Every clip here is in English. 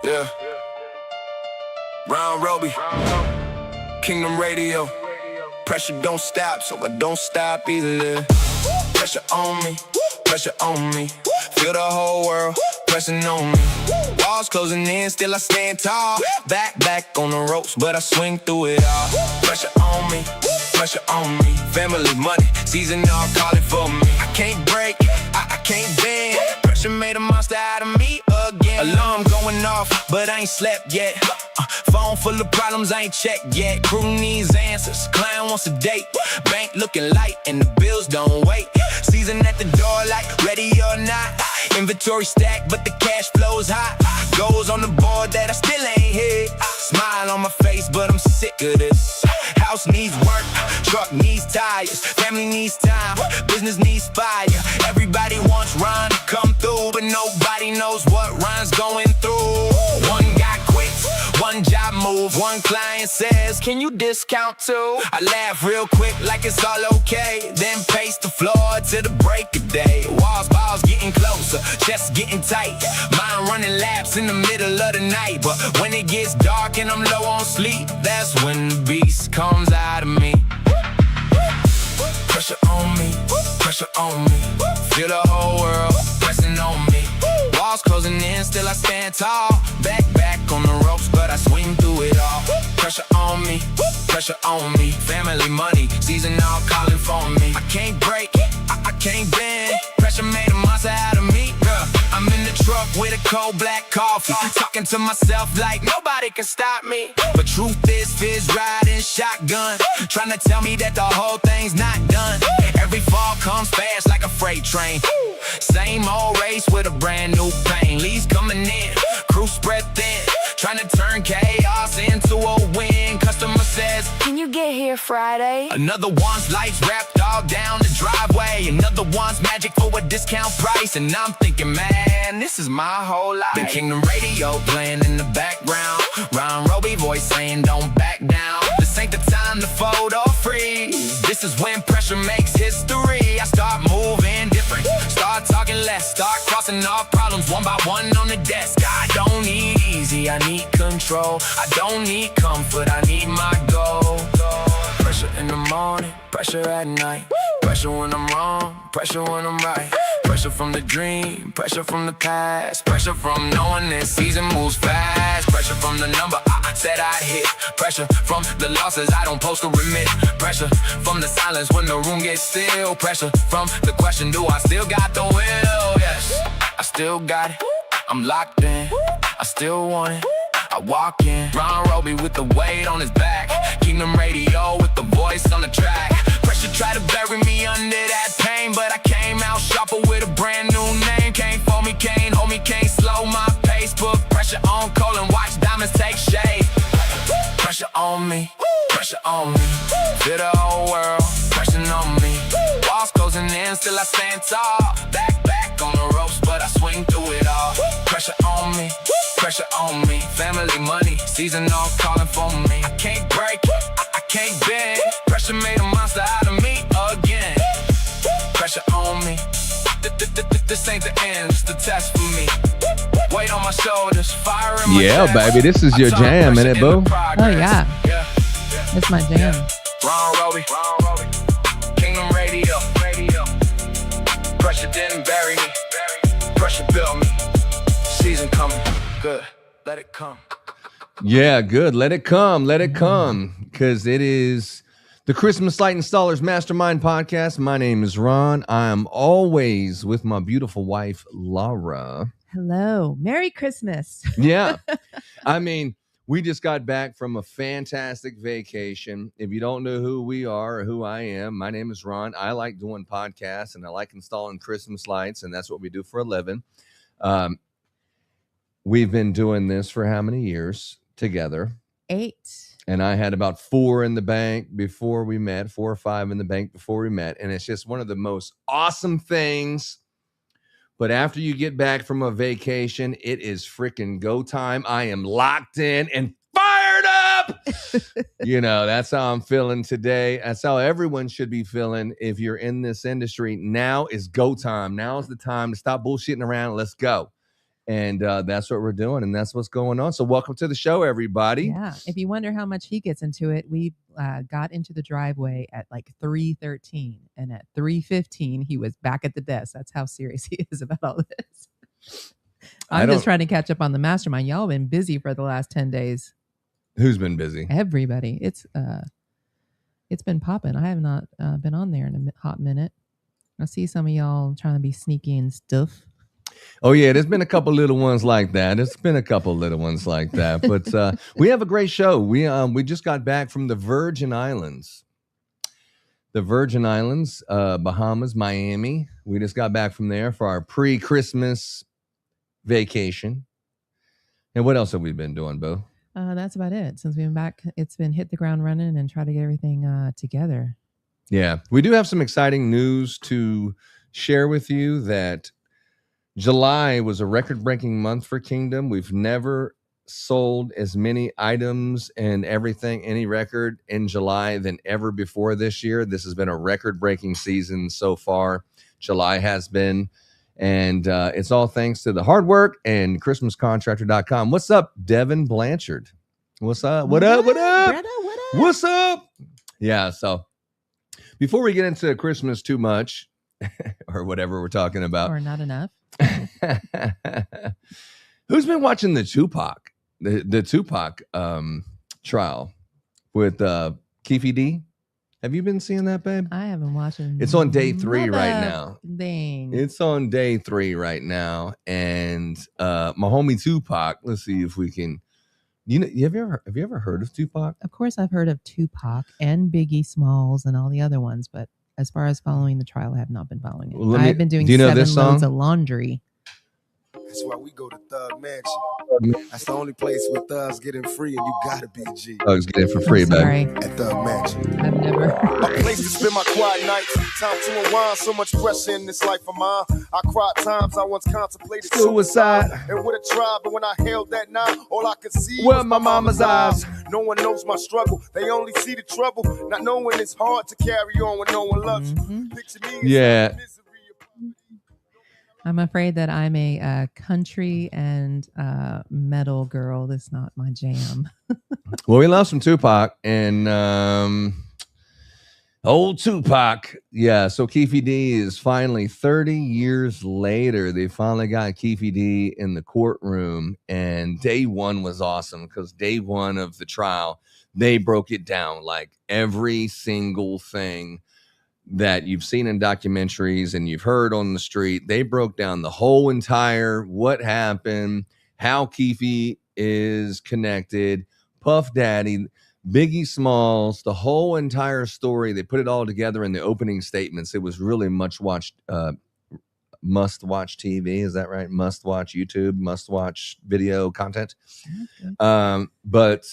Yeah. Round Roby, Kingdom Radio. Pressure don't stop, so I don't stop either. Pressure on me, pressure on me. Feel the whole world pressing on me. Walls closing in, still I stand tall. Back on the ropes, but I swing through it all. Pressure on me, pressure on me. Family, money, season all calling for me. I can't break, I can't bend. Pressure made a monster out of me again. Alarm going off, but I ain't slept yet. Phone full of problems, I ain't checked yet. Crew needs answers, client wants a date. Bank looking light and the bills don't wait. Season at the door like ready or not. Inventory stacked, but the cash flow's hot. Goals on the board that I still ain't hit. Smile on my face, but I'm sick of this. House needs work, truck needs tires. Family needs time, business needs fire. Everybody wants Ron to come through, but nobody knows what Ron's going through. One guy quits, one job move. One client says, can you discount too? I laugh real quick like it's all okay. Then pace the floor to the break of day. Walls, balls getting closer, chest getting tight. Mind running laps in the middle of the night. But when it gets dark and I'm low on sleep, that's when the beast comes out of me. Pressure on me, pressure on me. Feel the whole world pressing on me. Walls closing in, still I stand tall. Back on the ropes, but I swing through it all. Pressure on me, pressure on me. Family, money, season all calling for me. I can't break, I can't bend. Pressure made a monster out of me. I'm in the truck with a cold black coffee, talking to myself like nobody can stop me. But truth is, fizz riding shotgun, trying to tell me that the whole thing's not done. Every fall comes fast like a freight train. Same old race with a brand new pain. Leads coming in, crew spread thin, trying to turn chaos into a win. Customer says, can you get here Friday? Another one's lights wrapped all down the driveway. Another one's magic for a discount price. And I'm thinking, man, this is my whole life. The Kingdom Radio playing in the background. Ron Roby voice saying don't back down. This ain't the time to fold or freeze. This is when pressure makes history. I start moving different, start talking less, start crossing off problems one by one on the desk. I don't need easy, I need control. I don't need comfort, I need my goal. Pressure in the morning, pressure at night. Pressure when I'm wrong, pressure when I'm right. Pressure from the dream, pressure from the past. Pressure from knowing this season moves fast. Pressure from the number I said I'd hit. Pressure from the losses I don't post or remit. Pressure from the silence when the room gets still. Pressure from the question, do I still got the will? Yes, I still got it, I'm locked in. I still want it, I walk in. Ron Roby with the weight on his back. Kingdom Radio with the voice on the track. Pressure try to bury me under that pain, but I came out sharper with a brand new name. Can't fold me, can't hold me, can't slow my pace. Put pressure on coal and watch diamonds take shape. Pressure on me, pressure on me. Feel the whole world pressing on me. Walls closing in, still I stand tall. Back on the ropes, but I swing through it all. Pressure on me, pressure on me. Family, money, season all calling for me. I can't break, I can't bend. Pressure made a monster out of me again. Pressure on me. This ain't the end, it's the test for me. Weight on my shoulders, fire in my chest. Baby, this is your jam, ain't it, boo? Oh, yeah. It's my jam. Ron Roby, Kingdom Radio. Pressure didn't bury me, pressure built me. Season coming, good, let it come. Yeah, good. Let it come. Let it come. Because it is the Christmas Light Installers Mastermind podcast. My name is Ron. I am always with my beautiful wife, Laura. Hello. Merry Christmas. Yeah. I mean, we just got back from a fantastic vacation. If you don't know who we are or who I am, my name is Ron. I like doing podcasts and I like installing Christmas lights, and that's what we do for a living. We've been doing this for how many years together? 8. And I had about 4 in the bank before we met, 4 or 5 in the bank before we met. And it's just one of the most awesome things. But after you get back from a vacation, it is freaking go time. I am locked in and fired up. That's how I'm feeling today. That's how everyone should be feeling if you're in this industry. Now is go time. Now is the time to stop bullshitting around. Let's go. And that's what we're doing, and that's what's going on. So welcome to the show, everybody. Yeah. If you wonder how much he gets into it, we got into the driveway at like 3:13, and at 3:15 he was back at the desk. That's how serious he is about all this. I'm just trying to catch up on the mastermind. Y'all been busy for the last 10 days. Who's been busy? Everybody. It's been popping. I have not been on there in a hot minute. I see some of y'all trying to be sneaky and stuff. Oh, yeah, there's been a couple little ones like that. There's been a couple little ones like that. But we have a great show. We just got back from the Virgin Islands. The Virgin Islands, Bahamas, Miami. We just got back from there for our pre-Christmas vacation. And what else have we been doing, Bo? That's about it. Since we've been back, it's been hit the ground running and try to get everything together. Yeah, we do have some exciting news to share with you that July was a record-breaking month for Kingdom. We've never sold as many items and everything, any record in July than ever before this year. This has been a record-breaking season so far. July has been. And it's all thanks to the hard work and ChristmasContractor.com. What's up, Devin Blanchard? What's up? What up? What up? Brother, what up? What's up? Yeah, so before we get into Christmas too much, or whatever we're talking about. Or not enough. Who's been watching the Tupac, the Tupac trial with Keefe D? Have you been seeing that, babe? I haven't watched it. It's on day 3 right now. Dang. It's on day 3 right now. And my homie Tupac, let's see if we can. Have you ever heard of Tupac? Of course, I've heard of Tupac and Biggie Smalls and all the other ones, but as far as following the trial, I have not been following it. Well, I've been doing 7 loads of laundry. That's why we go to Thug Mansion. That's the only place where thugs getting free, and you gotta be G. Thugs get it for free, baby. At Thug Mansion. I've never. A place to spend my quiet nights. Time to unwind. So much pressure in this life of mine. I cried times I once contemplated suicide. And would have tried, but when I held that knife, all I could see was was my mama's eyes. No one knows my struggle. They only see the trouble. Not knowing it's hard to carry on when no one loves you. Picture me Yeah. I'm afraid that I'm a country and metal girl. That's not my jam. Well, we love some Tupac and old Tupac. Yeah, so Keefe D is finally 30 years later. They finally got Keefe D in the courtroom, and day 1 was awesome because day 1 of the trial, they broke it down like every single thing that you've seen in documentaries and you've heard on the street. They broke down the whole entire what happened, how Keefe is connected, Puff Daddy, Biggie Smalls, the whole entire story. They put it all together in the opening statements. It was really must-watch TV. Is that right? Must-watch YouTube, must-watch video content. Okay. But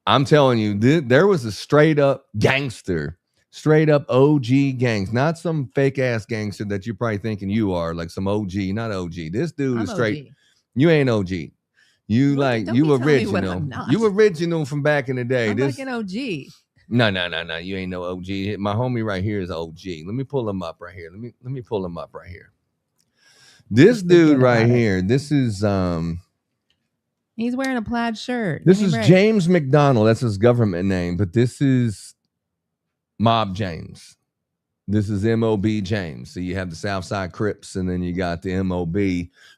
I'm telling you, there was a straight-up gangster. Straight up OG gangs, not some fake ass gangster that you're probably thinking you are, like some OG, not OG. This dude is straight. OG. You ain't OG. You you original. You original from back in the day. I'm like an OG. No. You ain't no OG. My homie right here is OG. Let me pull him up right here. Let me pull him up right here. This dude right here. This is He's wearing a plaid shirt. This is James McDonald. That's his government name, but this is Mob James. This is MOB James. So you have the Southside Crips, and then you got the MOB,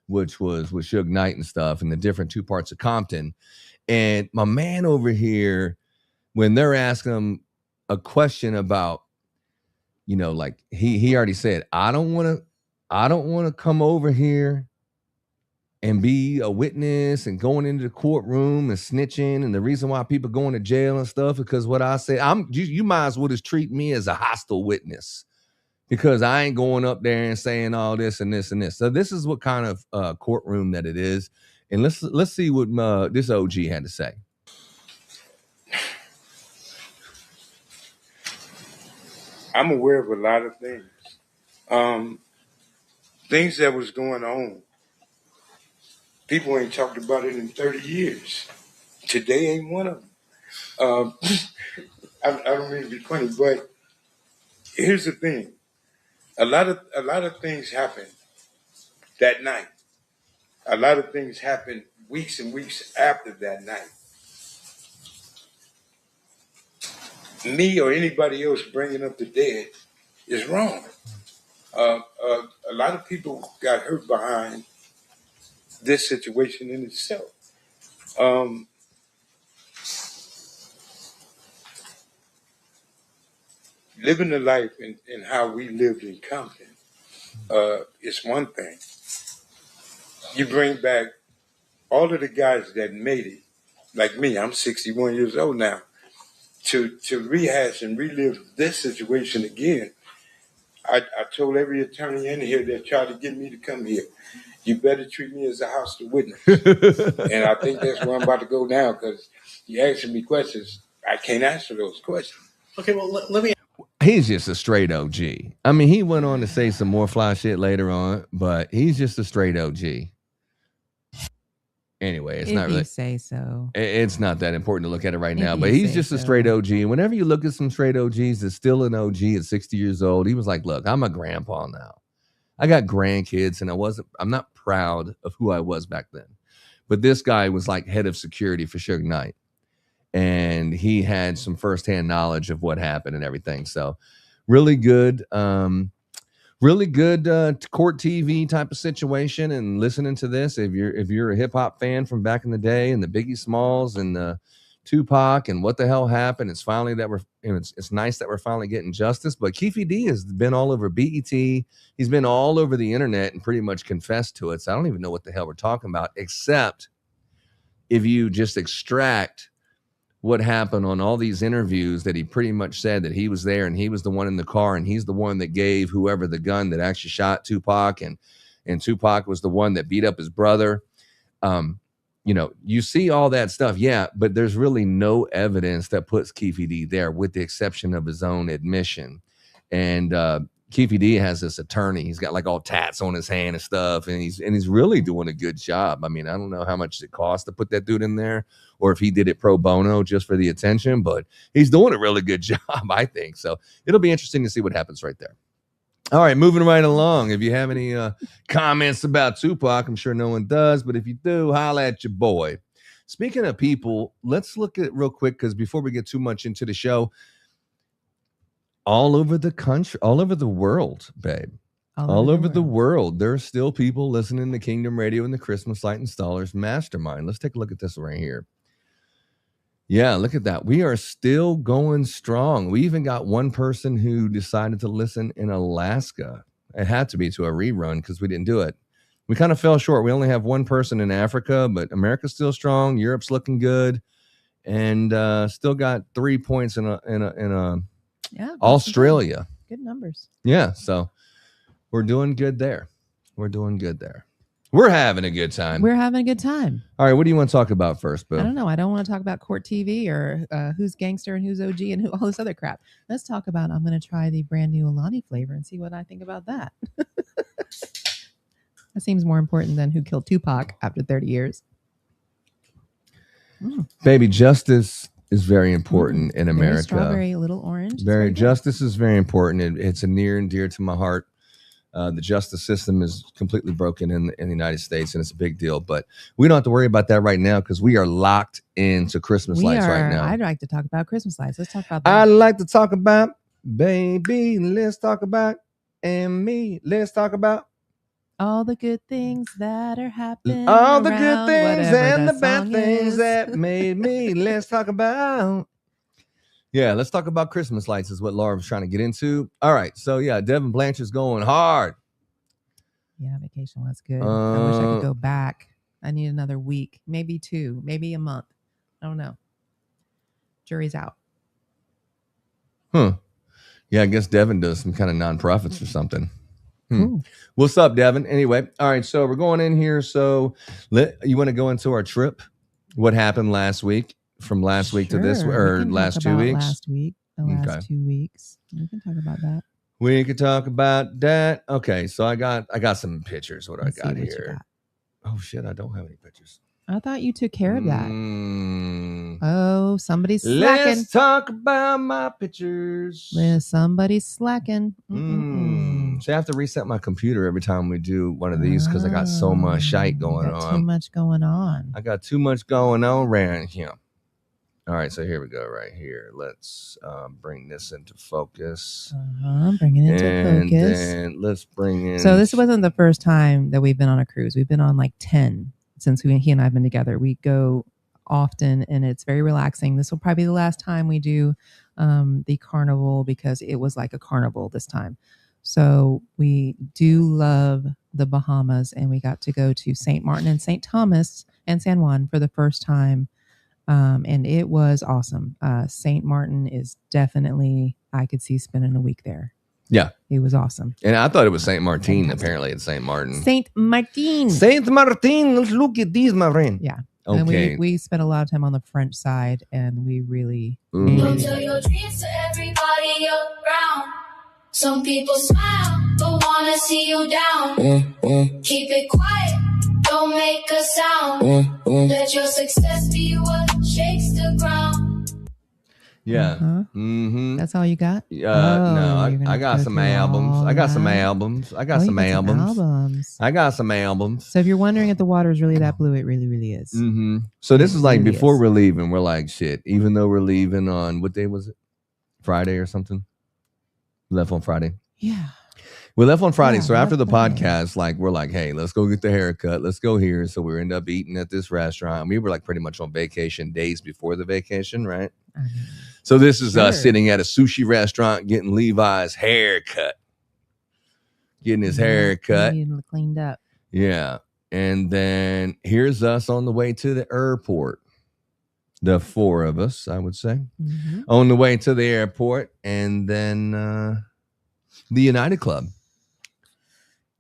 which was with Suge Knight and stuff, and the different 2 parts of Compton. And my man over here, when they're asking him a question about, like he already said, I don't want to come over here and be a witness and going into the courtroom and snitching. And the reason why people going to jail and stuff, because what I say, you might as well just treat me as a hostile witness, because I ain't going up there and saying all this and this and this. So this is what kind of courtroom that it is. And let's see what this OG had to say. I'm aware of a lot of things. Things that was going on. People ain't talked about it in 30 years. Today ain't one of them. I don't mean to be funny, but here's the thing. A lot of things happened that night. a lot of things happened weeks and weeks after that night. Me or anybody else bringing up the dead is wrong. A lot of people got hurt behind this situation in itself. Living the life and how we lived in Compton is one thing. You bring back all of the guys that made it, like me, I'm 61 years old now, to rehash and relive this situation again. I told every attorney in here that tried to get me to come here, you better treat me as a hostile witness. And I think that's where I'm about to go now, because you're asking me questions. I can't answer those questions. Okay, well, let me. He's just a straight OG. I mean, he went on to say some more fly shit later on, but he's just a straight OG. Anyway, it's If not really. you say so. It's not that important to look at it right If now, you but he's say just a so. straight OG. And whenever you look at some straight OGs that's still an OG at 60 years old, he was like, look, I'm a grandpa now. I got grandkids, and I'm not proud of who I was back then. But this guy was like head of security for Suge Knight. And he had some firsthand knowledge of what happened and everything. So really good. Really good court TV type of situation, and listening to this, if you're a hip hop fan from back in the day, and the Biggie Smalls and the Tupac and what the hell happened, it's finally that it's nice that we're finally getting justice. But Keefe D has been all over BET, he's been all over the internet and pretty much confessed to it. So I don't even know what the hell we're talking about, except if you just extract what happened on all these interviews, that he pretty much said that he was there and he was the one in the car and he's the one that gave whoever the gun that actually shot Tupac, and Tupac was the one that beat up his brother. You see all that stuff, yeah, but there's really no evidence that puts Keefe D there, with the exception of his own admission. And Keefe D has this attorney. He's got like all tats on his hand and stuff, and he's really doing a good job. I mean, I don't know how much it costs to put that dude in there, or if he did it pro bono just for the attention, but he's doing a really good job, I think. So it'll be interesting to see what happens right there. All right, moving right along. If you have any comments about Tupac, I'm sure no one does, but if you do, holla at your boy. Speaking of people, let's look at it real quick, because before we get too much into the show, all over the country, all over the world, babe. All over the world, there are still people listening to Kingdom Radio and the Christmas Light Installers Mastermind. Let's take a look at this right here. Yeah, look at that. We are still going strong. We even got one person who decided to listen in Alaska. It had to be to a rerun because we didn't do it. We kind of fell short. We only have one person in Africa, but America's still strong. Europe's looking good, and still got 3 points in Australia. Good numbers. Yeah, so we're doing good there. We're having a good time. We're having a good time. All right, what do you want to talk about first, Boo? I don't know. I don't want to talk about court TV or who's gangster and who's OG and all this other crap. Let's talk about, I'm going to try the brand new Alani flavor and see what I think about that. That seems more important than who killed Tupac after 30 years. Baby, justice is very important in America. Very strawberry, little orange. Justice is very important. It's a near and dear to my heart. The justice system is completely broken in the United States, and it's a big deal. But we don't have to worry about that right now, because we are locked into Christmas lights right now. I'd like to talk about Christmas lights. Let's talk about that. I'd like to talk about, baby, let's talk about, and me, let's talk about all the good things that are happening. All the good things and the bad song things is. that made me. Let's talk about. Yeah, let's talk about Christmas lights is what Laura was trying to get into. All right, so yeah, Devin Blanchard's going hard. Yeah, vacation was good. I wish I could go back. I need another week, maybe 2, maybe a month. I don't know. Jury's out. Yeah, I guess Devin does some kind of nonprofits or something. What's up, Devin? Anyway, all right, so we're going in here. So you want to go into our trip? What happened last week? From last week to this, or last 2 weeks? Last week, the last 2 weeks. We can talk about that. We could talk about that. Okay, so I got some pictures. What do I got here? Oh shit, I don't have any pictures. I thought you took care of that. Oh, somebody's slacking. Let's talk about my pictures. Somebody's slacking. So I have to reset my computer every time we do one of these because I got so much shite going on. Too much going on. I got too much going on around here. All right, so here we go right here. Let's bring this into focus. Bring it into focus. And let's bring in. So this wasn't the first time that we've been on a cruise. We've been on like 10 since he and I have been together. We go often and it's very relaxing. This will probably be the last time we do the carnival because it was like a carnival this time. So we do love the Bahamas, and we got to go to St. Martin and St. Thomas and San Juan for the first time. And it was awesome. St. Martin is definitely, I could see spending a week there. Yeah. It was awesome. And I thought it was St. Martin. Apparently it's St. Martin. St. Martin. St. Martin. Let's look at these, my friend. Yeah. Okay. And we spent a lot of time on the French side, and we really. Don't tell your dreams to everybody around. Some people smile, but wanna see you down. Keep it quiet, don't make a sound. Let your success be what shakes the ground. Yeah. Uh-huh. That's all you got? No, I got some albums. I got some albums. I got some albums. I got some albums. So if you're wondering if the water is really that blue, it really, really is. So this is like before we're leaving, we're like, shit, even though we're leaving on, what day was it? Friday or something? We left on Friday. Yeah. We left on Friday. So after the Friday. podcast, like we're like, hey, let's go get the haircut. Let's go here. So we end up eating at this restaurant. We were like pretty much on vacation days before the vacation, right? So this is us sitting at a sushi restaurant getting Levi's haircut. Getting his haircut. Cleaned up. Yeah. And then here's us on the way to the airport. The four of us, I would say. On the way to the airport. And then the United Club.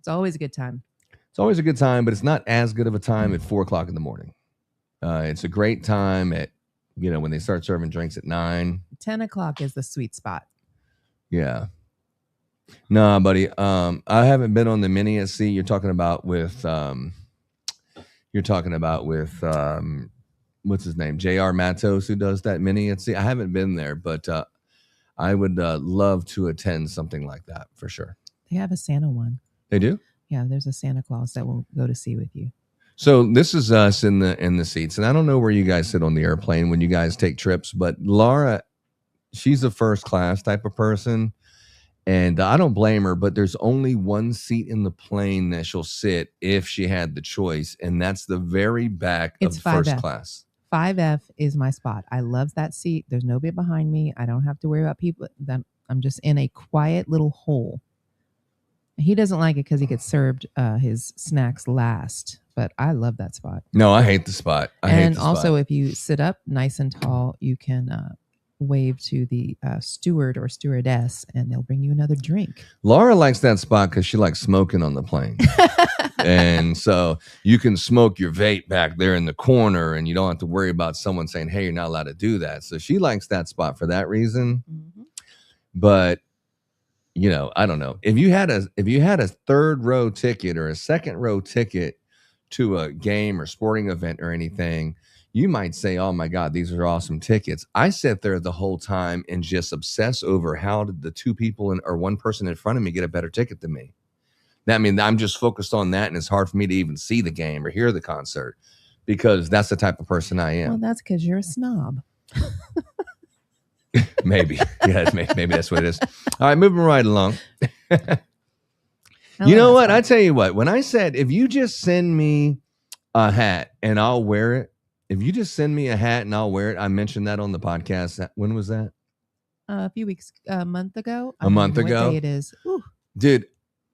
It's always a good time. It's always a good time, but it's not as good of a time at 4 o'clock in the morning. It's a great time at, when they start serving drinks at 9. 10 o'clock is the sweet spot. Yeah. Nah, buddy. I haven't been on the mini at sea. You're talking about with what's his name? J.R. Matos, who does that mini at sea. I haven't been there, but I would love to attend something like that for sure. They have a Santa one. They do? Yeah, there's a Santa Claus that will go to sea with you. So this is us in the seats, and I don't know where you guys sit on the airplane when you guys take trips, but Laura, she's a first class type of person, and I don't blame her, but there's only one seat in the plane that she'll sit if she had the choice, and that's the very back of first class. 5F is my spot. I love that seat. There's nobody behind me. I don't have to worry about people. I'm just in a quiet little hole. He doesn't like it because he gets served his snacks last, but I love that spot. No, I hate the spot. And also, if you sit up nice and tall, you can wave to the steward or stewardess, and they'll bring you another drink. Laura likes that spot because she likes smoking on the plane. And so you can smoke your vape back there in the corner, and you don't have to worry about someone saying, hey, you're not allowed to do that. So she likes that spot for that reason. But I don't know. If you had a third row ticket or a second row ticket to a game or sporting event or anything, you might say, oh my God, these are awesome tickets. I sat there the whole time and just obsess over how did the two people or one person in front of me get a better ticket than me. That means I'm just focused on that, and it's hard for me to even see the game or hear the concert because that's the type of person I am. Well, that's because you're a snob. Maybe. Yeah, maybe that's what it is. All right, moving right along. You know what? I tell you what, when I said, if you just send me a hat and I'll wear it, if you just send me a hat and I'll wear it, I mentioned that on the podcast. When was that? A few weeks, a month ago. A month ago? What day it is. Ooh. Dude,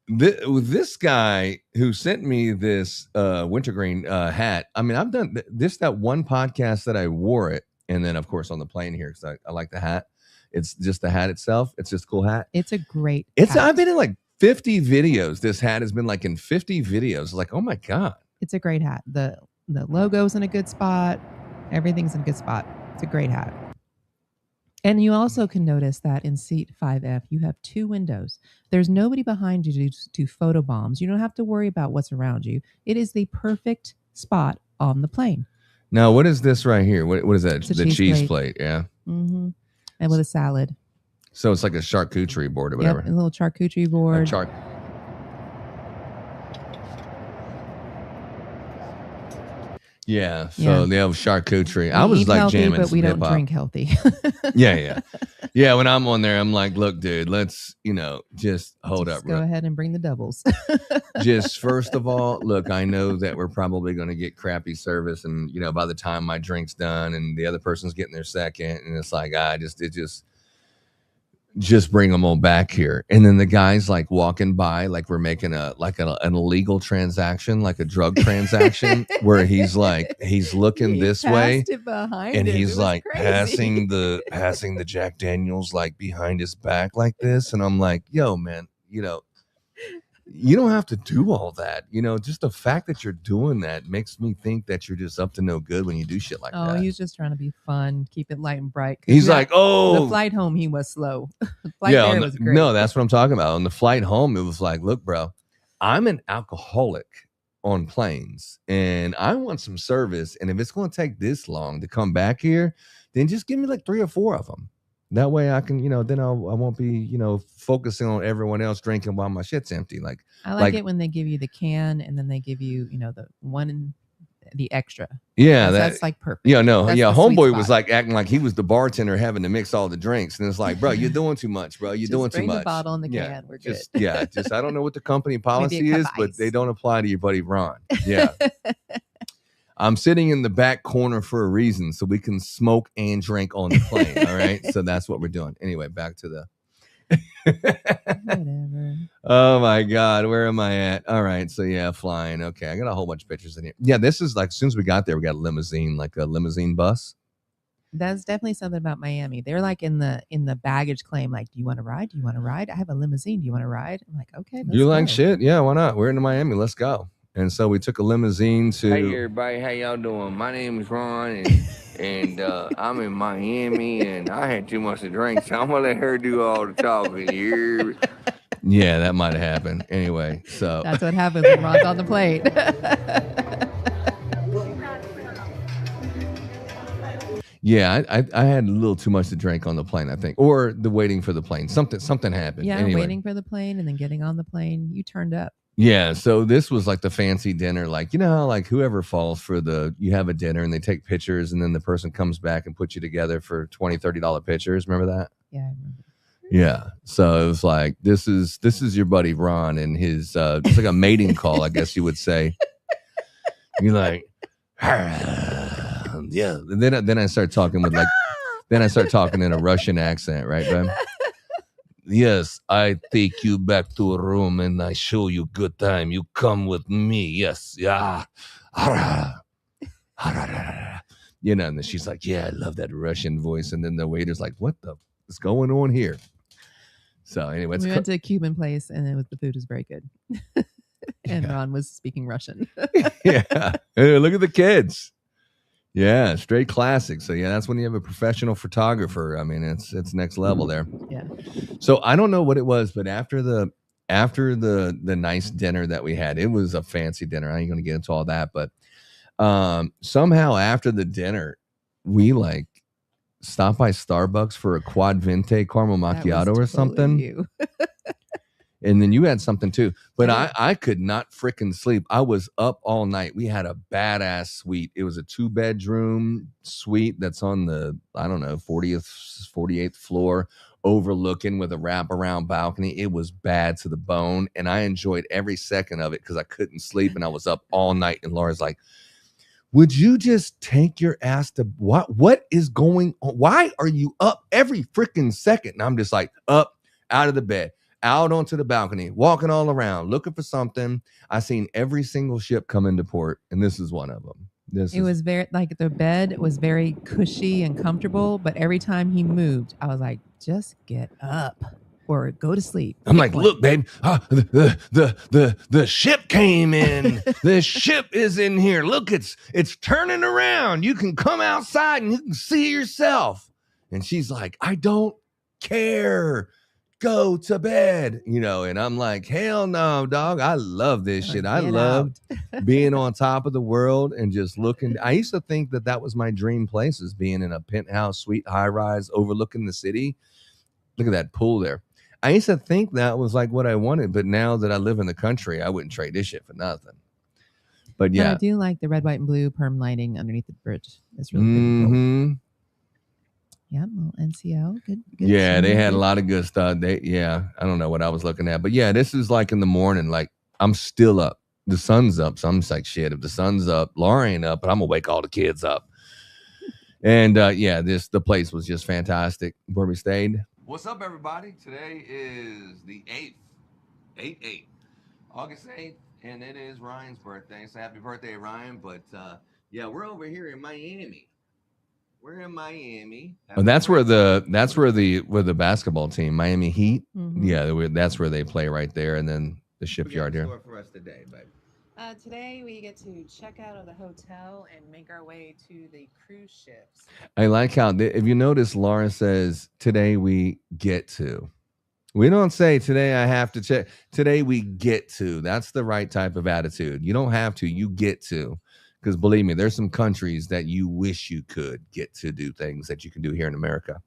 this guy who sent me this wintergreen hat, I mean, I've done that one podcast that I wore it. And then, of course, on the plane here, because I like the hat. It's just the hat itself. It's just a cool hat. It's a great hat. I've been in like 50 videos. This hat has been like in 50 videos. Like, oh my God. It's a great hat. The logo's in a good spot. Everything's in a good spot. It's a great hat. And you also can notice that in seat 5F, you have 2 windows. There's nobody behind you to do photo bombs. You don't have to worry about what's around you. It is the perfect spot on the plane. Now, what is this right here? What is that? The cheese plate. Yeah. Mm-hmm. And with a salad. So it's like a charcuterie board or whatever. Yep, a little charcuterie board. Yeah. So Yeah. they have charcuterie. We I was eat like healthy, jamming but we some don't hip-hop. drink healthy. Yeah. When I'm on there, I'm like, look, dude, let's, just hold Just up. go ahead and bring the doubles. Just first of all, look, I know that we're probably going to get crappy service, and by the time my drink's done and the other person's getting their second, and it's like, just bring them all back here. And then the guy's like walking by, like we're making an illegal transaction, like a drug transaction, where he's looking He this way, passed it behind and him. It he's was like crazy. passing the Jack Daniels like behind his back like this, and I'm like, yo, man, you don't have to do all that. Just the fact that you're doing that makes me think that you're just up to no good when you do shit like Oh, that. he was just trying to be fun, keep it light and bright. 'Cause He's that- like, oh, the flight home, he was slow. Flight there was great. no, that's what I'm talking about. On the flight home, it was like, look, bro, I'm an alcoholic on planes, and I want some service. And if it's going to take this long to come back here, then just give me like 3 or 4 of them. That way I can, then I won't be, focusing on everyone else drinking while my shit's empty. Like, I like it when they give you the can and then they give you, the one, the extra. yeah, That's like perfect. Yeah, no, That's yeah. the sweet Homeboy was spot. like acting like he was the bartender having to mix all the drinks, and it's like, bro, you're doing too much, bro. You're Just doing too bring much. the bottle and the Yeah, can. We're good. just I don't know what the company policy cup is, of but ice. they don't apply to your buddy Ron. Yeah, I'm sitting in the back corner for a reason, so we can smoke and drink on the plane. All right, so that's what we're doing. Anyway, back to the. Whatever. Oh my God, where am I at? All right, so yeah, flying. Okay, I got a whole bunch of pictures in here. Yeah, this is like as soon as we got there, we got a limousine, like a limousine bus. That's definitely something about Miami. They're like in the baggage claim, like, do you want to ride? Do you want to ride? I have a limousine. Do you want to ride? I'm like, okay. You like go. shit? Yeah, why not? We're in Miami. Let's go. And so we took a limousine to. Hey everybody, how y'all doing? My name is Ron, and I'm in Miami, and I had too much to drink, so I'm gonna let her do all the talking here. Yeah, that might have happened. Anyway, so That's what happens when Ron's on the plane. yeah, I had a little too much to drink on the plane, I think, or the waiting for the plane. Something happened. Yeah, anyway. waiting for the plane and then getting on the plane. You turned up. Yeah, so this was like the fancy dinner, like how like whoever falls for you have a dinner and they take pictures and then the person comes back and puts you together for $20-$30 pictures. Remember that? Yeah, I remember. Yeah. So it was like this is your buddy Ron and his it's like a mating call, I guess you would say. You're like, yeah. And then I start talking with then I start talking in a Russian accent, right, bro? Yes, I take you back to a room and I show you good time. You come with me. Yes. Yeah. And then she's like, yeah, I love that Russian voice. And then the waiter's like, what the is going on here? So anyway, We went to a Cuban place and the food was very good. And Yeah. Ron was speaking Russian. yeah. Hey, look at the kids. Yeah, straight classic. So yeah, that's when you have a professional photographer. I mean, it's next level there. Yeah. So I don't know what it was, but after the nice dinner that we had, it was a fancy dinner. I ain't gonna get into all that, but somehow after the dinner, we like stopped by Starbucks for a quad vente caramel That was macchiato or totally something. you. And then you had something too, but Yeah. I could not freaking sleep. I was up all night. We had a badass suite. It was a 2-bedroom suite that's on the, I don't know, 40th, 48th floor, overlooking with a wraparound balcony. It was bad to the bone. And I enjoyed every second of it because I couldn't sleep and I was up all night. And Laura's like, would you just take your ass to what is going on? Why are you up every freaking second? And I'm just like up out of the bed, out onto the balcony, walking all around, looking for something. I seen every single ship come into port, and this is one of them. It was very like the bed was very cushy and comfortable, but every time he moved, I was like, just get up or go to sleep. I'm Pick like, one. look, babe, the ship came in. The ship is in here. Look, it's turning around. You can come outside and you can see yourself. And she's like, I don't care. Go to bed, and I'm like, hell no, dog. I love this shit. I Get love out. being on top of the world and just looking. I used to think that was my dream place, is being in a penthouse suite, high rise, overlooking the city. Look at that pool there. I used to think that was like what I wanted, but now that I live in the country, I wouldn't trade this shit for nothing. But But I yeah. do like the red, white, and blue perm lighting underneath the bridge. It's really pretty cool. Mm-hmm. Yeah, well, NCL, good. Yeah, they had a good. lot of good stuff. I don't know what I was looking at, but yeah, this is like in the morning. Like I'm still up. The sun's up, so I'm just like, shit. If the sun's up, Laura ain't up, but I'm gonna wake all the kids up. And the place was just fantastic where we stayed. What's up, everybody? Today is the 8th, August 8th, and it is Ryan's birthday. So happy birthday, Ryan! But we're over here in Miami. We're in Miami. Oh, that's where the basketball team, Miami Heat. Mhm. Yeah, that's where they play right there, and then the shipyard here. For us today, babe. Today we get to check out of the hotel and make our way to the cruise ships. I like how, if you notice, Laura says, today we get to. We don't say, today I have to check. Today we get to. That's the right type of attitude. You don't have to. You get to. Because believe me, there's some countries that you wish you could get to do things that you can do here in America.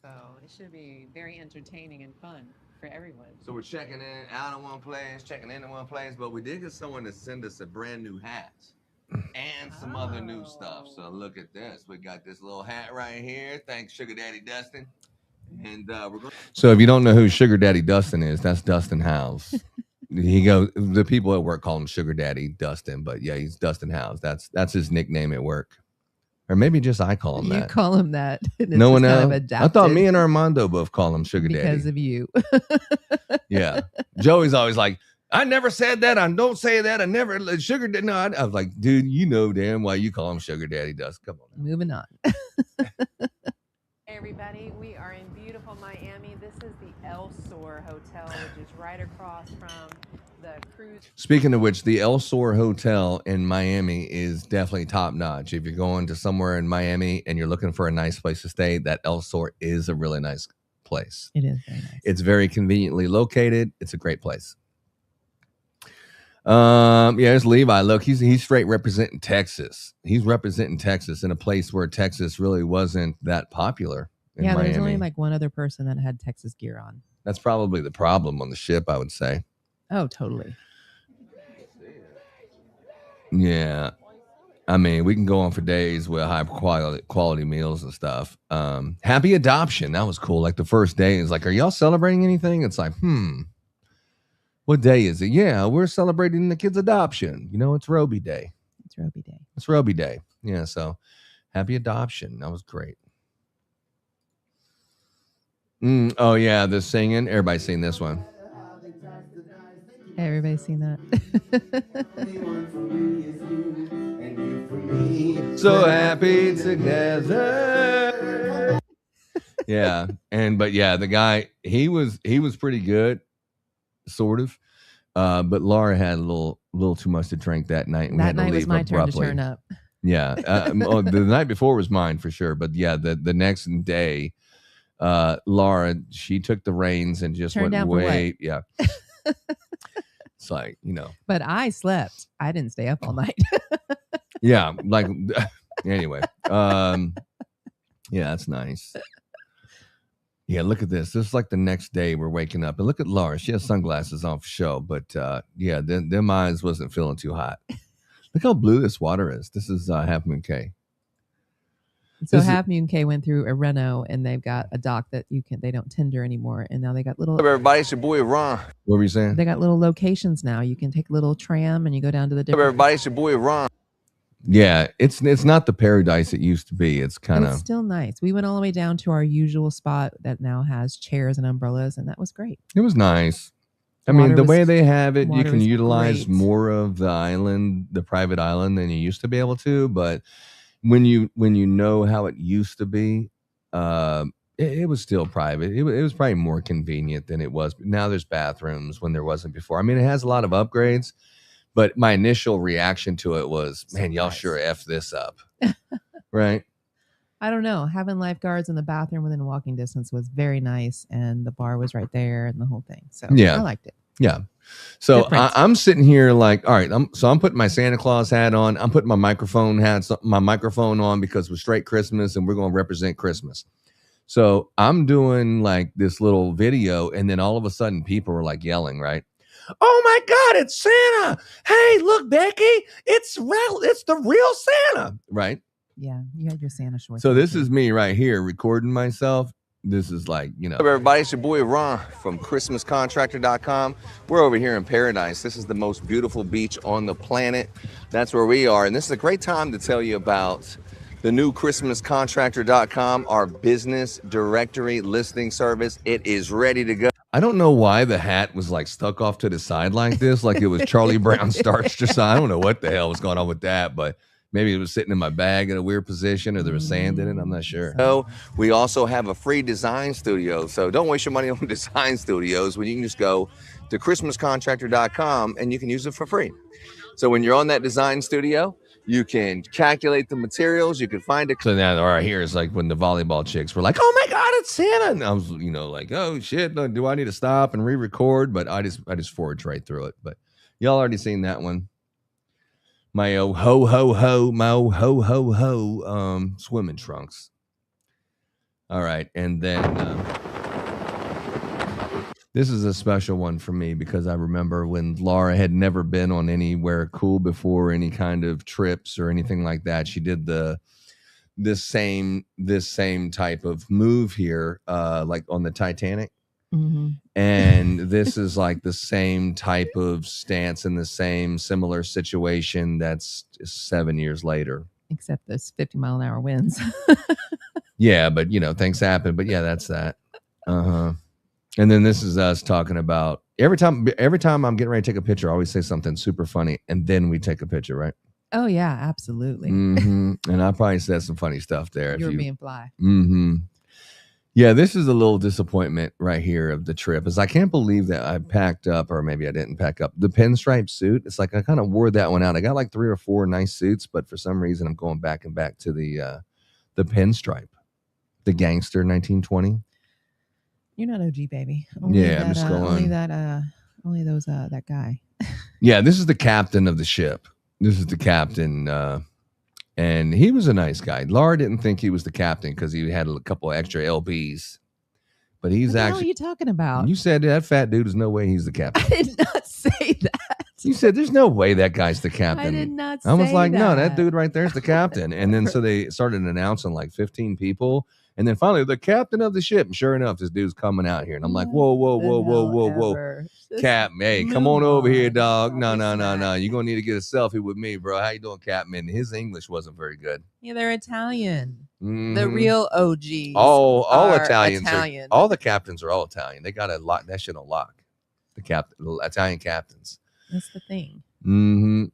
So it should be very entertaining and fun for everyone. So we're checking in out of one place, checking into one place, but we did get someone to send us a brand new hat and some other new stuff. So look at this. We got this little hat right here. Thanks, Sugar Daddy Dustin. And we're going. So if you don't know who Sugar Daddy Dustin is, that's Dustin House. The people at work call him Sugar Daddy Dustin, but yeah, he's Dustin House. That's his nickname at work. Or maybe just I call him that. You call him that. No one else. I thought me and Armando both call him Sugar Daddy. Because of you. Yeah. Joey's always like, I never said that. I don't say that. I never Sugar Daddy. No, I was like, dude, you know damn why you call him Sugar Daddy Dust. Come on. Moving on. Hey everybody, we are in beautiful Miami. This is the El Sur Hotel, which is right across from the cruise. Speaking of which, the El Sur Hotel in Miami is definitely top notch. If you're going to somewhere in Miami and you're looking for a nice place to stay, that El Sur is a really nice place. It is very nice. It's very conveniently located. It's a great place. There's Levi. Look, he's straight representing Texas. He's representing Texas in a place where Texas really wasn't that popular. Yeah, there's only like one other person that had Texas gear on. That's probably the problem on the ship, I would say. Oh, totally. Yeah. I mean, we can go on for days with high quality meals and stuff. Happy adoption. That was cool. Like the first day is like, are y'all celebrating anything? It's like, what day is it? Yeah, we're celebrating the kid's adoption. You know, it's Roby Day. It's Roby Day. Yeah, so happy adoption. That was great. Oh, yeah, the singing. Everybody's seen this one. Everybody's seen that. So happy together. Yeah, the guy, he was pretty good. Sort of, but Laura had a little too much to drink that night. And that we had night to leave was my abruptly. turn to turn up. Yeah, the night before was mine for sure, but yeah, the next day, Laura, she took the reins and just Turned went down way. Yeah, it's like, you know. But I slept. I didn't stay up all night. Yeah, like anyway. Yeah, that's nice. Yeah, look at this. This is like the next day we're waking up. And look at Laura. She has sunglasses on for show. But them eyes wasn't feeling too hot. Look how blue this water is. This is Half Moon Cay. So Half Moon Cay went through a reno, and they've got a dock that they don't tender anymore. And now they got little. Everybody, it's your boy Ron. What were you saying? They got little locations now. You can take a little tram and you go down to the different. Everybody, it's your boy Ron. Yeah, it's not the paradise it used to be. It's kind of still nice. We went all the way down to our usual spot that now has chairs and umbrellas, and that was great. It was nice. I mean, the way they have it, you can utilize more of the island, the private island, than you used to be able to. But when you know how it used to be, it was still private. It was probably more convenient than it was. But now there's bathrooms when there wasn't before. I mean, it has a lot of upgrades. But my initial reaction to it was, man, y'all sure F this up. Right? I don't know. Having lifeguards in the bathroom within walking distance was very nice. And the bar was right there and the whole thing. So I liked it. Yeah. So I'm sitting here like, all right, I'm putting my Santa Claus hat on. I'm putting my microphone on because we're straight Christmas and we're going to represent Christmas. So I'm doing like this little video. And then all of a sudden people were like yelling, right? Oh my God, it's Santa. Hey, look, Becky, it's the real Santa, right? Yeah, you had your Santa shorts. So on, this too. is me right here recording myself. This is like, you know. What's up, everybody? It's your boy Ron from ChristmasContractor.com. We're over here in Paradise. This is the most beautiful beach on the planet. That's where we are. And this is a great time to tell you about the new ChristmasContractor.com, our business directory listing service. It is ready to go. I don't know why the hat was like stuck off to the side like this, like it was Charlie Brown starched or something. I don't know what the hell was going on with that, but maybe it was sitting in my bag in a weird position or there was sand in it. I'm not sure. So we also have a free design studio. So don't waste your money on design studios when you can just go to ChristmasContractor.com and you can use it for free. So when you're on that design studio, you can calculate the materials. You can find it. So now, all right, here is like when the volleyball chicks were like, "Oh my God, it's Santa!" And I was, you know, like, "Oh shit, do I need to stop and re-record?" But I just forged right through it. But y'all already seen that one. My ho ho ho, my ho ho ho, swimming trunks. All right, and then this is a special one for me because I remember when Laura had never been on anywhere cool before, any kind of trips or anything like that. She did this same type of move here, like on the Titanic. Mm-hmm. And this is like the same type of stance in the same similar situation that's 7 years later. Except this 50-mile-an-hour winds. Yeah, but you know, things happen. But yeah, that's that. Uh-huh. And then this is us talking about every time I'm getting ready to take a picture, I always say something super funny, and then we take a picture, right? Oh yeah, absolutely. Mm-hmm. And I probably said some funny stuff there. You're being fly. Mm-hmm. Yeah, this is a little disappointment right here of the trip. Is I can't believe that I packed up, or maybe I didn't pack up, the pinstripe suit. It's like I kind of wore that one out. I got like 3 or 4 nice suits, but for some reason I'm going back to the pinstripe, the gangster 1920. You're not OG, baby. Yeah, I'm just going. Only that guy. Yeah, this is the captain of the ship. This is the captain, and he was a nice guy. Laura didn't think he was the captain because he had a couple extra LBs, but he's What actually. are you talking about? You said that fat dude is no way he's the captain. I did not say that. You said there's no way that guy's the captain. I did not say I was like, that. no, that dude right there is the captain. And then so they started announcing like 15 people. And then finally, the captain of the ship. And sure enough, this dude's coming out here. And I'm like, whoa. Cap, hey, come on over here, dog. No. You're going to need to get a selfie with me, bro. How you doing, Captain? His English wasn't very good. Yeah, they're Italian. Mhm. The real OGs. All are Italians. Italian. All the captains are all Italian. They got that shit on lock. The Italian captains. That's the thing. Mm-hmm.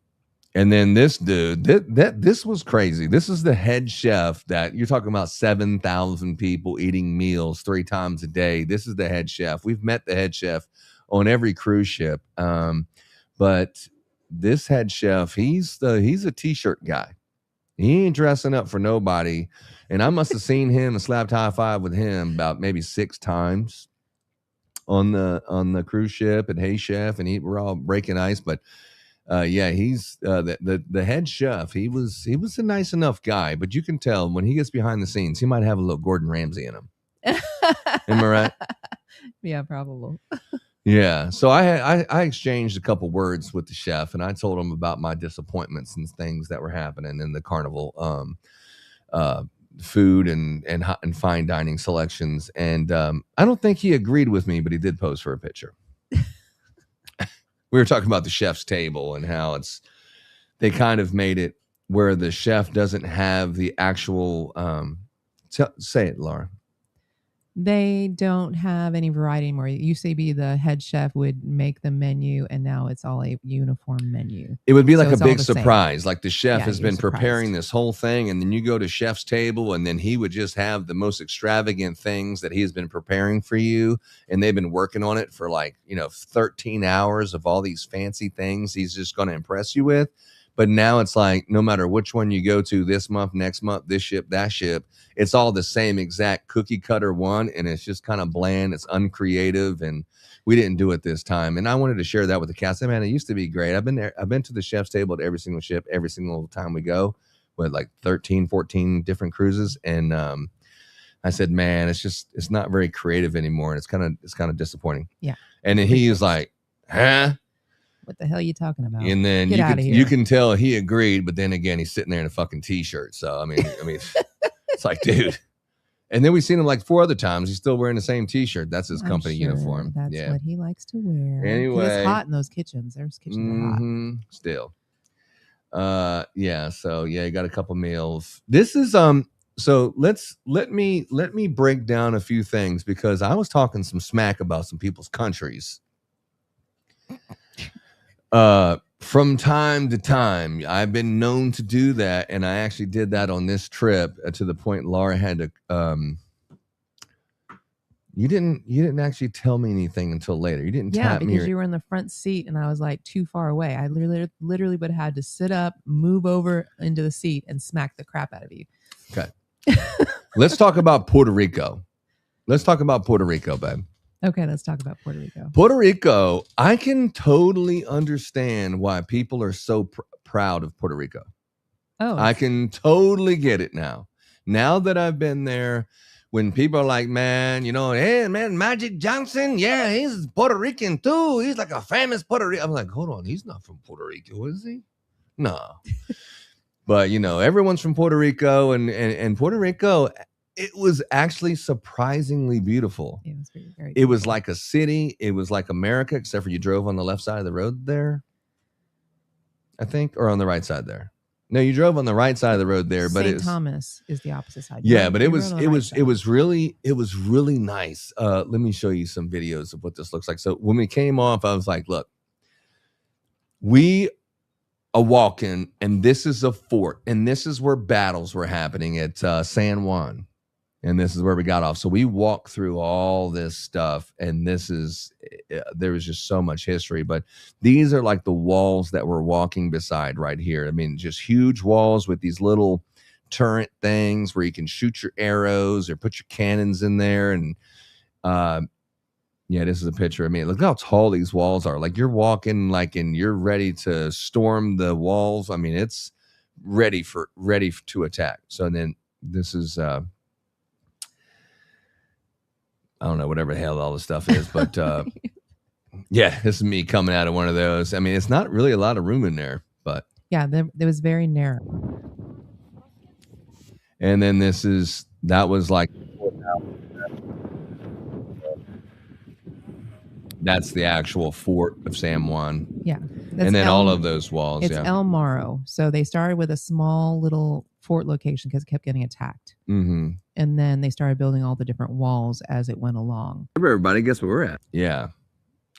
And then this dude, this was crazy. This is the head chef that you're talking about 7,000 people eating meals 3 times a day. This is the head chef. We've met the head chef on every cruise ship. But this head chef, he's a t-shirt guy. He ain't dressing up for nobody. And I must have seen him and slapped high five with him about maybe 6 times on the cruise ship at Hey Chef, and we're all breaking ice, but yeah, he's the head chef. He was a nice enough guy, but you can tell when he gets behind the scenes, he might have a little Gordon Ramsay in him. Am I right? Yeah, probably. Yeah. So I exchanged a couple words with the chef, and I told him about my disappointments and things that were happening in the carnival, food and fine dining selections. And I don't think he agreed with me, but he did pose for a picture. We were talking about the chef's table and how they kind of made it where the chef doesn't have the actual, say it, Laura. They don't have any variety anymore. It used to be the head chef would make the menu, and now it's all a uniform menu. It would be like So a it's all big the same. surprise. Like the chef Yeah, has you're been preparing surprised. this whole thing, and then you go to chef's table, and then he would just have the most extravagant things that he has been preparing for you, and they've been working on it for 13 hours of all these fancy things he's just going to impress you with. But now it's like, no matter which one you go to this month, next month, this ship, that ship, it's all the same exact cookie cutter one. And it's just kind of bland. It's uncreative. And we didn't do it this time. And I wanted to share that with the cast. Man, it used to be great. I've been there. I've been to the chef's table at every single ship, every single time we go, with like 13, 14 different cruises. And I said, man, it's not very creative anymore. And it's kind of disappointing. Yeah. And then he is like, huh? What the hell are you talking about? And then Get out of here. you can tell he agreed, but then again, he's sitting there in a fucking t-shirt. So I mean, it's like, dude. And then we've seen him like 4 other times. He's still wearing the same t-shirt. That's his company uniform. That's what he likes to wear. Anyway, it's hot in those kitchens. Those kitchens are hot. Still. Yeah. So yeah, you got a couple meals. This is so let me break down a few things, because I was talking some smack about some people's countries. From time to time, I've been known to do that, and I actually did that on this trip to the point Laura had to. You didn't actually tell me anything until later. You didn't tap me. Yeah, because you were in the front seat, and I was like too far away. I literally would have had to sit up, move over into the seat, and smack the crap out of you. Okay. Let's talk about Puerto Rico. Babe. Okay, let's talk about Puerto Rico. Puerto Rico, I can totally understand why people are so proud of Puerto Rico. Oh, I can totally get it now. Now that I've been there, when people are like, man, hey, man, Magic Johnson, yeah, he's Puerto Rican too. He's like a famous Puerto Rican. I'm like, hold on, he's not from Puerto Rico, is he? No. But, everyone's from Puerto Rico, and Puerto Rico, it was actually surprisingly beautiful. It was very, very It beautiful. was like a city. It was like America, except for you drove on the left side of the road there, I think, or on the right side there. No, you drove on the right side of the road there, but St. Thomas is the opposite side. Yeah, but it was really nice. Let me show you some videos of what this looks like. So when we came off, I was like, look, we are walking, and this is a fort, and this is where battles were happening at San Juan. And this is where we got off. So we walked through all this stuff, and there was just so much history. But these are like the walls that we're walking beside right here. I mean, just huge walls with these little turret things where you can shoot your arrows or put your cannons in there. And yeah, this is a picture. I mean, look how tall these walls are. Like, you're walking and you're ready to storm the walls. I mean, it's ready to attack. So then this is I don't know, whatever the hell all this stuff is, but yeah, this is me coming out of one of those. I mean, it's not really a lot of room in there, but yeah, there was very narrow. And then that was like, that's the actual fort of San Juan. Yeah. And then all of those walls. It's El Morro. So they started with a small little fort location because it kept getting attacked. Mm-hmm. And then they started building all the different walls as it went along. Everybody, guess where we're at? Yeah.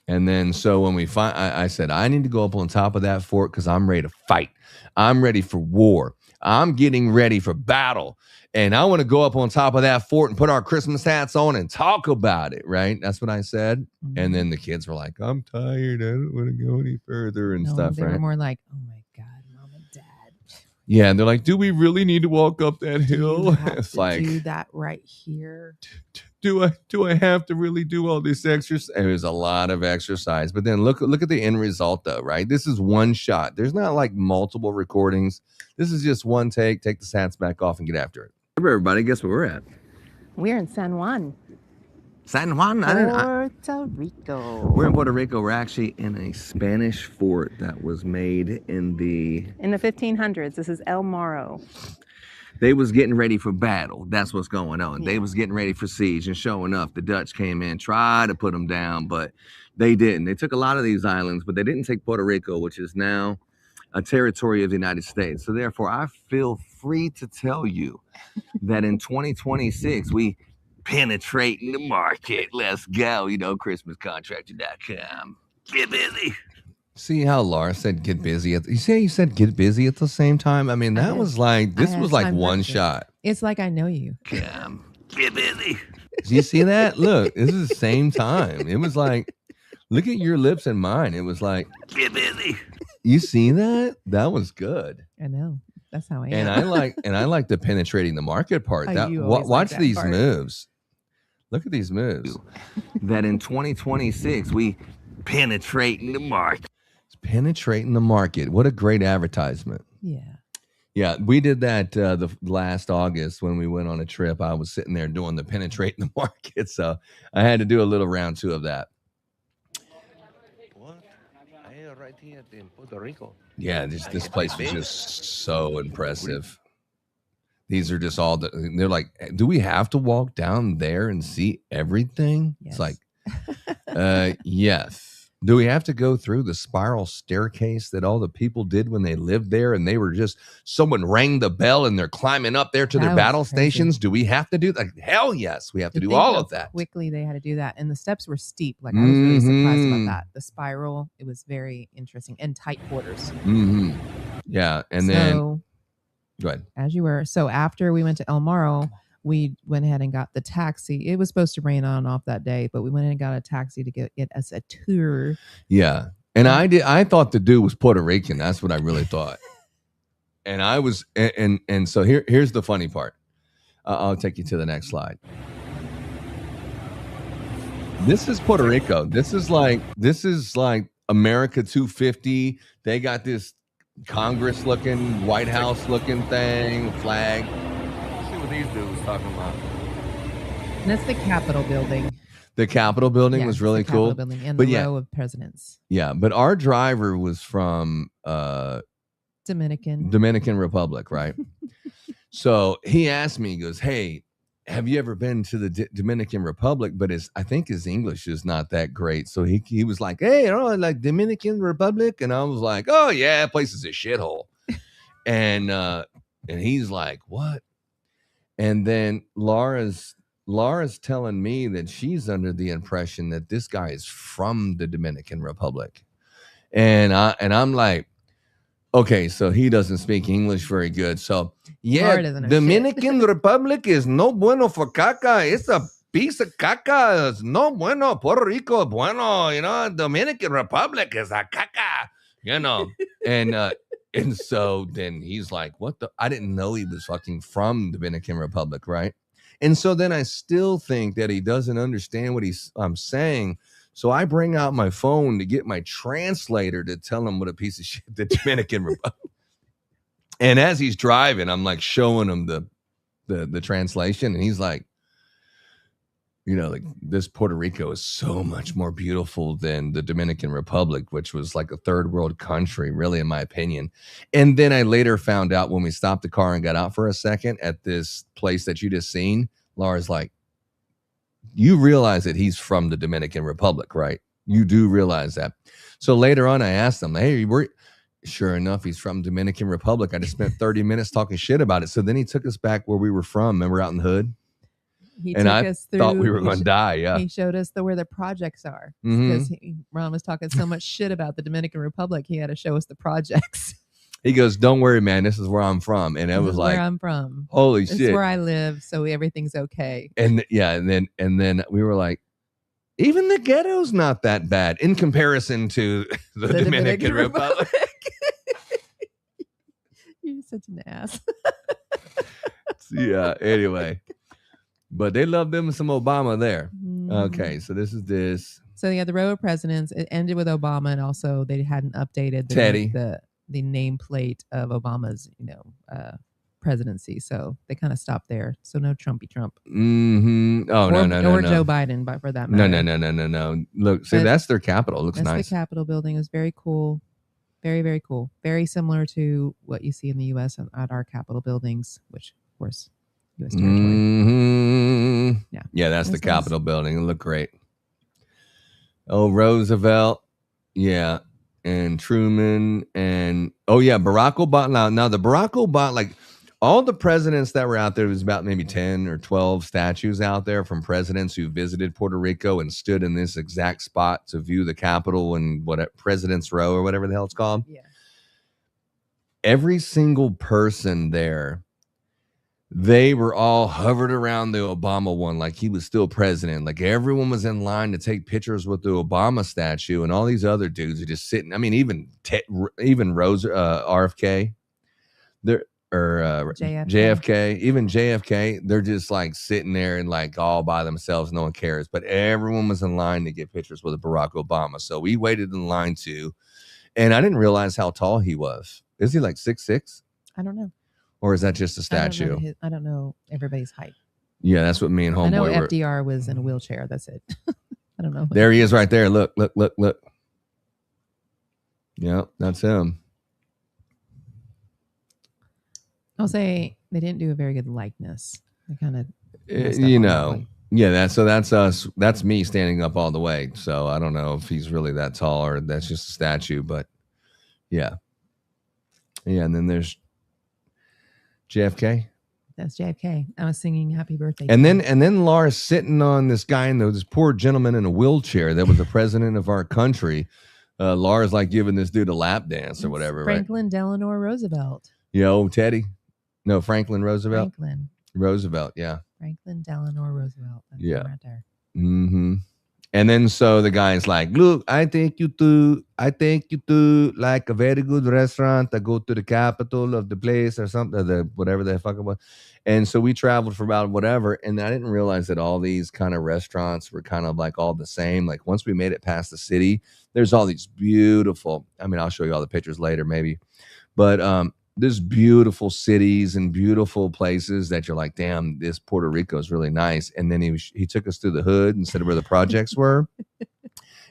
And then so when we I said, I need to go up on top of that fort because I'm ready to fight. I'm ready for war. I'm getting ready for battle. And I want to go up on top of that fort and put our Christmas hats on and talk about it, right? That's what I said. Mm-hmm. And then the kids were like, I'm tired. I don't want to go any further and stuff, they right? They were more like, oh my God, Mom and Dad. Yeah, and they're like, do we really need to walk up that hill? It's like, do that right here. Do I have to really do all this exercise? It was a lot of exercise. But then look at the end result, though, right? This is one shot. There's not like multiple recordings. This is just one take. Take the hats back off and get after it. Everybody, guess where we're at? We're in San Juan. San Juan? Puerto Rico. We're in Puerto Rico. We're actually in a Spanish fort that was made in the 1500s. This is El Morro. They was getting ready for battle. That's what's going on. Yeah. They was getting ready for siege, and sure enough, the Dutch came in, tried to put them down, but they didn't. They took a lot of these islands, but they didn't take Puerto Rico, which is now a territory of the United States. So therefore, I feel free to tell you that in 2026, we penetrating the market. Let's go. ChristmasContractor.com. Get busy. See how Laura said get busy. You said get busy at the same time? I mean, that was like, this was like one shot. It's like I know you. Get busy. Do you see that? Look, this is the same time. It was like, look at your lips and mine. It was like, get busy. You see that? That was good. I know. That's how I am. And I like the penetrating the market part. Watch these moves. Look at these moves. That in 2026 we penetrating the market. It's penetrating the market. What a great advertisement. Yeah. Yeah, we did that the last August when we went on a trip. I was sitting there doing the penetrating the market, so I had to do a little round 2 of that. What? Right Yeah, this place is just so impressive. These are just all they're like, do we have to walk down there and see everything? Yes. It's like, yes. Do we have to go through the spiral staircase that all the people did when they lived there and they were just, someone rang the bell and they're climbing up there to their battle stations? Do we have to do that? Hell yes, we have to do all of that. Quickly they had to do that. And the steps were steep. Like I was really surprised about that. The spiral, it was very interesting and tight quarters. Yeah. And then go ahead. As you were. So after we went to El Morro, we went ahead and got the taxi. It was supposed to rain on and off that day, but we went and got a taxi to get us a tour. Yeah. And I thought the dude was Puerto Rican. That's what I really thought. And I was, and so here's the funny part. I'll take you to the next slide. This is Puerto Rico. This is like America 250. They got this Congress looking, White House looking thing, flag. These dudes talking about. And that's the Capitol building. The Capitol building was really cool. Building and the row of presidents. Yeah, but our driver was from Dominican Republic, right? So he asked me, he goes, "Hey, have you ever been to the Dominican Republic?" But I think his English is not that great. So he was like, "Hey, like Dominican Republic," and I was like, "Oh yeah, place is a shithole." And he's like, "What?" And then Laura's telling me that she's under the impression that this guy is from the Dominican Republic. And I'm like, okay, so he doesn't speak English very good. So yeah, Dominican Republic is no bueno for caca. It's a piece of caca. It's no bueno. Puerto Rico bueno. Dominican Republic is a caca, And so then he's like, what the? I didn't know he was fucking from Dominican Republic, right? And so then I still think that he doesn't understand what I'm saying. So I bring out my phone to get my translator to tell him what a piece of shit the Dominican Republic. And as he's driving, I'm like showing him the translation. And he's like, like this Puerto Rico is so much more beautiful than the Dominican Republic, which was like a third world country, really, in my opinion. And then I later found out when we stopped the car and got out for a second at this place that you just seen, Laura's like, you realize that he's from the Dominican Republic, right? You do realize that. So later on, I asked him, hey, sure enough, he's from Dominican Republic. I just spent 30 minutes talking shit about it. So then he took us back where we were from. Remember, out in the hood? I thought we were going to die. Yeah. He showed us where the projects are because Ron was talking so much shit about the Dominican Republic. He had to show us the projects. He goes, "Don't worry, man. This is where I'm from." And it was like, where I'm from. Holy shit. This is where I live. So everything's okay. And yeah. And then we were like, even the ghetto's not that bad in comparison to the Dominican Republic. You're such an ass. Yeah. Anyway. But they love them some Obama there. Okay, so this is this. So yeah, the row of presidents, it ended with Obama, and also they hadn't updated the nameplate of Obama's, presidency. So they kind of stopped there. So no Trumpy Trump. Mm-hmm. Oh, no. Or Joe Biden, but for that matter. No. Look, see, that's their Capitol. Looks nice. That's the Capitol building. It was very cool. Very, very cool. Very similar to what you see in the U.S. at our Capitol buildings, which, of course, U.S. territory. Mm-hmm. Yeah, that's the Capitol building. It looked great. Oh, Roosevelt. Yeah. And Truman. And, Barack Obama. Now the Barack Obama, like all the presidents that were out there, was about maybe 10 or 12 statues out there from presidents who visited Puerto Rico and stood in this exact spot to view the Capitol and President's Row or whatever the hell it's called. Yeah. Every single person there, they were all hovered around the Obama one like he was still president. Like everyone was in line to take pictures with the Obama statue, and all these other dudes are just sitting. I mean, even Rose, RFK, JFK, even JFK, they're just like sitting there and like all by themselves. No one cares. But everyone was in line to get pictures with Barack Obama. So we waited in line too, and I didn't realize how tall he was. Is he like 6'6"? I don't know. Or is that just a statue? I don't know everybody's height. Yeah, that's what me and Homeboy were. I know FDR was in a wheelchair. That's it. I don't know. There he is right there. Look. Yeah, that's him. I'll say they didn't do a very good likeness. They kind of You know, yeah, that's us. That's me standing up all the way. So I don't know if he's really that tall or that's just a statue, but yeah. Yeah, and then there's JFK. That's JFK. I was singing "Happy Birthday." And then Laura's sitting on this guy this poor gentleman in a wheelchair that was the president of our country. Laura's like giving this dude a lap dance or whatever, Franklin Delano Roosevelt. Yo, Teddy. No, Franklin Roosevelt. Franklin Roosevelt, yeah. Franklin Delano Roosevelt. That's Yeah. him right there. Mm-hmm. And then so the guy's like, look, I take you to like a very good restaurant. I go to the capital of the place or something, whatever the fuck it was. And so we traveled for about whatever. And I didn't realize that all these kind of restaurants were kind of like all the same. Like once we made it past the city, there's all these beautiful, I mean, I'll show you all the pictures later maybe. But there's beautiful cities and beautiful places that you're like, damn, this Puerto Rico is really nice. And then he took us through the hood instead of where the projects were.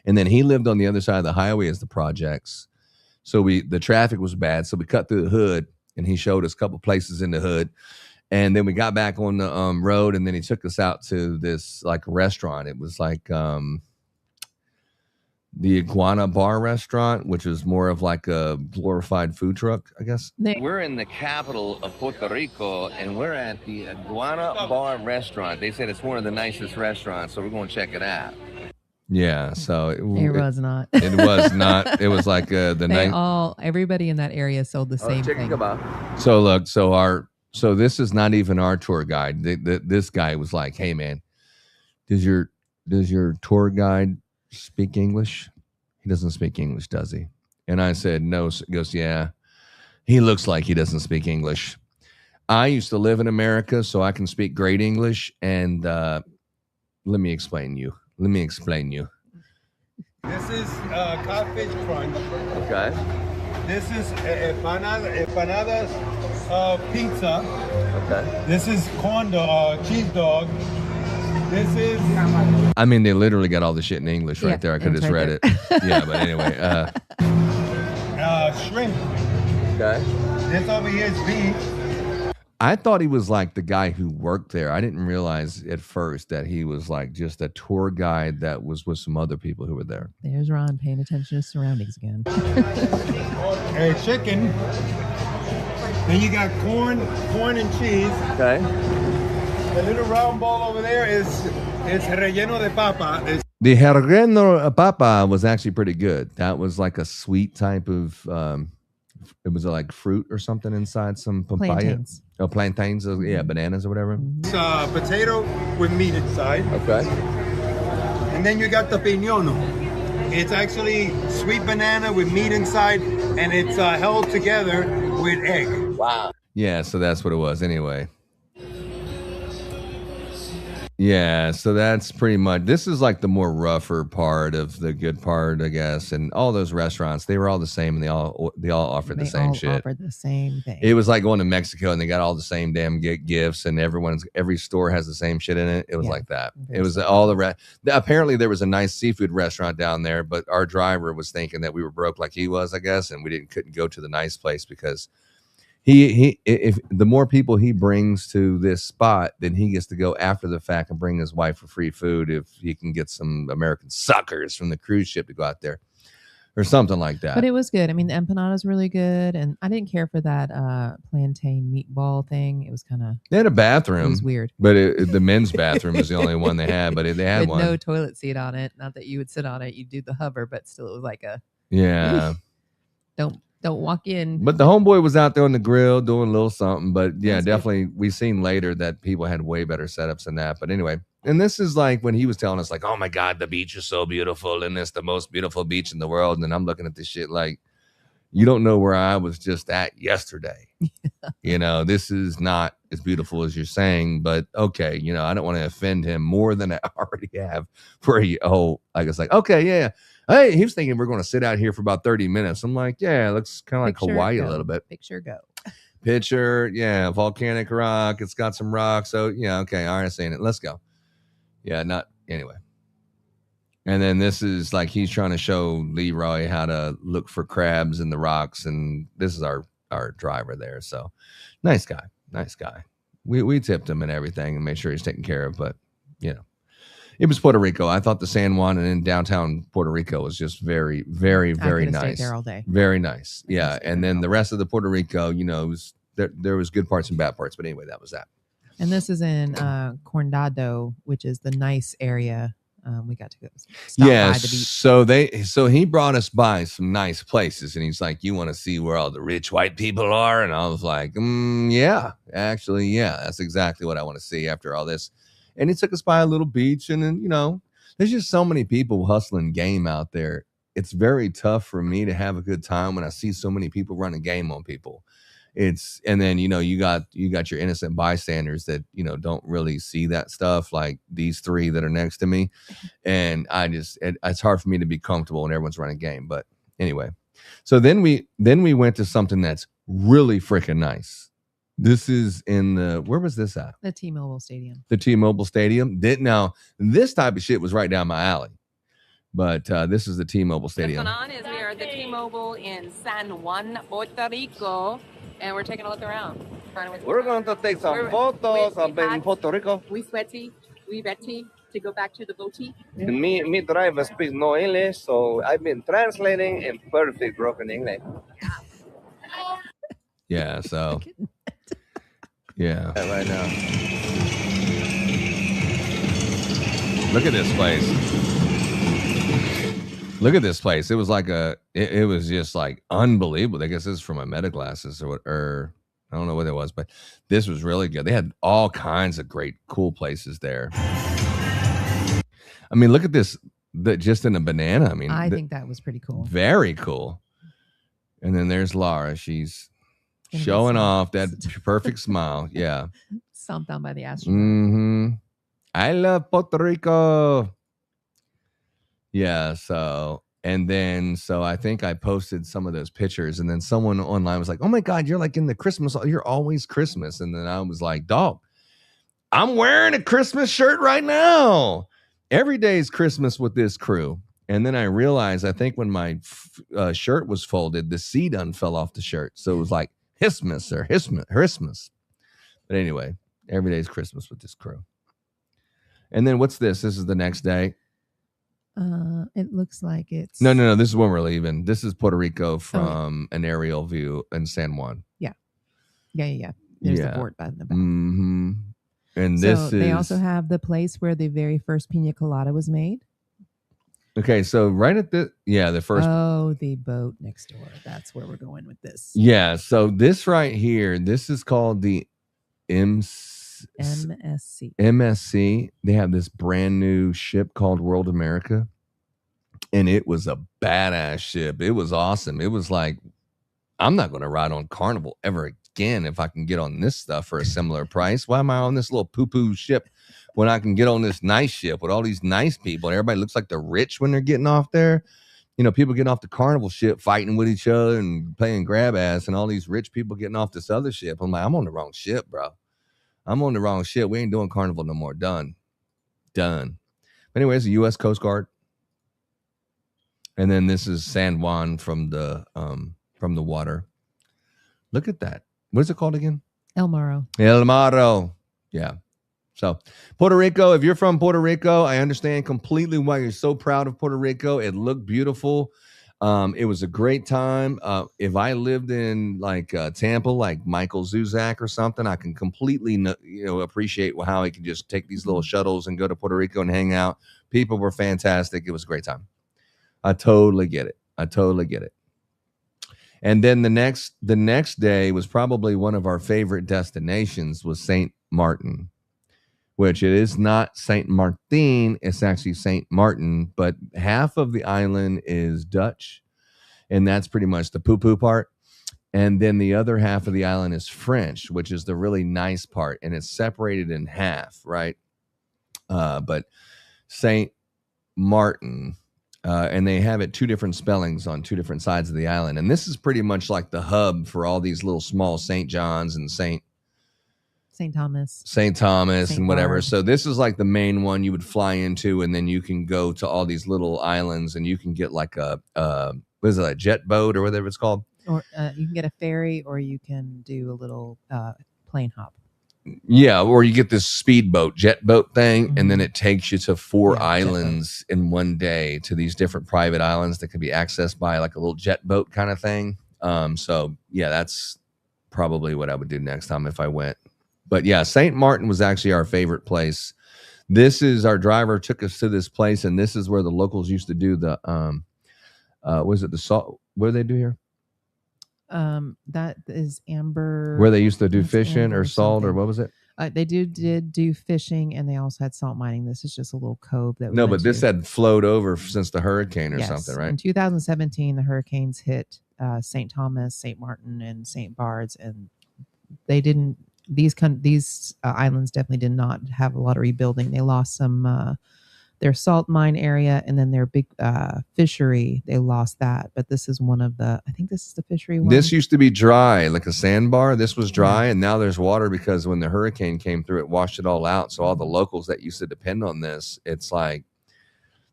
And then he lived on the other side of the highway as the projects. So the traffic was bad. So we cut through the hood and he showed us a couple places in the hood. And then we got back on the road and then he took us out to this like restaurant. It was like the Iguana Bar restaurant, which is more of like a glorified food truck, I guess. We're in the capital of Puerto Rico, and we're at the Iguana Bar restaurant. They said it's one of the nicest restaurants, so we're going to check it out. Yeah, so it was not. It was not. It was like the night. Everybody in that area sold the same thing. So look, so this is not even our tour guide. This guy was like, "Hey man, does your tour guide speak English?" He doesn't speak English, does he? And I said, no. He goes, yeah. He looks like he doesn't speak English. I used to live in America, so I can speak great English. And let me explain you. This is codfish crunch. Okay. This is empanadas pizza. Okay. This is corn dog, cheese dog. This is. I mean, they literally got all the shit in English right there. I could have just read it. Yeah, but anyway. Shrimp. Okay. This over here is beef. I thought he was like the guy who worked there. I didn't realize at first that he was like just a tour guide that was with some other people who were there. There's Ron paying attention to surroundings again. Chicken. Then you got corn and cheese. Okay. The little round ball over there is relleno de papa. The relleno papa was actually pretty good. That was like a sweet type of, it was like fruit or something inside some papaya. Plantains. Oh, plantains. Yeah, bananas or whatever. It's potato with meat inside. Okay. And then you got the piñono. It's actually sweet banana with meat inside, and it's held together with egg. Wow. Yeah, so that's what it was anyway. Yeah, so that's pretty much, this is like the more rougher part of the good part, I guess. And all those restaurants, they were all the same, and they all offered the same shit. Offered the same thing. It was like going to Mexico and they got all the same damn gifts, and every store has the same shit in it. It was like that. It was all apparently there was a nice seafood restaurant down there, but our driver was thinking that we were broke like he was, I guess, and we couldn't go to the nice place because if the more people he brings to this spot, then he gets to go after the fact and bring his wife for free food if he can get some American suckers from the cruise ship to go out there or something like that. But it was good. I mean, the empanadas really good, and I didn't care for that plantain meatball thing. It was kind of. They had a bathroom. It was weird, but the men's bathroom was the only one they had. But they had with one. No toilet seat on it. Not that you would sit on it. You do the hover, but still, it was like a. Yeah. Don't walk in. But the homeboy was out there on the grill doing a little something. But yeah, definitely we seen later that people had way better setups than that. But anyway, and this is like when he was telling us like, oh my God, the beach is so beautiful and it's the most beautiful beach in the world. And then I'm looking at this shit like, you don't know where I was just at yesterday. You know, this is not as beautiful as you're saying, but okay, you know, I don't want to offend him more than I already have for like it's like, okay, yeah. Hey, he was thinking we're going to sit out here for about 30 minutes. I'm like, yeah, it looks kind of like Hawaii a little bit. Picture, yeah, volcanic rock. It's got some rocks. So, yeah, okay, all right, I'm saying it. Let's go. Yeah, anyway. And then this is like he's trying to show Leroy how to look for crabs in the rocks, and this is our driver there. So nice guy. We tipped him and everything and made sure he's taken care of. But it was Puerto Rico. I thought the San Juan and in downtown Puerto Rico was just very, very, very nice. There all day. Very nice. Yeah. And then the rest of the Puerto Rico, it was there was good parts and bad parts. But anyway, that was that. And this is in Condado, which is the nice area. We got to go stop by the beach. So he brought us by some nice places, and he's like, "You want to see where all the rich white people are?" And I was like, "Yeah, actually, yeah, that's exactly what I want to see after all this." And he took us by a little beach, and then there's just so many people hustling game out there. It's very tough for me to have a good time when I see so many people running game on people. And then you got your innocent bystanders that don't really see that stuff, like these three that are next to me, and it's hard for me to be comfortable when everyone's running game. But anyway, so then we went to something that's really freaking nice. This is where was this at? The T-Mobile Stadium. The T-Mobile Stadium. Now this type of shit was right down my alley. But this is the T-Mobile Stadium. What's going on is we are at the T-Mobile in San Juan, Puerto Rico, and we're taking a look around. We're going to take some photos in Puerto Rico. We ready to go back to the boutique. Me driver speaks no English, so I've been translating in perfect broken English. Yeah, so yeah, right now. Look at this place. Look at this place. It was like it was just like unbelievable. I guess this is from my meta glasses or I don't know what it was, but this was really good. They had all kinds of great, cool places there. I mean, look at this, just in a banana. I mean, I think that was pretty cool. Very cool. And then there's Laura. She's showing off that perfect smile. Yeah. Stomped down by the astronaut. Mm-hmm. I love Puerto Rico. Yeah, so I think I posted some of those pictures, and then someone online was like, "Oh my God, you're like in the Christmas, you're always Christmas." And then I was like, "Dog, I'm wearing a Christmas shirt right now. Every day is Christmas with this crew." And then I realized, I think when my shirt was folded, the C done fell off the shirt. So it was like Christmas or Christmas. But anyway, every day is Christmas with this crew. And then what's this? This is the next day. It looks like it's no. This is when we're leaving. This is Puerto Rico from an aerial view in San Juan. Yeah. There's the board by the back. Mm-hmm. And so they also have the place where the very first pina colada was made. Okay, so right at the first. Oh, the boat next door. That's where we're going with this. Yeah. So this right here, this is called the MSC. They have this brand new ship called World America, and it was a badass ship. It was awesome. It was like, I'm not going to ride on Carnival ever again if I can get on this stuff for a similar price. Why am I on this little poo-poo ship when I can get on this nice ship with all these nice people? And everybody looks like they're rich when they're getting off there. People getting off the Carnival ship fighting with each other and playing grab ass, and all these rich people getting off this other ship. I'm like, I'm on the wrong ship, bro. I'm on the wrong ship. We ain't doing Carnival no more. Done. Anyways, the U.S. Coast Guard. And then this is San Juan from the water. Look at that. What is it called again? El Morro. Yeah. So Puerto Rico, if you're from Puerto Rico, I understand completely why you're so proud of Puerto Rico. It looked beautiful. It was a great time. If I lived in like Tampa, like Michael Zuzak or something, I can completely appreciate how he can just take these little shuttles and go to Puerto Rico and hang out. People were fantastic. It was a great time. I totally get it. And then the next day was probably one of our favorite destinations was St. Martin, which it is not St. Martin. It's actually St. Martin, but half of the island is Dutch, and that's pretty much the poo-poo part. And then the other half of the island is French, which is the really nice part, and it's separated in half, right? But St. Martin, and they have it two different spellings on two different sides of the island. And this is pretty much like the hub for all these little small St. John's and St. St. Thomas. St. Thomas St. and whatever. Barb. So this is like the main one you would fly into, and then you can go to all these little islands, and you can get like a what is it, a jet boat or whatever it's called? Or you can get a ferry, or you can do a little plane hop. Yeah, or you get this speedboat, jet boat thing, and then Mhm. it takes you to 4 Yeah, jet boat. islands in one day, to these different private islands that can be accessed by like a little jet boat kind of thing. So yeah, that's probably what I would do next time if I went. But yeah, St. Martin was actually our favorite place. This is our driver took us to this place, and this is where the locals used to do the was it the salt? What do they do here? That is Amber. Where they used to do It's fishing Amber or salt or something. what was it? They did do fishing, and they also had salt mining. This is just a little cove that we No, went but this to. had flowed over since the hurricane or Yes. something, In right? 2017, the hurricanes hit St. Thomas, St. Martin, and St. Bards, and they didn't. These islands definitely did not have a lot of rebuilding. They lost some their salt mine area, and then their big fishery. They lost that, but this is one of the. I think this is the fishery one. This used to be dry, like a sandbar. This was dry, and now there's water because when the hurricane came through, it washed it all out. So all the locals that used to depend on this, it's like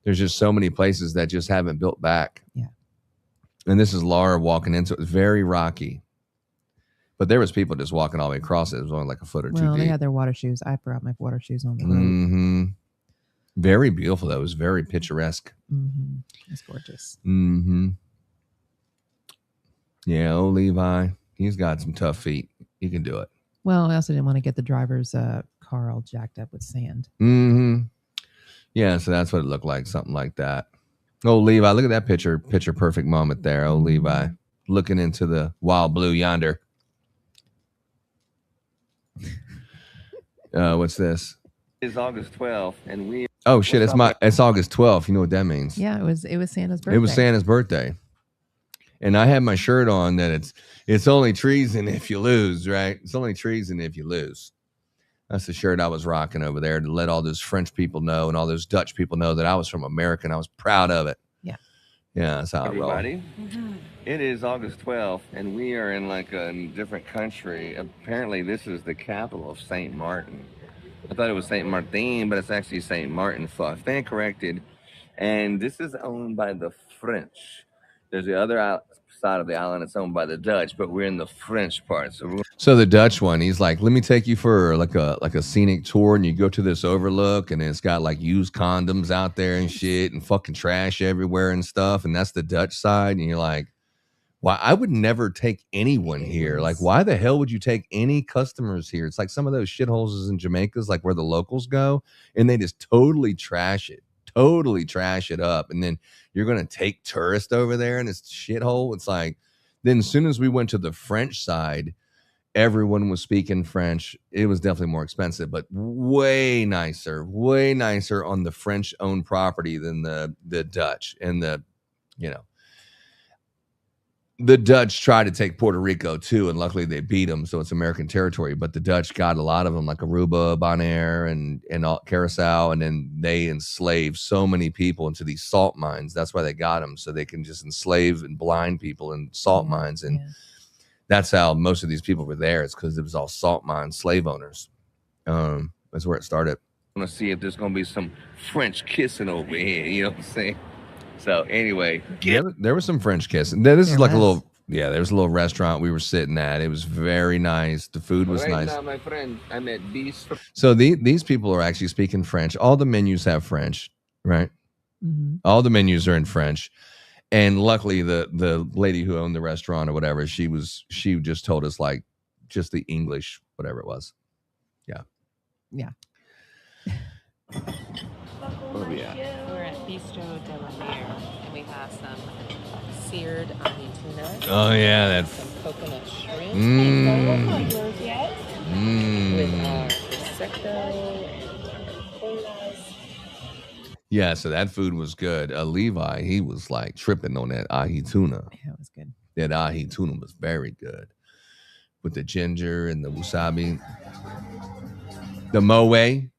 there's just so many places that just haven't built back. Yeah. And this is Laura walking into it. It's very rocky. But there was people just walking all the way across it. It was only like a foot or two Well, they deep. had their water shoes. I forgot my water shoes on the road. Mm-hmm. Very beautiful, though. It was very picturesque. Mm-hmm. It's gorgeous. Mm-hmm. Yeah, old Levi, he's got some tough feet. He can do it. Well, I also didn't want to get the driver's car all jacked up with sand. Mm-hmm. Yeah, so that's what it looked like, something like that. Oh, Levi, look at that picture perfect moment there. Oh, Levi, looking into the wild blue yonder. What's this? It's August 12th, and we. Oh shit! It's August 12th. You know what that means? Yeah, it was Santa's birthday. It was Santa's birthday, and I had my shirt on that it's only treason if you lose, right? It's only treason if you lose. That's the shirt I was rocking over there to let all those French people know and all those Dutch people know that I was from America and I was proud of it. Yeah. Yeah, that's how I roll. Everybody, it is August 12th, and we are in like a different country. Apparently, this is the capital of St. Martin. I thought it was St. Martin, but it's actually St. Martin. Stand corrected. And this is owned by the French. There's the other side of the island that's owned by the Dutch, but we're in the French part. So the Dutch one, he's like, let me take you for like a scenic tour, and you go to this overlook, and it's got like used condoms out there and shit and fucking trash everywhere and stuff. And that's the Dutch side. And you're like, why? I would never take anyone here. Like, why the hell would you take any customers here? It's like some of those shitholes in Jamaica's, like where the locals go, and they just totally trash it up. And then you're going to take tourists over there in this shithole. It's like, then as soon as we went to the French side, everyone was speaking French. It was definitely more expensive, but way nicer on the French owned property than the Dutch. And the Dutch tried to take Puerto Rico too, and luckily they beat them, so it's American territory. But the Dutch got a lot of them, like Aruba, Bonaire, and all, Curacao, and then they enslaved so many people into these salt mines. That's why they got them, so they can just enslave and blind people in salt mines, and that's how most of these people were there. It's because it was all salt mine slave owners. That's where it started. I'm gonna see if there's gonna be some French kissing over here. You know what I'm saying? So anyway, there was some French kissing. This is like there was a little restaurant we were sitting at. It was very nice. The food was nice. Now, my friend, I'm at these. So these people are actually speaking French. All the menus have French, right? Mm-hmm. All the menus are in French. And luckily the lady who owned the restaurant or whatever, she just told us like just the English, whatever it was. Yeah. Yeah. Where are we at? We're at Bistro de la Mer, and we have some seared ahi tuna. Oh yeah, that's some coconut shrimp. With our prosecco and our colas. Yeah, so that food was good. Levi, he was like tripping on that ahi tuna. Yeah, it was good. That ahi tuna was very good. With the ginger and the wasabi. The moe.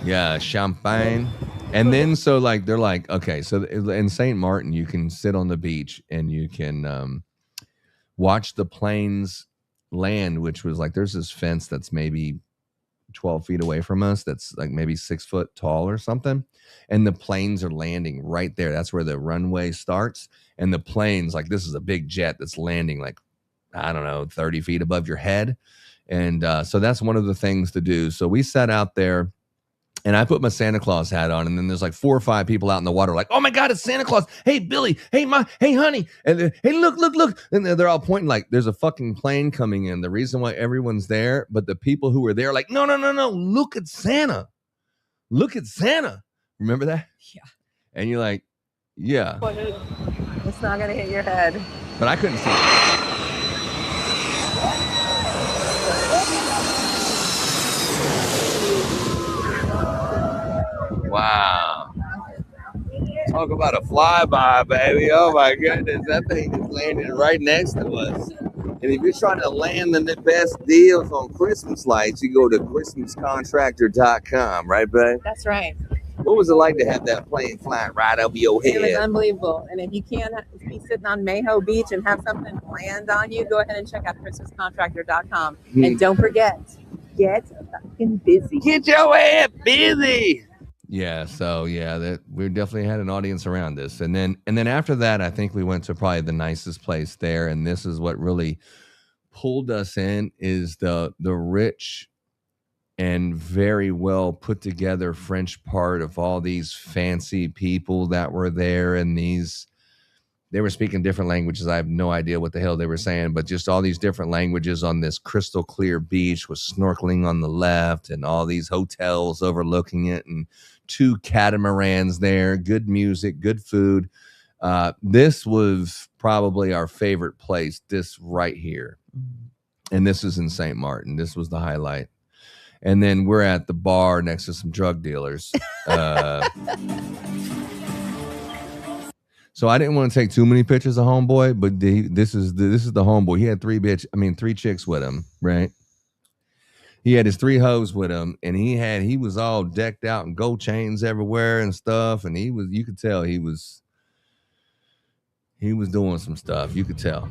Yeah, champagne. And then so like they're like, okay, so in St. Martin, you can sit on the beach and you can watch the planes land, which was like, there's this fence that's maybe 12 feet away from us that's like maybe 6 foot tall or something, and the planes are landing right there. That's where the runway starts, and the planes, like, this is a big jet that's landing like, I don't know, 30 feet above your head. And so that's one of the things to do. So we sat out there, and I put my Santa Claus hat on, and then there's like 4 or 5 people out in the water like, oh my God, it's Santa Claus. Hey, Billy. Hey, hey, honey. And then, hey, look. And they're all pointing like there's a fucking plane coming in. The reason why everyone's there, but the people who were there like, no. Look at Santa. Look at Santa. Remember that? Yeah. And you're like, yeah. It's not going to hit your head. But I couldn't see it. Wow. Talk about a flyby, baby. Oh my goodness. That thing is landing right next to us. And if you're trying to land the best deals on Christmas lights, you go to ChristmasContractor.com, right, babe? That's right. What was it like to have that plane flying right over your It was head? unbelievable. And if you can't be sitting on Mayho Beach and have something land on you, go ahead and check out ChristmasContractor.com. And don't forget, get fucking busy. Get your ass busy. Yeah, so yeah, that we definitely had an audience around this. And then after that, I think we went to probably the nicest place there. And this is what really pulled us in, is the rich and very well put together French part of all these fancy people that were there. And they were speaking different languages. I have no idea what the hell they were saying, but just all these different languages on this crystal clear beach with snorkeling on the left and all these hotels overlooking it and 2 catamarans there, good music, good food. This was probably our favorite place, this right here. And this is in St. Martin. This was the highlight. And then we're at the bar next to some drug dealers. So I didn't want to take too many pictures of homeboy, but this is the homeboy. He had 3 chicks with him, right? He had his 3 hoes with him, and he was all decked out and gold chains everywhere and stuff. And you could tell he was doing some stuff. You could tell.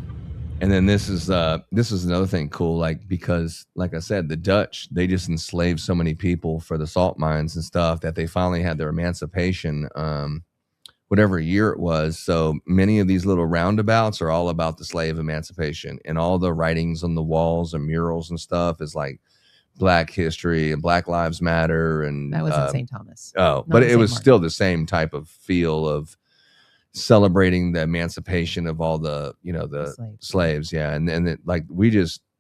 And then this is another thing cool, like, because like I said, the Dutch, they just enslaved so many people for the salt mines and stuff that they finally had their emancipation. Whatever year it was. So many of these little roundabouts are all about the slave emancipation, and all the writings on the walls and murals and stuff is like Black history and Black Lives Matter. And that was in St. Thomas. Oh, but it was still the same type of feel of celebrating the emancipation of all the, the slaves. Yeah. And like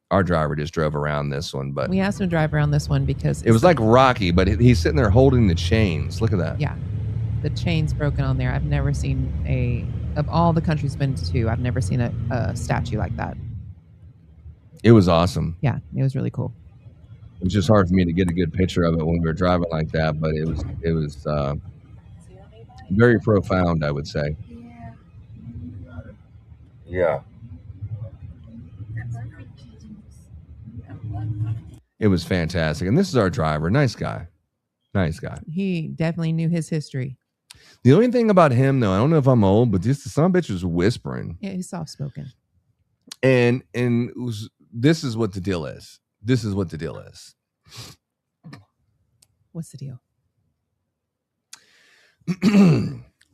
our driver just drove around this one, but we asked him to drive around this one because it was like Rocky, but he's sitting there holding the chains. Look at that. Yeah. The chain's broken on there. I've never seen of all the countries I've been to, I've never seen a statue like that. It was awesome. Yeah, it was really cool. It was just hard for me to get a good picture of it when we were driving like that, but it was very profound, I would say. Yeah. It was fantastic. And this is our driver. Nice guy. He definitely knew his history. The only thing about him, though, I don't know if I'm old, but just some bitch was whispering. Yeah, he's soft spoken. And this is what the deal is. What's the deal?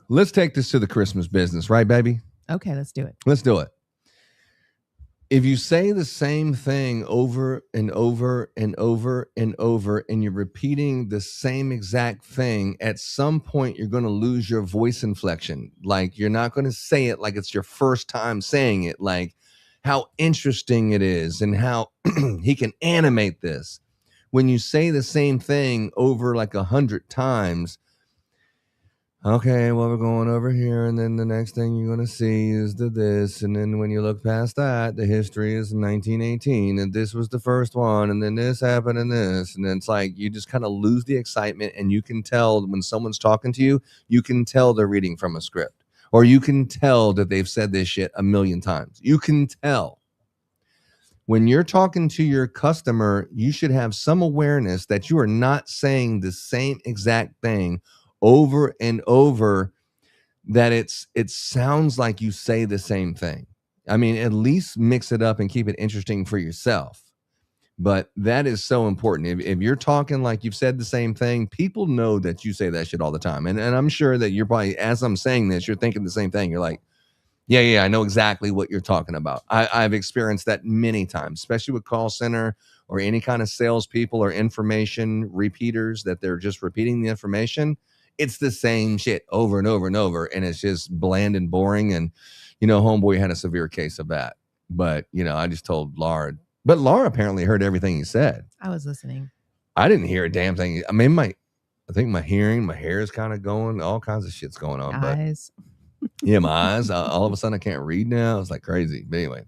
Let's take this to the Christmas business, right, baby? Okay, let's do it. Let's do it. If you say the same thing over and over and over and over, and you're repeating the same exact thing, at some point you're going to lose your voice inflection. Like, you're not going to say it like it's your first time saying it, like how interesting it is and how he can animate this. When you say the same thing over like 100 times, okay, well, we're going over here, and then the next thing you're going to see is this, and then when you look past that, the history is 1918, and this was the first one, and then this happened, and this, and then it's like you just kind of lose the excitement, and you can tell when someone's talking to you, you can tell they're reading from a script, or you can tell that they've said this shit a million times. You can tell. When you're talking to your customer, you should have some awareness that you are not saying the same exact thing over and over, that it sounds like you say the same thing. I mean, at least mix it up and keep it interesting for yourself. But that is so important. If you're talking like you've said the same thing, people know that you say that shit all the time. And I'm sure that you're probably, as I'm saying this, you're thinking the same thing. You're like, yeah, I know exactly what you're talking about. I've experienced that many times, especially with call center or any kind of salespeople or information repeaters that they're just repeating the information. It's the same shit over and over and over. And it's just bland and boring. And, homeboy had a severe case of that. But, I just told Laura. But Laura apparently heard everything he said. I was listening. I didn't hear a damn thing. I mean, I think my hair is kind of going, all kinds of shit's going on. Eyes. But yeah, my eyes, all of a sudden I can't read now. It's like crazy. But anyway.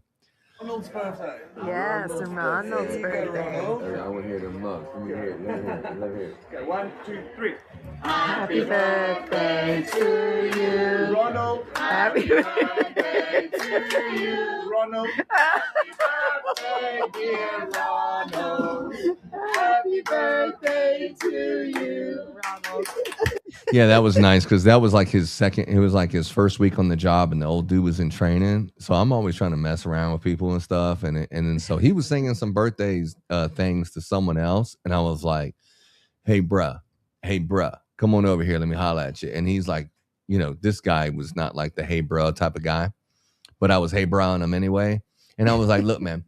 Ronald's birthday. Yes, Ronald's birthday. I want to hear the mugs. Let me hear. Okay, 1, 2, 3. Happy birthday to you, Ronald. Happy birthday to you, Ronald. Happy birthday, dear Ronald. Happy birthday to you, Ronald. Yeah, that was nice because that was like it was like his first week on the job and the old dude was in training. So I'm always trying to mess around with people and stuff. And then so he was singing some birthdays things to someone else. And I was like, hey, bruh, come on over here. Let me holla at you. And he's like, this guy was not like the hey, bro type of guy, but I was hey, bro on him anyway. And I was like, look, man,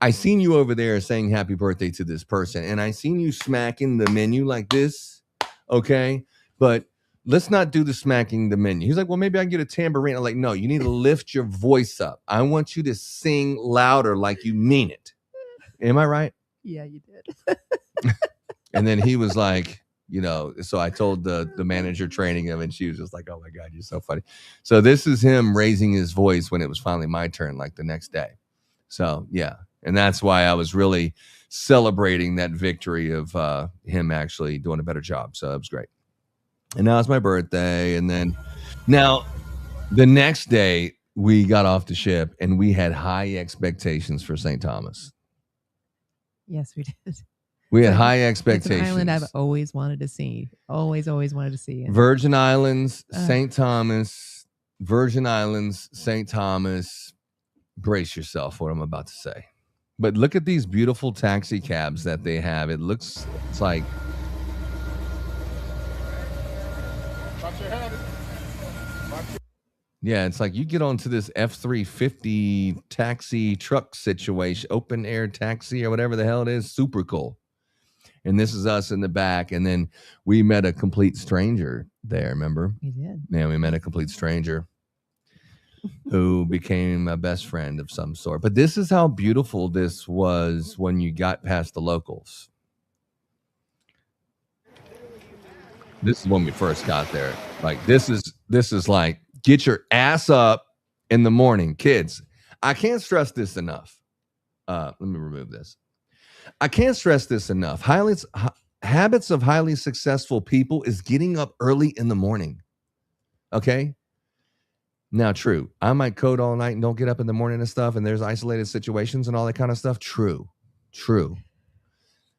I seen you over there saying happy birthday to this person. And I seen you smacking the menu like this. Okay. But let's not do the smacking the menu. He's like, well, maybe I can get a tambourine. I'm like, no, you need to lift your voice up. I want you to sing louder like you mean it. Am I right? Yeah, you did. And then he was like, so I told the manager training him and she was just like, oh my God, you're so funny. So this is him raising his voice when it was finally my turn, like the next day. So yeah. And that's why I was really celebrating that victory of him actually doing a better job. So that was great. And now it's my birthday. And then now the next day we got off the ship and we had high expectations for St. Thomas. Yes, we did. We had high expectations. It's an island I've always wanted to see. Always wanted to see. Virgin Islands, St. Thomas, Virgin Islands, St. Thomas. Brace yourself for what I'm about to say. But look at these beautiful taxi cabs that they have. It's like. Yeah, it's like you get onto this F-350 taxi truck situation, open air taxi or whatever the hell it is. Super cool. And this is us in the back. And then we met a complete stranger there, remember? We did. Yeah, we met a complete stranger who became a best friend of some sort. But this is how beautiful this was when you got past the locals. This is when we first got there. Like this is like, get your ass up in the morning, kids. I can't stress this enough. Let me remove this. I can't stress this enough. Habits of highly successful people is getting up early in the morning. Okay? Now, true. I might code all night and don't get up in the morning and stuff, and there's isolated situations and all that kind of stuff. True.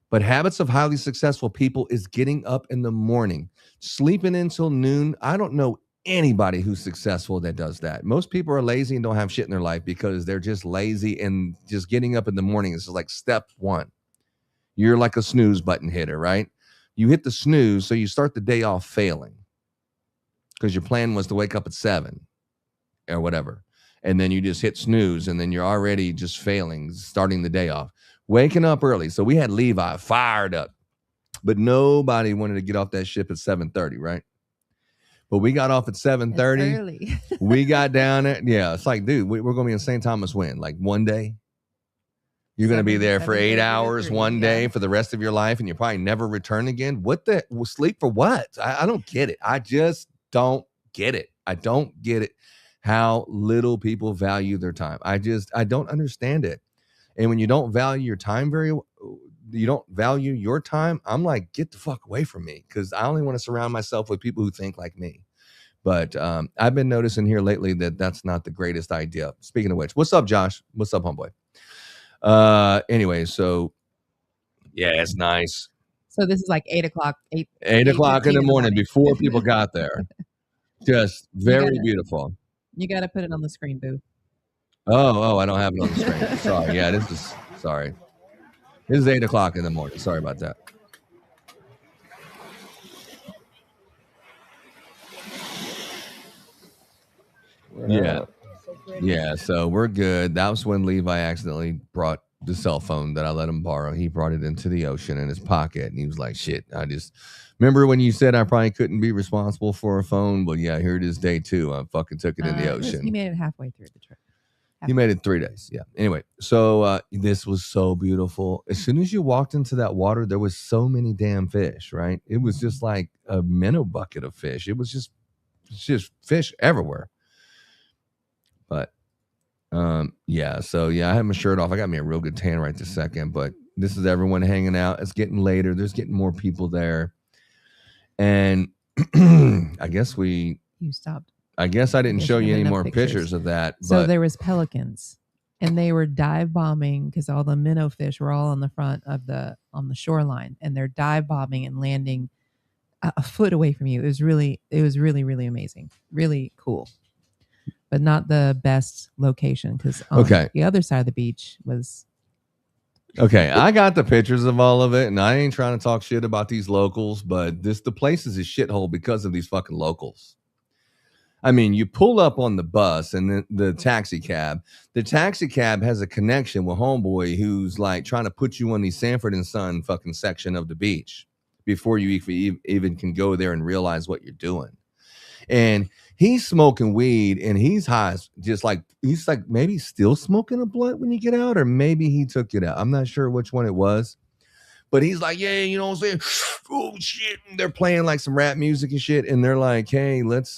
But habits of highly successful people is getting up in the morning, sleeping until noon. I don't know anybody who's successful that does that. Most people are lazy and don't have shit in their life because they're just lazy, and just getting up in the morning is like step one. You're like a snooze button hitter, right? You hit the snooze, so you start the day off failing because your plan was to wake up at 7 or whatever. And then you just hit snooze, and then you're already just failing, starting the day off. Waking up early. So we had Levi fired up, but nobody wanted to get off that ship at 7:30, right? But we got off at 7:30. Early. We got down there. Yeah, it's like, dude, we're going to be in St. Thomas when? Like one day? You're going to be there for 8 hours one day for the rest of your life, and you probably never return again. Sleep for what? I don't get it. I just don't get it. I don't get it. How little people value their time. I don't understand it. And when you don't value your time I'm like, get the fuck away from me, because I only want to surround myself with people who think like me. But I've been noticing here lately that that's not the greatest idea. Speaking of which, what's up, Josh? What's up, homeboy? Anyway, so yeah, it's nice. So this is like 8 o'clock. 8 o'clock in the morning before people got there. Just very beautiful. You got to put it on the screen, boo. Oh, I don't have it on the screen. Sorry. Yeah, sorry. This is 8 o'clock in the morning. Sorry about that. Yeah. Yeah, so we're good. That was when Levi accidentally brought the cell phone that I let him borrow. He brought it into the ocean in his pocket, and he was like, shit, I just remember when you said I probably couldn't be responsible for a phone, but yeah, here it is, day 2. I fucking took it in the ocean. He made it halfway through the trip. He made it 3 days. Yeah. Anyway, so this was so beautiful. As soon as you walked into that water, there was so many damn fish, right? It was just like a minnow bucket of fish. It was just fish everywhere. But yeah, so yeah, I have my shirt off. I got me a real good tan right this second, but this is everyone hanging out. It's getting later. There's getting more people there. And I guess you stopped. I guess I didn't show you any more pictures of that. So there was pelicans, and they were dive bombing because all the minnow fish were all on the front of on the shoreline, and they're dive bombing and landing a foot away from you. It was really, really amazing, really cool, but not the best location because the other side of the beach was. Okay, I got the pictures of all of it, and I ain't trying to talk shit about these locals, but the place is a shithole because of these fucking locals. I mean, you pull up on the bus and the taxi cab. The taxi cab has a connection with homeboy who's like trying to put you on the Sanford and Son fucking section of the beach before you even can go there and realize what you're doing. And he's smoking weed and he's high, he's like maybe still smoking a blunt when you get out, or maybe he took it out. I'm not sure which one it was. But he's like, yeah, you know what I'm saying? Oh, shit. And they're playing like some rap music and shit. And they're like, hey, let's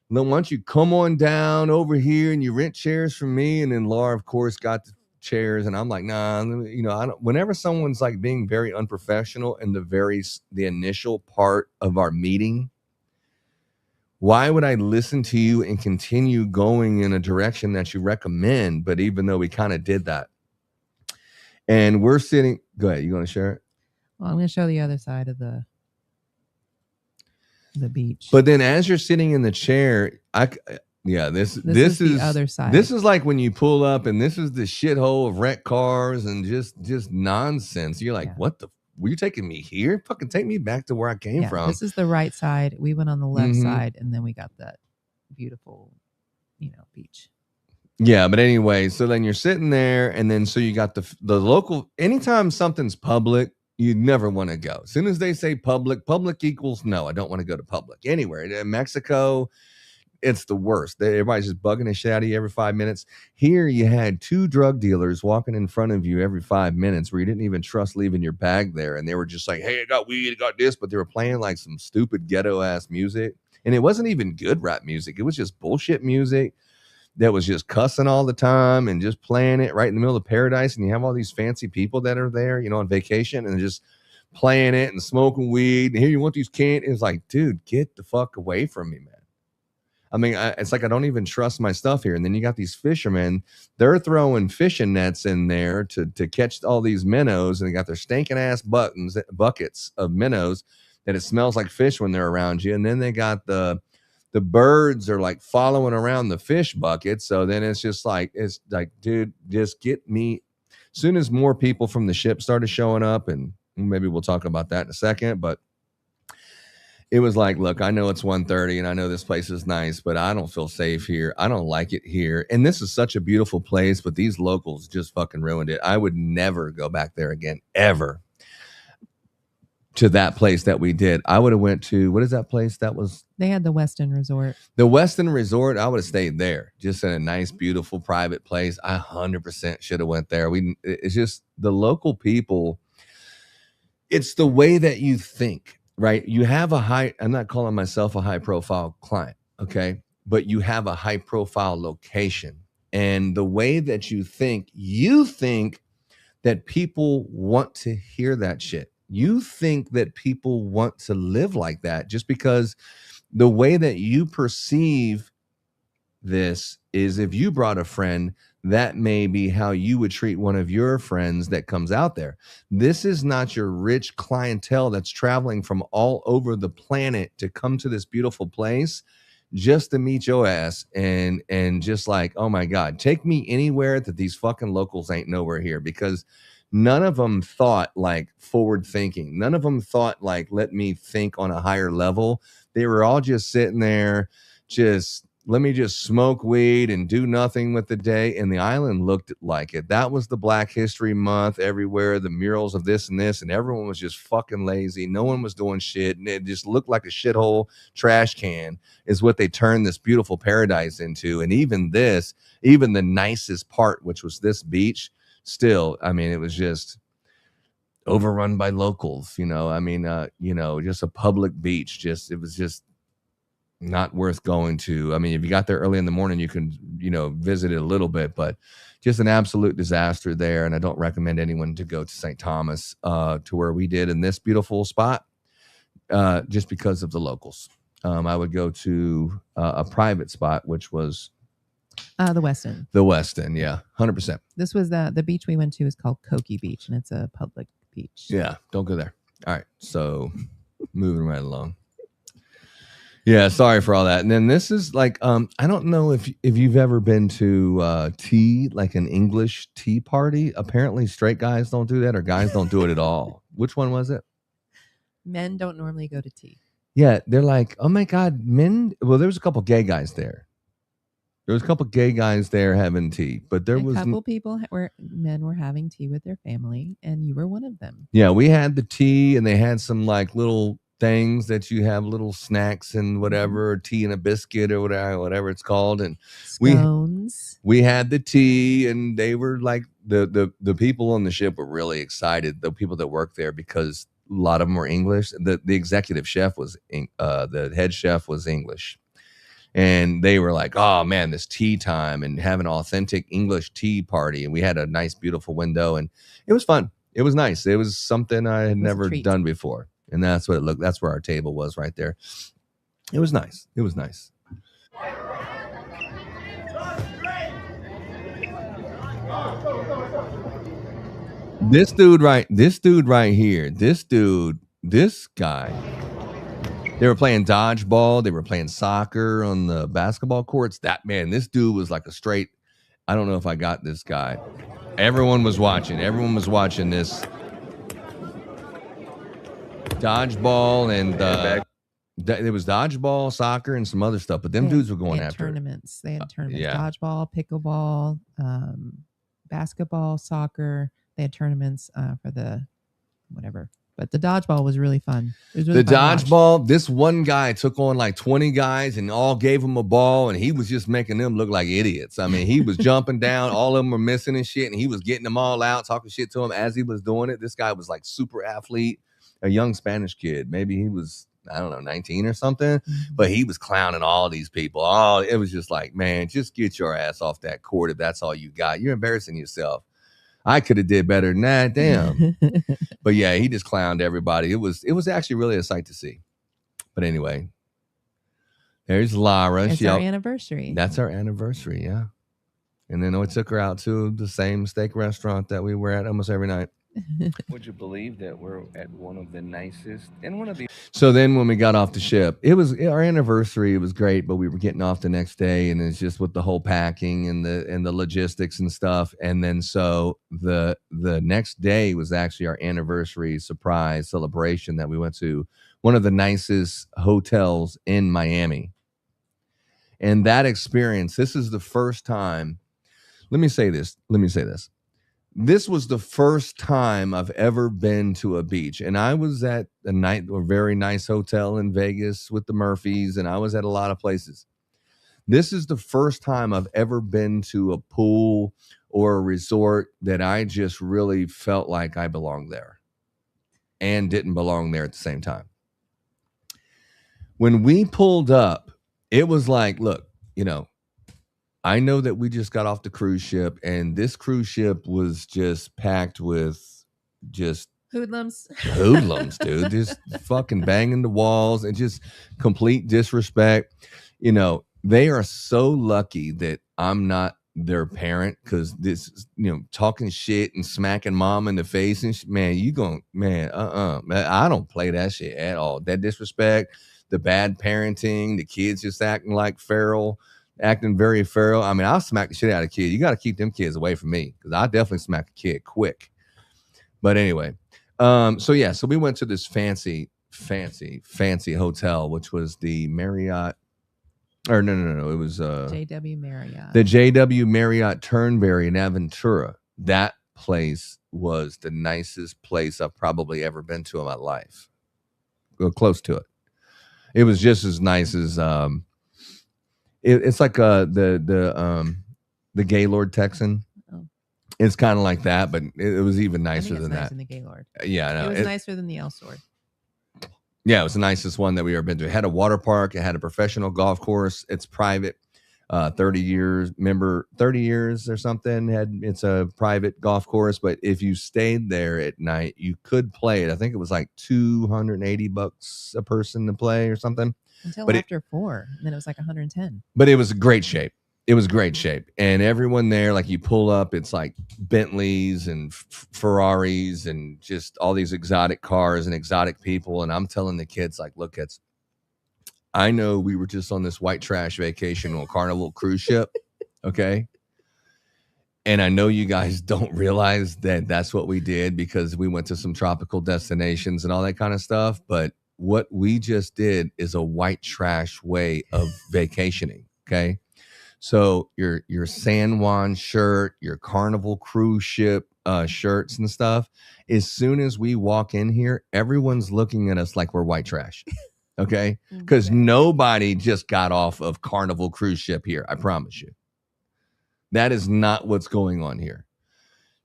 why don't you come on down over here and you rent chairs from me? And then Laura, of course, got the chairs. And I'm like, nah, you know, I don't. Whenever someone's like being very unprofessional in the initial part of our meeting, why would I listen to you and continue going in a direction that you recommend? But even though we kind of did that, and we're sitting, go ahead. You want to share it? Well, I'm going to show the other side of the beach. But then as you're sitting in the chair, this is the other side. This is like when you pull up and this is the shithole of rent cars and just nonsense. You're like, what the, were you taking me here? Fucking take me back to where I came from. This is the right side. We went on the left side and then we got that beautiful, beach. Yeah, but anyway, so then you're sitting there and then so you got the local, anytime something's public, you never want to go. As soon as they say public equals no, I don't want to go to public. Anywhere in Mexico, it's the worst. Everybody's just bugging the shit out of you every 5 minutes. Here you had 2 drug dealers walking in front of you every 5 minutes where you didn't even trust leaving your bag there. And they were just like, hey, I got weed, I got this. But they were playing like some stupid ghetto ass music. And it wasn't even good rap music. It was just bullshit music that was just cussing all the time and just playing it right in the middle of paradise. And you have all these fancy people that are there, on vacation and just playing it and smoking weed. And here you want these can't. It's like, dude, get the fuck away from me, man. I mean, it's like I don't even trust my stuff here. And then you got these fishermen. They're throwing fishing nets in there to catch all these minnows. And they got their stinking ass buckets of minnows that it smells like fish when they're around you. And then they got the birds are like following around the fish bucket. So then it's like, dude, just get me. As soon as more people from the ship started showing up, and maybe we'll talk about that in a second, but it was like, look, I know it's 1:30 and I know this place is nice, but I don't feel safe here. I don't like it here. And this is such a beautiful place, but these locals just fucking ruined it. I would never go back there again, ever. To that place that we did. I would have went to, what is that place that was? They had the Westin Resort. The Westin Resort, I would have stayed there. Just in a nice, beautiful, private place. I 100% should have went there. It's just the local people. It's the way that you think, right? You have I'm not calling myself a high profile client, okay? But you have a high profile location. And the way that you think that people want to hear that shit. You think that people want to live like that just because the way that you perceive this is if you brought a friend, that may be how you would treat one of your friends that comes out there. This is not your rich clientele that's traveling from all over the planet to come to this beautiful place. just to meet your ass and just like, oh my God, take me anywhere that these fucking locals ain't nowhere here, because none of them thought like forward thinking. None of them thought like, let me think on a higher level. They were all just sitting there, just let me just smoke weed and do nothing with the day. And the island looked like it. That was the Black History Month everywhere, the murals of this and this, and everyone was just fucking lazy. No one was doing shit. And it just looked like a shithole trash can is what they turned this beautiful paradise into. And even the nicest part, which was this beach, still, I mean, it was just overrun by locals, just a public beach. It was just not worth going to. I mean, if you got there early in the morning, you can, visit it a little bit, but just an absolute disaster there. And I don't recommend anyone to go to St. Thomas, to where we did in this beautiful spot, just because of the locals. I would go to a private spot, which was the Westin. The Westin, yeah, 100%. This was the beach we went to is called Koki Beach, and it's a public beach. Yeah, don't go there. All right, so moving right along. Yeah, sorry for all that. And then this is like, I don't know if you've ever been to tea, like an English tea party. Apparently, straight guys don't do that, or guys don't do it at all. Which one was it? Men don't normally go to tea. Yeah, they're like, oh my God, men. Well, there was a couple gay guys there. There was a couple gay guys there having tea, but there was a couple people men were having tea with their family, and you were one of them. Yeah, we had the tea, and they had some like little things that you have, little snacks and whatever, or tea and a biscuit or whatever it's called. And scones. We had the tea, and they were like the people on the ship were really excited. The people that worked there, because a lot of them were English. The executive chef was the head chef was English. And they were like, oh man, this tea time and have an authentic English tea party. And we had a nice, beautiful window, and it was fun. It was nice. It was something I had never done before. And that's what it looked. That's where our table was right there. It was nice. It was nice. This dude right here. This guy. They were playing dodgeball. They were playing soccer on the basketball courts. This dude was like a straight. I don't know if I got this guy. Everyone was watching. Everyone was watching this dodgeball, and it was dodgeball, soccer, and some other stuff. But them dudes were going after tournaments. They had tournaments: yeah. Dodgeball, pickleball, basketball, soccer. They had tournaments for the whatever. But the dodgeball was really fun. It was really the dodgeball, this one guy took on like 20 guys and all gave him a ball, and he was just making them look like idiots. I mean, he was jumping down. All of them were missing and shit, and he was getting them all out, talking shit to them as he was doing it. This guy was like super athlete, a young Spanish kid. Maybe he was, I don't know, 19 or something, but he was clowning all these people. Oh, it was just like, man, just get your ass off that court if that's all you got. You're embarrassing yourself. I could have did better than that. Damn. But yeah, he just clowned everybody. It was actually really a sight to see. But anyway, there's Lara. It's our anniversary. That's our anniversary, yeah. And then we took her out to the same steak restaurant that we were at almost every night. Would you believe that we're at one of the nicest and one of the... So then when we got off the ship, it was our anniversary. It was great, but we were getting off the next day, and it's just with the whole packing and the logistics and stuff. And then so the next day was actually our anniversary surprise celebration that we went to one of the nicest hotels in Miami. And that experience, this is the first time. Let me say this. This was the first time I've ever been to a beach, and I was at a very nice hotel in Vegas with the Murphys, and I was at a lot of places. This is the first time I've ever been to a pool or a resort that I just really felt like I belonged there and didn't belong there at the same time. When we pulled up, it was like, look, I know that we just got off the cruise ship, and this cruise ship was just packed with just hoodlums, dude, just fucking banging the walls and just complete disrespect. They are so lucky that I'm not their parent, because this, talking shit and smacking mom in the face and I don't play that shit at all. That disrespect, the bad parenting, the kids just acting very feral. I mean, I'll smack the shit out of a kid. You got to keep them kids away from me because I definitely smack a kid quick. But anyway, so we went to this fancy hotel, which was the Marriott. Or no, it was JW Marriott. the JW Marriott Turnberry in Aventura. That place was the nicest place I've probably ever been to in my life. Well, close to it. It was just as nice as it's like the Gaylord Texan. Oh. It's kind of like that, but it was even nicer than nice that. in the Gaylord. Yeah, I know. It was nicer than the Elsword. Yeah, it was the nicest one that we ever been to. It had a water park. It had a professional golf course. It's private. 30 years or something. It's a private golf course, but if you stayed there at night, you could play it. I think it was like $280 a person to play or something. Until after 4, and then it was like 110. But it was great shape. It was great shape. And everyone there, like you pull up, it's like Bentleys and Ferraris and just all these exotic cars and exotic people. And I'm telling the kids, like, look, I know we were just on this white trash vacation on a Carnival cruise ship. Okay. And I know you guys don't realize that that's what we did because we went to some tropical destinations and all that kind of stuff. But what we just did is a white trash way of vacationing. Okay. So your San Juan shirt, your Carnival cruise ship shirts and stuff, as soon as we walk in here, everyone's looking at us like we're white trash. Okay? Because nobody just got off of Carnival cruise ship here. I promise you. That is not what's going on here.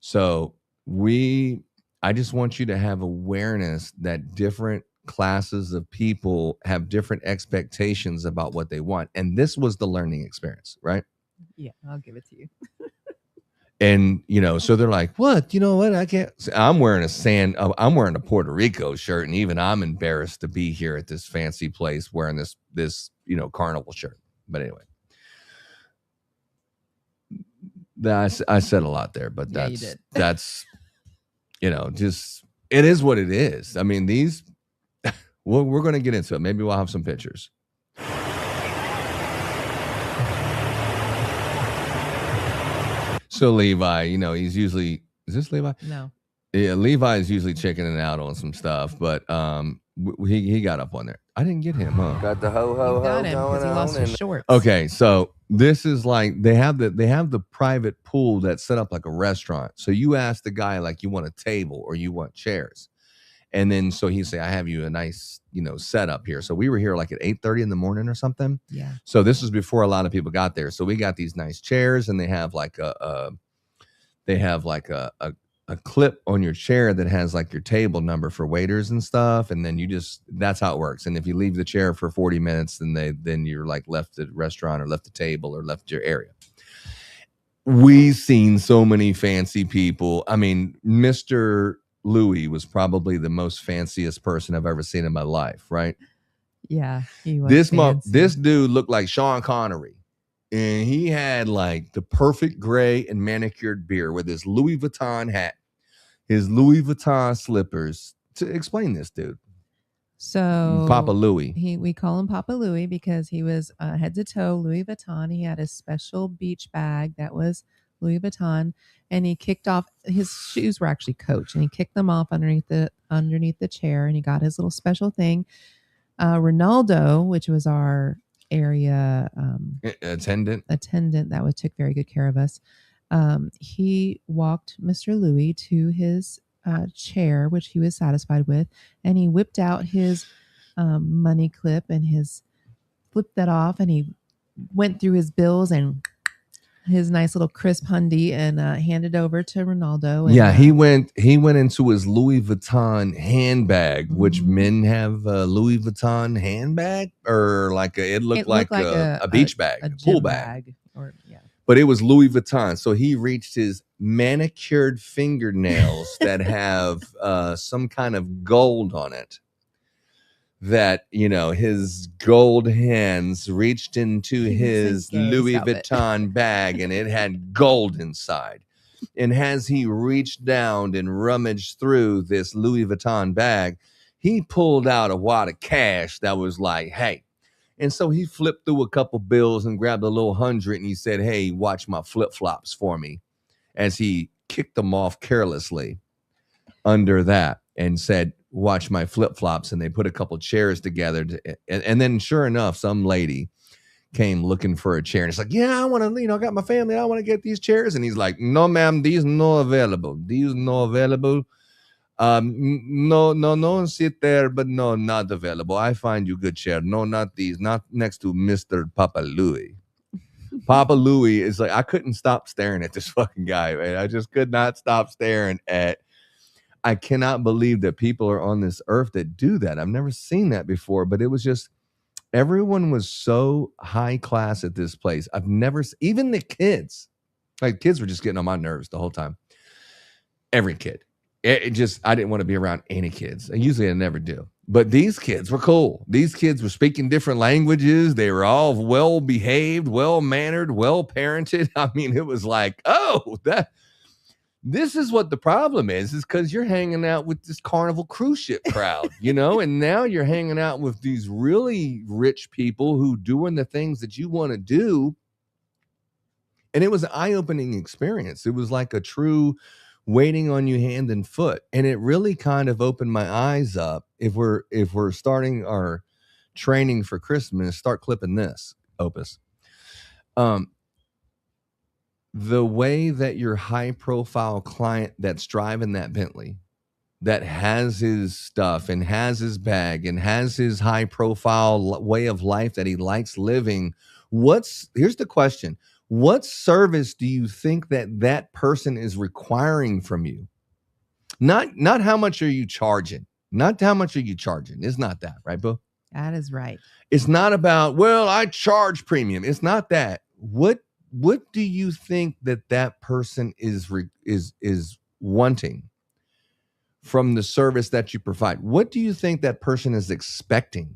So I just want you to have awareness that different classes of people have different expectations about what they want. And this was the learning experience, right? Yeah, I'll give it to you. And, so they're like, what? You know what? I can't. I'm wearing a Puerto Rico shirt. And even I'm embarrassed to be here at this fancy place wearing this Carnival shirt. But anyway, I said a lot there, but you did. that's, just, it is what it is. I mean, we're going to get into it. Maybe we'll have some pictures. So Levi, he's usually, is this Levi? No. Yeah, Levi is usually checking out on some stuff, but he got up on there. I didn't get him, huh? Got the ho Got him going because he on. lost his shorts. Okay, so this is like they have the private pool that's set up like a restaurant. So you ask the guy like you want a table or you want chairs. And then so he say, I have you a nice, setup here. So we were here like at 8:30 in the morning or something. Yeah. So this was before a lot of people got there. So we got these nice chairs and they have like a clip on your chair that has like your table number for waiters and stuff. And then that's how it works. And if you leave the chair for 40 minutes, then you're like left the restaurant or left the table or left your area. We've seen so many fancy people. I mean, Mr. Louis was probably the most fanciest person I've ever seen in my life, right? Yeah, he was this dude looked like Sean Connery. And he had like the perfect gray and manicured beard with his Louis Vuitton hat, his Louis Vuitton slippers. To explain this dude. So Papa Louis. We call him Papa Louis because he was head to toe Louis Vuitton. He had a special beach bag that was Louis Vuitton, and he kicked off his shoes were actually Coach, and he kicked them off underneath the chair, and he got his little special thing. Ronaldo, which was our area attendant that took very good care of us. He walked Mr. Louis to his chair, which he was satisfied with, and he whipped out his money clip and flipped that off, and he went through his bills and his nice little crisp hundy and handed over to Ronaldo. And, yeah, he went into his Louis Vuitton handbag, which men have a Louis Vuitton handbag, or like it looked like a beach bag, a pool bag. But it was Louis Vuitton. So he reached his manicured fingernails that have some kind of gold on it. That, his gold hands reached into his Louis Vuitton bag and it had gold inside. And as he reached down and rummaged through this Louis Vuitton bag, he pulled out a wad of cash that was like, hey. And so he flipped through a couple bills and grabbed a little 100 and he said, hey, watch my flip-flops for me, as he kicked them off carelessly under that and said, watch my flip-flops. And they put a couple chairs together. And then sure enough, some lady came looking for a chair. And it's like, yeah, I want to, I got my family. I want to get these chairs. And he's like, no, ma'am, these no available. These no available. No, sit there, but no, not available. I find you good chair. No, not these. Not next to Mr. Papa Louie. Papa Louie is like, I couldn't stop staring at this fucking guy, man. I just could not stop staring at. I cannot believe that people are on this earth that do that. I've never seen that before, but it was just, everyone was so high class at this place. I've never, even the kids, like kids were just getting on my nerves the whole time. Every kid. It just, I didn't want to be around any kids. Usually I never do. But these kids were cool. These kids were speaking different languages. They were all well behaved, well mannered, well parented. I mean, it was like, oh, this is what the problem is because you're hanging out with this Carnival cruise ship crowd, and now you're hanging out with these really rich people who doing the things that you want to do. And it was an eye-opening experience. It was like a true waiting on you hand and foot. And it really kind of opened my eyes up. If we're starting our training for Christmas, start clipping this, Opus. The way that your high profile client that's driving that Bentley, that has his stuff and has his bag and has his high profile way of life that he likes living, here's the question. What service do you think that person is requiring from you? Not how much are you charging? Not how much are you charging? It's not that, right, Boo? That is right. It's not about, well, I charge premium. It's not that. What do you think that person is wanting from the service that you provide? What do you think that person is expecting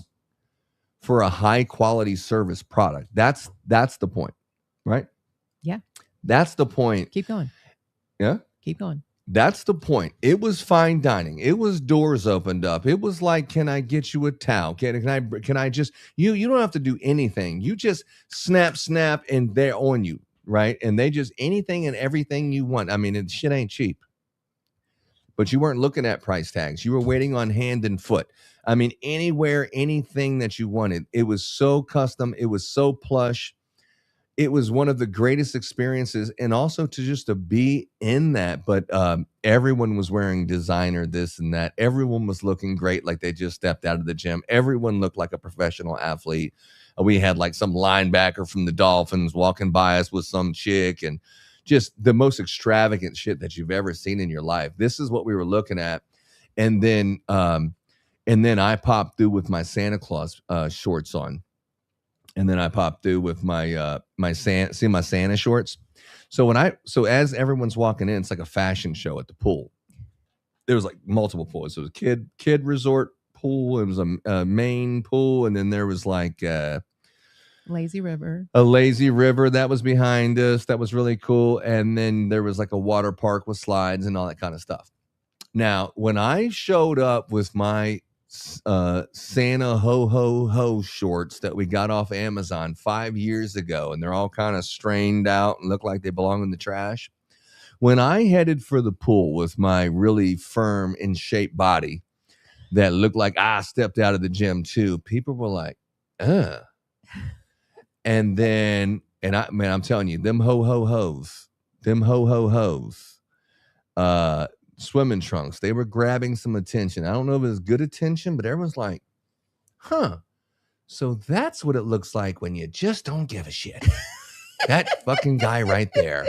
for a high quality service product? That's the point. Right? Yeah. That's the point. Keep going. Yeah? Keep going. That's the point. It was fine dining. It was doors opened up. It was like, can I get you a towel? Can I just, you don't have to do anything. You just snap, and they're on you, right? And they just, anything and everything you want. I mean, shit ain't cheap. But you weren't looking at price tags. You were waiting on hand and foot. I mean, anywhere, anything that you wanted. It was so custom. It was so plush. It was one of the greatest experiences, and also to be in that. But everyone was wearing designer this and that. Everyone was looking great, like they just stepped out of the gym. Everyone looked like a professional athlete. We had like some linebacker from the Dolphins walking by us with some chick, and just the most extravagant shit that you've ever seen in your life. This is what we were looking at, and then I popped through with my Santa Claus shorts on. And then I popped through with my Santa shorts. So as everyone's walking in, it's like a fashion show at the pool. There was like multiple pools. It was a kid resort pool. It was a main pool, and then there was like lazy river. A lazy river that was behind us. That was really cool. And then there was like a water park with slides and all that kind of stuff. Now, when I showed up with my Santa ho shorts that we got off Amazon 5 years ago, and they're all kind of strained out and look like they belong in the trash. When I headed for the pool with my really firm in shape body that looked like I stepped out of the gym too, people were like, and I'm telling you, them ho-ho-hos, swimming trunks, they were grabbing some attention. I don't know if it was good attention, but everyone's like, so that's what it looks like when you just don't give a shit. That fucking guy right there.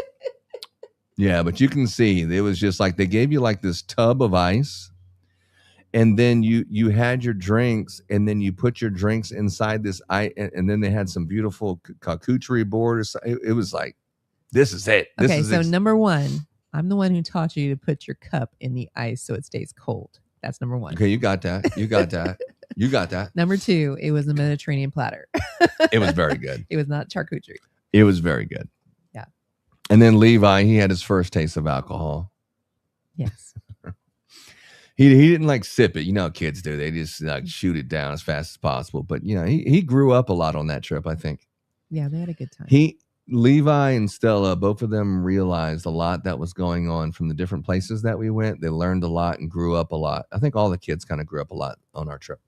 Yeah, but you can see it was just like they gave you like this tub of ice, and then you had your drinks, and then you put your drinks inside this ice, and then they had some beautiful charcuterie board. It was like, this is it. Number one, I'm the one who taught you to put your cup in the ice so it stays cold. That's number one. Okay, you got that. You got that. Number two, it was a Mediterranean platter. It was very good. It was not charcuterie. It was very good. Yeah. And then Levi, he had his first taste of alcohol. Yes. He didn't like sip it. You know how kids do. They just like shoot it down as fast as possible. But you know, he grew up a lot on that trip, I think. Yeah, they had a good time. Levi and Stella, both of them realized a lot that was going on from the different places that we went. They learned a lot and grew up a lot. I think all the kids kind of grew up a lot on our trip.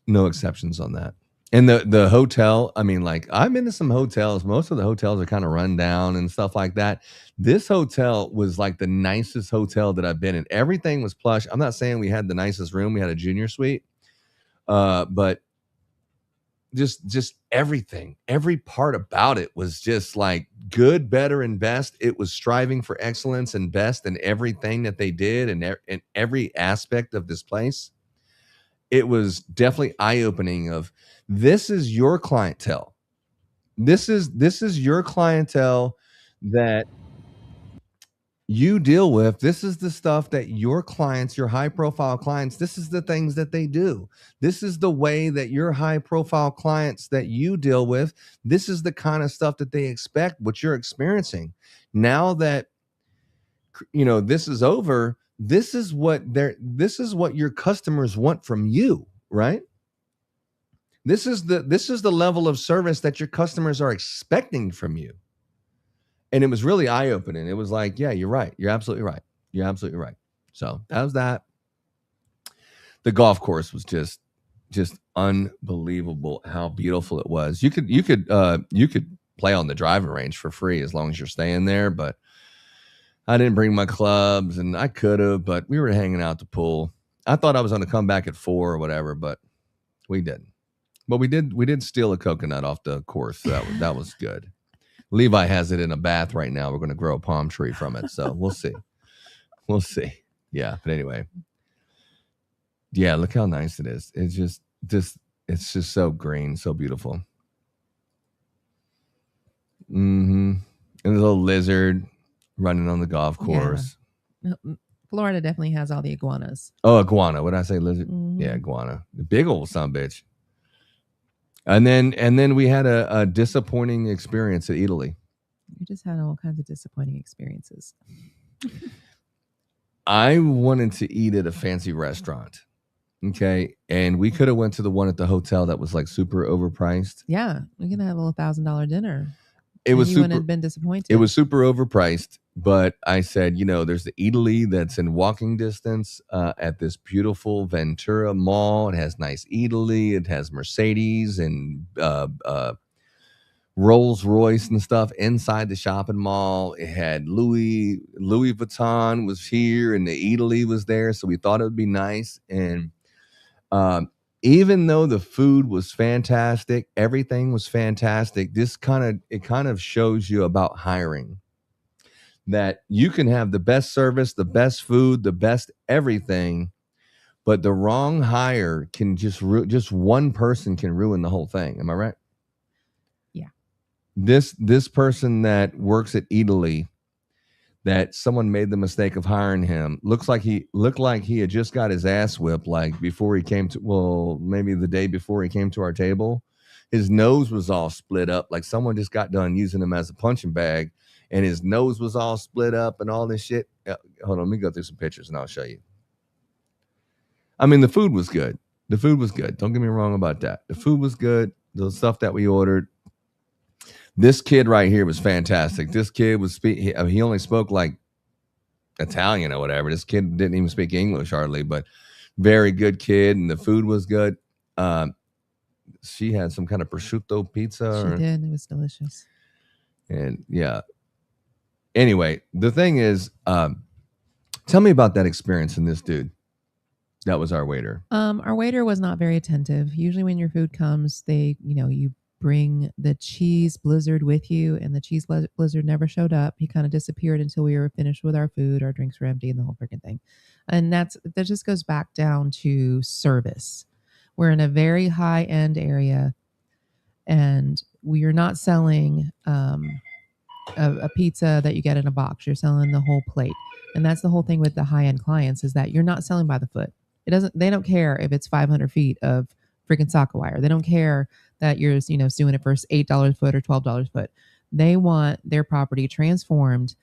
No exceptions on that. And the hotel, I mean, like I've been to some hotels. Most of the hotels are kind of run down and stuff like that. This hotel was like the nicest hotel that I've been in. Everything was plush. I'm not saying we had the nicest room. We had a junior suite, but just everything, every part about it was just like good, better, and best. It was striving for excellence and best in everything that they did and in every aspect of this place. It was definitely eye-opening of this is your clientele. This is your clientele that you deal with. This is the stuff that your clients, your high-profile clients, this is the things that they do. This is the way that your high-profile clients that you deal with, this is the kind of stuff that they expect, what you're experiencing. Now that this is over, this is what your customers want from you, right? This is the level of service that your customers are expecting from you. And it was really eye-opening. It was like, yeah, you're right. You're absolutely right. You're absolutely right. So that was that. The golf course was just unbelievable how beautiful it was. You could play on the driving range for free as long as you're staying there, but I didn't bring my clubs, and I could have, but we were hanging out the pool. I thought I was going to come back at 4 or whatever, but we didn't. But we did steal a coconut off the course. So that was good. Levi has it in a bath right now. We're going to grow a palm tree from it. So we'll see. We'll see. Yeah. But anyway. Yeah. Look how nice it is. It's just so green, so beautiful. And there's a little lizard running on the golf course. Yeah. Florida definitely has all the iguanas. Oh, iguana. What did I say? Lizard? Mm-hmm. Yeah, iguana. The big old son bitch. And then we had a disappointing experience at Italy. We just had all kinds of disappointing experiences. I wanted to eat at a fancy restaurant. Okay. And we could have went to the one at the hotel that was like super overpriced. Yeah. We could have a $1,000 dinner. It was you super, wouldn't have been disappointed. It was super overpriced, but I said, there's the Italy that's in walking distance at this beautiful Ventura Mall. It has nice Italy. It has Mercedes and Rolls Royce and stuff inside the shopping mall. It had Louis Vuitton was here, and the Italy was there, so we thought it would be nice. And even though the food was fantastic, everything was fantastic, it kind of shows you about hiring, that you can have the best service, the best food, the best everything, but the wrong hire can just one person can ruin the whole thing. Am I right? Yeah. This person that works at Italy, that someone made the mistake of hiring him, looked like he had just got his ass whipped, like before he came to, maybe the day before he came to our table. His nose was all split up, like someone just got done using him as a punching bag, and his nose was all split up and all this shit. Hold on, let me go through some pictures and I'll show you. I mean, the food was good. Don't get me wrong about that. The food was good. The stuff that we ordered. This kid right here was fantastic. This kid was he only spoke like Italian or whatever. This kid didn't even speak English hardly, but very good kid, and the food was good. She had some kind of prosciutto pizza. She did. It was delicious. And yeah. Anyway, the thing is, tell me about that experience and this dude. That was our waiter. Our waiter was not very attentive. Usually when your food comes, you bring the cheese blizzard with you, and the cheese blizzard never showed up. He kind of disappeared until we were finished with our food. Our drinks were empty and the whole freaking thing. And that just goes back down to service. We're in a very high end area, and we are not selling a pizza that you get in a box. You're selling the whole plate. And that's the whole thing with the high end clients, is that you're not selling by the foot. They don't care if it's 500 feet of freaking socket wire. They don't care that you're, doing it for $8 a foot or $12 a foot. They want their property transformed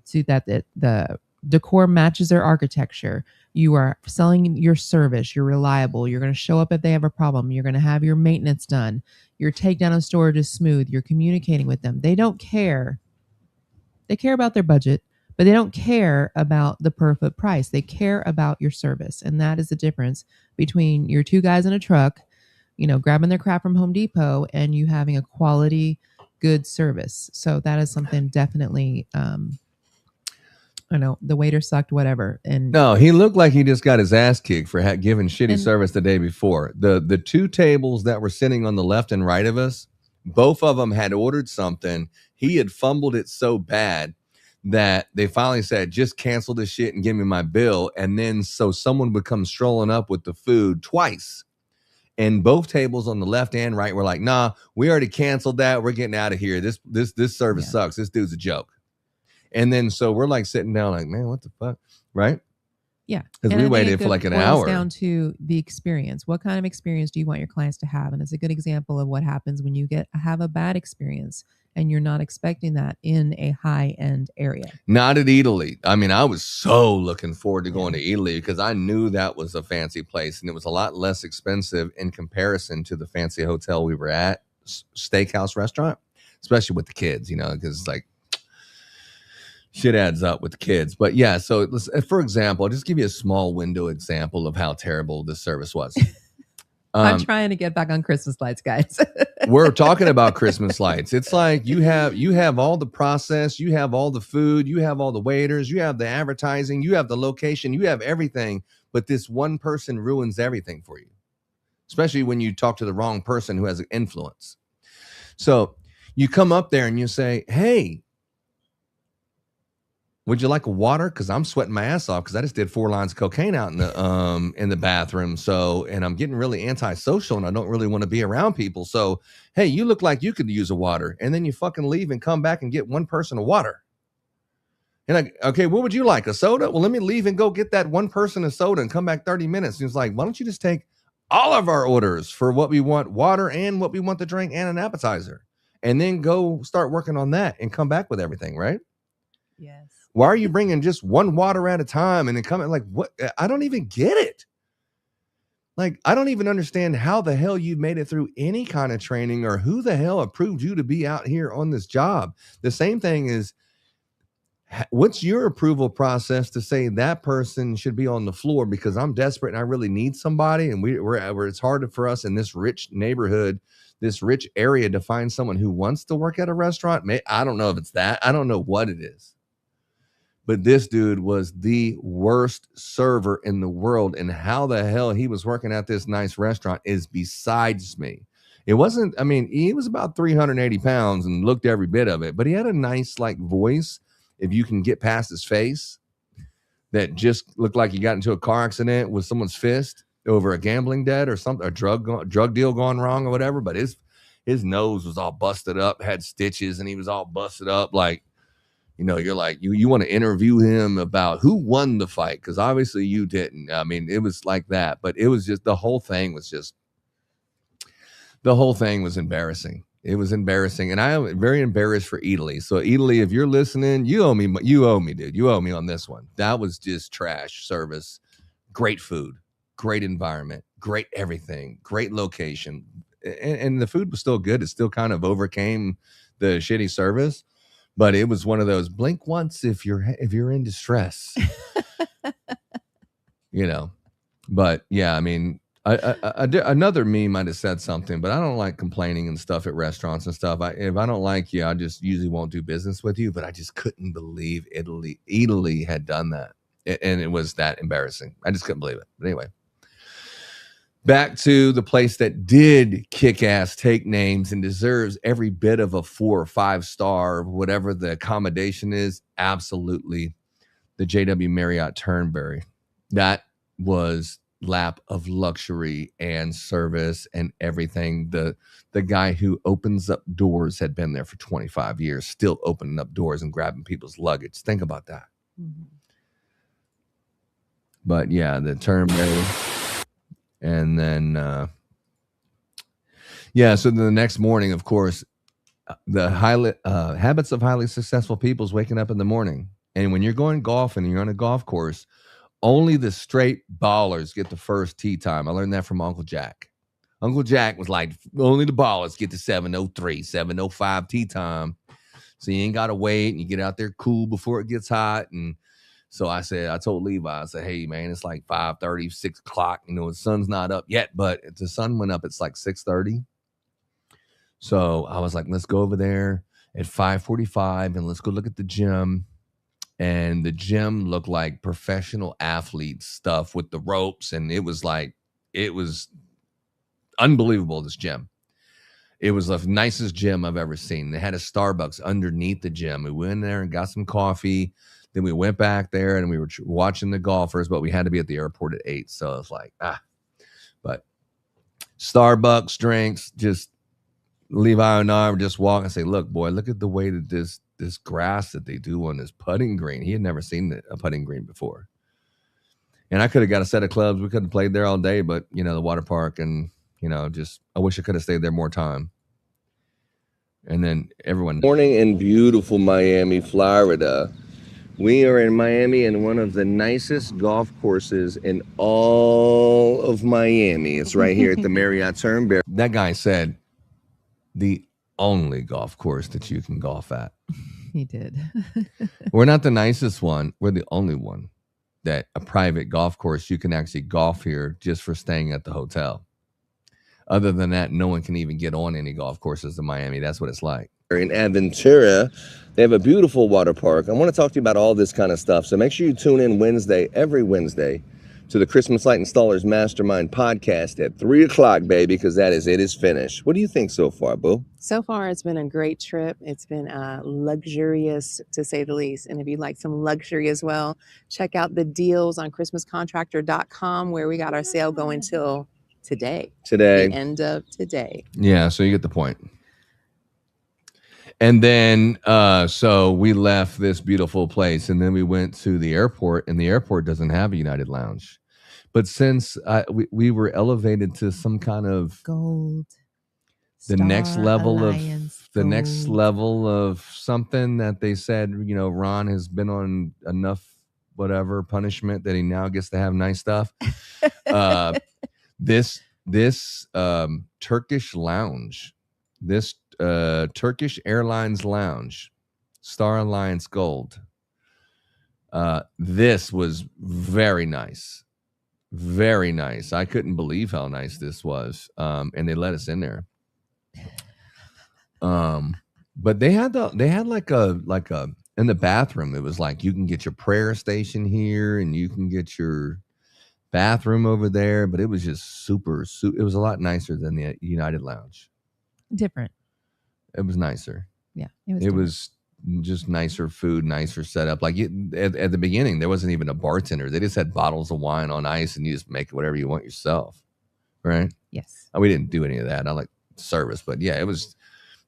so that the decor matches their architecture. You are selling your service. You're reliable. You're going to show up if they have a problem. You're going to have your maintenance done. Your takedown of storage is smooth. You're communicating with them. They don't care. They care about their budget, but they don't care about the per foot price. They care about your service. And that is the difference between your two guys in a truck, grabbing their crap from Home Depot and you having a quality, good service. So that is something definitely, I know the waiter sucked, whatever. And no, he looked like he just got his ass kicked for giving shitty service the day before. The two tables that were sitting on the left and right of us, both of them had ordered something. He had fumbled it so bad that they finally said, just cancel this shit and give me my bill. And then so someone would come strolling up with the food twice. And both tables on the left and right were like, nah, we already canceled that. We're getting out of here. This service sucks. This dude's a joke. And then so we're like sitting down like, man, what the fuck? Right? Yeah. Because we waited for like an hour. Down to the experience. What kind of experience do you want your clients to have? And it's a good example of what happens when you have a bad experience and you're not expecting that in a high-end area. Not at Italy. I mean, I was so looking forward to going to Italy because I knew that was a fancy place and it was a lot less expensive in comparison to the fancy hotel we were at, steakhouse restaurant, especially with the kids, because it's like, shit adds up with the kids. But yeah, so for example, I'll just give you a small window example of how terrible this service was. I'm trying to get back on Christmas lights, guys. We're talking about Christmas lights. It's like you have all the process, you have all the food, you have all the waiters, you have the advertising, you have the location, you have everything, but this one person ruins everything for you, especially when you talk to the wrong person who has an influence. So you come up there and you say, hey, would you like a water? Because I'm sweating my ass off because I just did 4 lines of cocaine out in the bathroom. So, and I'm getting really antisocial and I don't really want to be around people. So, hey, you look like you could use a water. And then you fucking leave and come back and get one person a water. And okay, what would you like? A soda? Well, let me leave and go get that one person a soda and come back 30 minutes. And it's like, why don't you just take all of our orders for what we want, water and what we want to drink and an appetizer, and then go start working on that and come back with everything, right? Yes. Why are you bringing just one water at a time and then coming like what? I don't even get it. Like, I don't even understand how the hell you made it through any kind of training or who the hell approved you to be out here on this job. The same thing is, what's your approval process to say that person should be on the floor because I'm desperate and I really need somebody, and we're it's hard for us in this rich neighborhood, this rich area, to find someone who wants to work at a restaurant. I don't know if it's that. I don't know what it is. But this dude was the worst server in the world. And how the hell he was working at this nice restaurant is besides me. It wasn't, I mean, he was about 380 pounds and looked every bit of it. But he had a nice, like, voice, if you can get past his face, that just looked like he got into a car accident with someone's fist over a gambling debt or something, a drug deal gone wrong or whatever. But his nose was all busted up, had stitches, and he was all busted up like, you're like, you want to interview him about who won the fight, because obviously you didn't. I mean, it was like that, but it was just the whole thing was embarrassing. It was embarrassing, and I am very embarrassed for Italy. So Italy, if you're listening, you owe me, dude. You owe me on this one. That was just trash service. Great food, great environment, great everything, great location, and the food was still good. It still kind of overcame the shitty service. But it was one of those blink once if you're in distress, But yeah, I mean, another meme might have said something, but I don't like complaining and stuff at restaurants and stuff. If I don't like you, I just usually won't do business with you. But I just couldn't believe Italy had done that, and it was that embarrassing. I just couldn't believe it. But anyway. Back to the place that did kick ass, take names, and deserves every bit of a 4 or 5 star, whatever the accommodation is. Absolutely. The JW Marriott Turnberry. That was lap of luxury and service and everything. The guy who opens up doors had been there for 25 years, still opening up doors and grabbing people's luggage. Think about that. Mm-hmm. But yeah, the Turnberry. And then, so the next morning, of course, the habits of highly successful people is waking up in the morning. And when you're going golfing and you're on a golf course, only the straight ballers get the first tee time. I learned that from Uncle Jack. Uncle Jack was like, only the ballers get the 7:03, 7:05 tee time. So you ain't got to wait, and you get out there cool before it gets hot. And so I told Levi, I said, hey, man, it's like 5:30, 6 o'clock. You know, the sun's not up yet, but if the sun went up, it's like 6:30. So I was like, let's go over there at 5:45 and let's go look at the gym. And the gym looked like professional athlete stuff with the ropes. And it was unbelievable, this gym. It was the nicest gym I've ever seen. They had a Starbucks underneath the gym. We went in there and got some coffee. Then we went back there and we were watching the golfers, but we had to be at the airport at 8. So it's like, but Starbucks drinks, just Levi and I were just walking and say, look, boy, look at the way that this grass that they do on this putting green. He had never seen a putting green before. And I could have got a set of clubs. We could have played there all day, but, you know, the water park and, you know, just I wish I could have stayed there more time. And then everyone. Morning in beautiful Miami, Florida. We are in Miami in one of the nicest golf courses in all of Miami. It's right here at the Marriott Turnberry. That guy said the only golf course that you can golf at. He did. We're not the nicest one. We're the only one that a private golf course you can actually golf here just for staying at the hotel. Other than that, no one can even get on any golf courses in Miami. That's what it's like. In Aventura, they have a beautiful water park. I want to talk to you about all this kind of stuff. So make sure you tune in every Wednesday, to the Christmas Light Installers Mastermind podcast at 3 o'clock, baby, because it is finished. What do you think so far, Boo? So far, it's been a great trip. It's been luxurious, to say the least. And if you like some luxury as well, check out the deals on ChristmasContractor.com, where we got our sale going till today. The end of today. Yeah, so you get the point. And then, so we left this beautiful place, and then we went to the airport, and the airport doesn't have a United Lounge. But since we were elevated to some kind of gold, the next level Alliance of something that they said, you know, Ron has been on enough whatever punishment that he now gets to have nice stuff. This Turkish lounge, this Turkish Airlines lounge, Star Alliance Gold. This was very nice. Very nice. I couldn't believe how nice this was. And they let us in there. But they had like a in the bathroom, it was like you can get your prayer station here and you can get your bathroom over there, but it was just super it was a lot nicer than the United Lounge. Different. It was nicer. Yeah, it was just nicer food, nicer setup. Like at the beginning, there wasn't even a bartender. They just had bottles of wine on ice, and you just make whatever you want yourself, right? Yes. We didn't do any of that. I like service, but yeah, it was.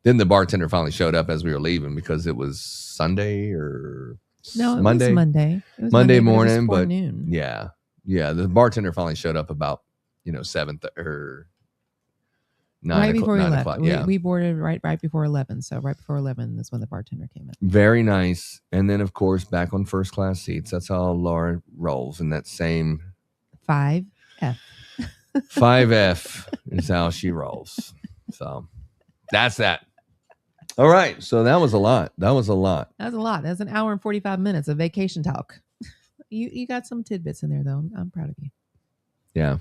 Then the bartender finally showed up as we were leaving because it was Sunday or Monday. It was Monday. It was Monday but morning, it was but noon. yeah, the bartender finally showed up about 7 or 9 right before we left. o'clock. Yeah, we boarded right before 11. So right before 11 is when the bartender came in. Very nice. And then of course back on first class seats. That's how Laura rolls in that same 5F. 5F is how she rolls. So that's that. All right. So that was a lot. That was a lot. That was an hour and 45 minutes of vacation talk. You got some tidbits in there though. I'm proud of you. Yeah.